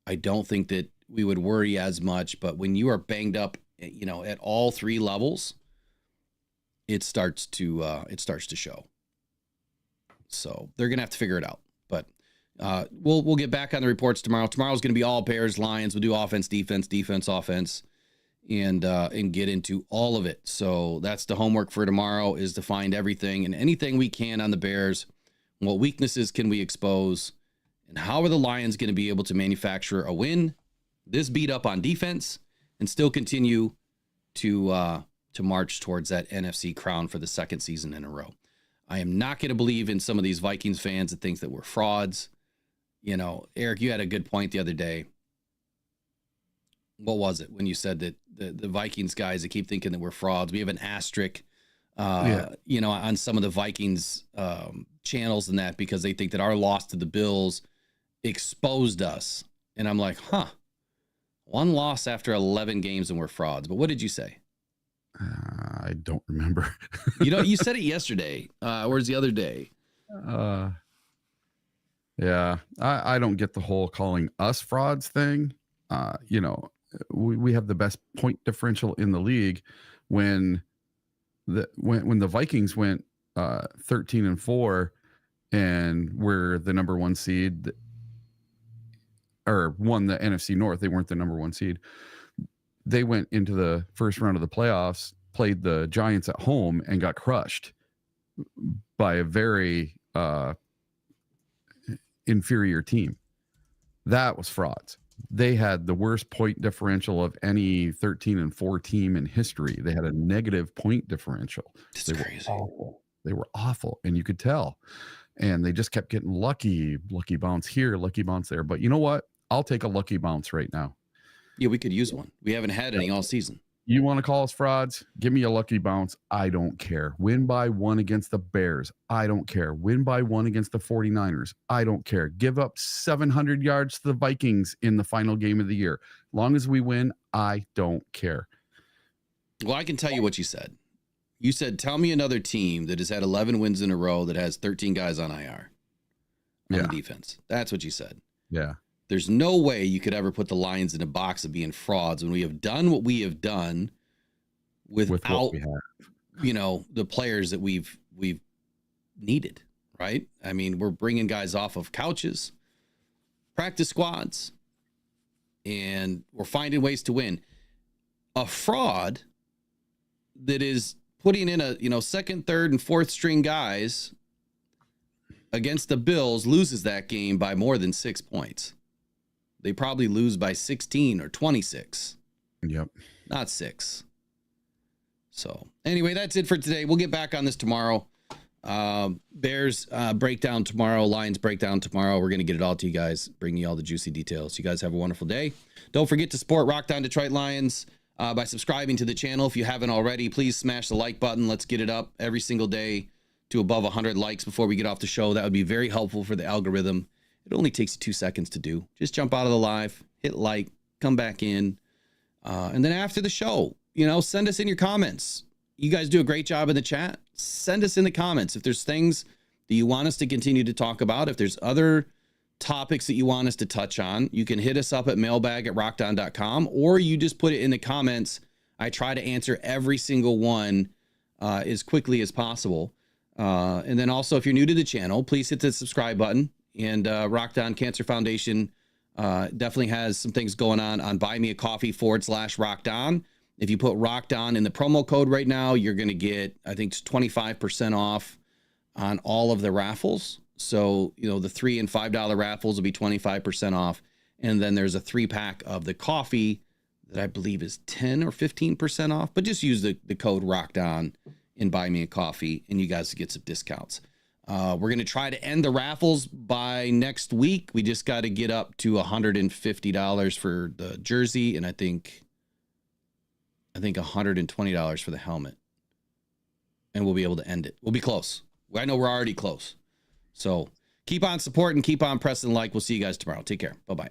I don't think that we would worry as much, but when you are banged up, you know, at all three levels, it starts to show. So they're going to have to figure it out, but we'll get back on the reports tomorrow. Tomorrow's going to be all Bears, Lions. We'll do offense, defense, offense, and get into all of it. So that's the homework for tomorrow, is to find everything and anything we can on the Bears. What weaknesses can we expose, and how are the Lions going to be able to manufacture a win, this beat up on defense, and still continue to march towards that NFC crown for the second season in a row. I am not going to believe in some of these Vikings fans that think that we're frauds. You know, Eric, you had a good point the other day. What was it when you said that the Vikings guys that keep thinking that we're frauds? We have an asterisk, on some of the Vikings channels and that, because they think that our loss to the Bills exposed us. And I'm like, one loss after 11 games and we're frauds. But what did you say? I don't remember. You said it yesterday. Where's the other day? Yeah, I don't get the whole calling us frauds thing. We have the best point differential in the league. When the Vikings went 13-4 and we're the number one seed, or won the NFC North, they weren't the number one seed. They went into the first round of the playoffs, played the Giants at home, and got crushed by a very inferior team. That was frauds. They had the worst point differential of any 13-4 team in history. They had a negative point differential. It's crazy. They were awful, and you could tell. And they just kept getting lucky bounce here, lucky bounce there. But you know what? I'll take a lucky bounce right now. Yeah, we could use one. We haven't had any all season. You want to call us frauds? Give me a lucky bounce. I don't care. Win by 1 against the Bears. I don't care. Win by 1 against the 49ers. I don't care. Give up 700 yards to the Vikings in the final game of the year. Long as we win, I don't care. Well, I can tell you what you said. You said, tell me another team that has had 11 wins in a row that has 13 guys on IR on the defense. That's what you said. Yeah. There's no way you could ever put the Lions in a box of being frauds when we have done what we have done without, the players that we've needed, right? I mean, we're bringing guys off of couches, practice squads, and we're finding ways to win. A fraud that is putting in second, third, and fourth string guys against the Bills loses that game by more than 6 points. They probably lose by 16 or 26. Yep. Not 6. So anyway, that's it for today. We'll get back on this tomorrow. Bears breakdown tomorrow. Lions breakdown tomorrow. We're going to get it all to you guys, bring you all the juicy details. You guys have a wonderful day. Don't forget to support Rock On Detroit Lions by subscribing to the channel. If you haven't already, please smash the like button. Let's get it up every single day to above 100 likes before we get off the show. That would be very helpful for the algorithm. It only takes you 2 seconds to do. Just jump out of the live, hit like, come back in. And then after the show, send us in your comments. You guys do a great job in the chat. Send us in the comments if there's things that you want us to continue to talk about. If there's other topics that you want us to touch on, you can hit us up at mailbag@rockdown.com, or you just put it in the comments. I try to answer every single one as quickly as possible. And then also, if you're new to the channel, please hit the subscribe button. And Rock Down Cancer Foundation definitely has some things going on Buy Me a Coffee /Rock Down. If you put Rock Down in the promo code right now, you're going to get, I think, 25% off on all of the raffles. So, the $3 and $5 raffles will be 25% off. And then there's a 3-pack of the coffee that I believe is 10 or 15% off. But just use the code Rock Down and Buy Me a Coffee, and you guys get some discounts. We're going to try to end the raffles by next week. We just got to get up to $150 for the jersey, and I think $120 for the helmet. And we'll be able to end it. We'll be close. I know we're already close. So keep on supporting, keep on pressing like. We'll see you guys tomorrow. Take care. Bye-bye.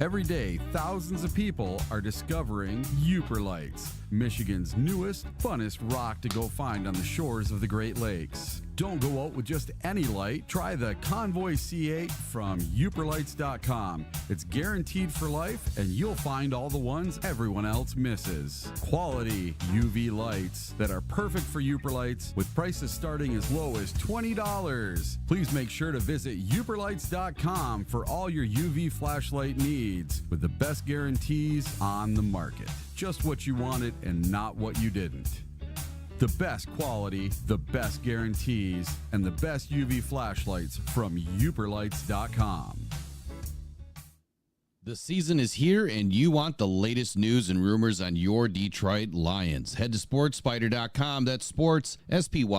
Every day, thousands of people are discovering Lights, Michigan's newest, funnest rock to go find on the shores of the Great Lakes. Don't go out with just any light. Try the Convoy C8 from Lights.com. It's guaranteed for life, and you'll find all the ones everyone else misses. Quality UV lights that are perfect for Lights, with prices starting as low as $20. Please make sure to visit Lights.com for all your UV flashlight needs, with the best guarantees on the market. Just what you wanted and not what you didn't. The best quality, the best guarantees, and the best UV flashlights from Lights.com. The season is here, and you want the latest news and rumors on your Detroit Lions. Head to sportspider.com. That's sports, SPYDER.com,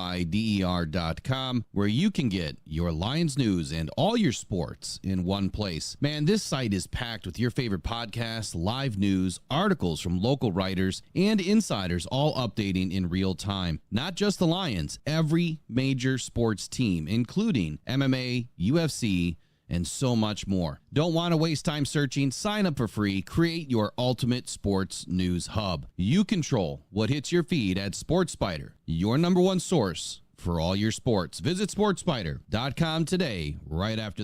where you can get your Lions news and all your sports in one place. Man, this site is packed with your favorite podcasts, live news, articles from local writers, and insiders, all updating in real time. Not just the Lions, every major sports team, including MMA, UFC, and so much more. Don't want to waste time searching? Sign up for free. Create your ultimate sports news hub. You control what hits your feed at SportsSpider, your number one source for all your sports. Visit SportSpider.com today, right after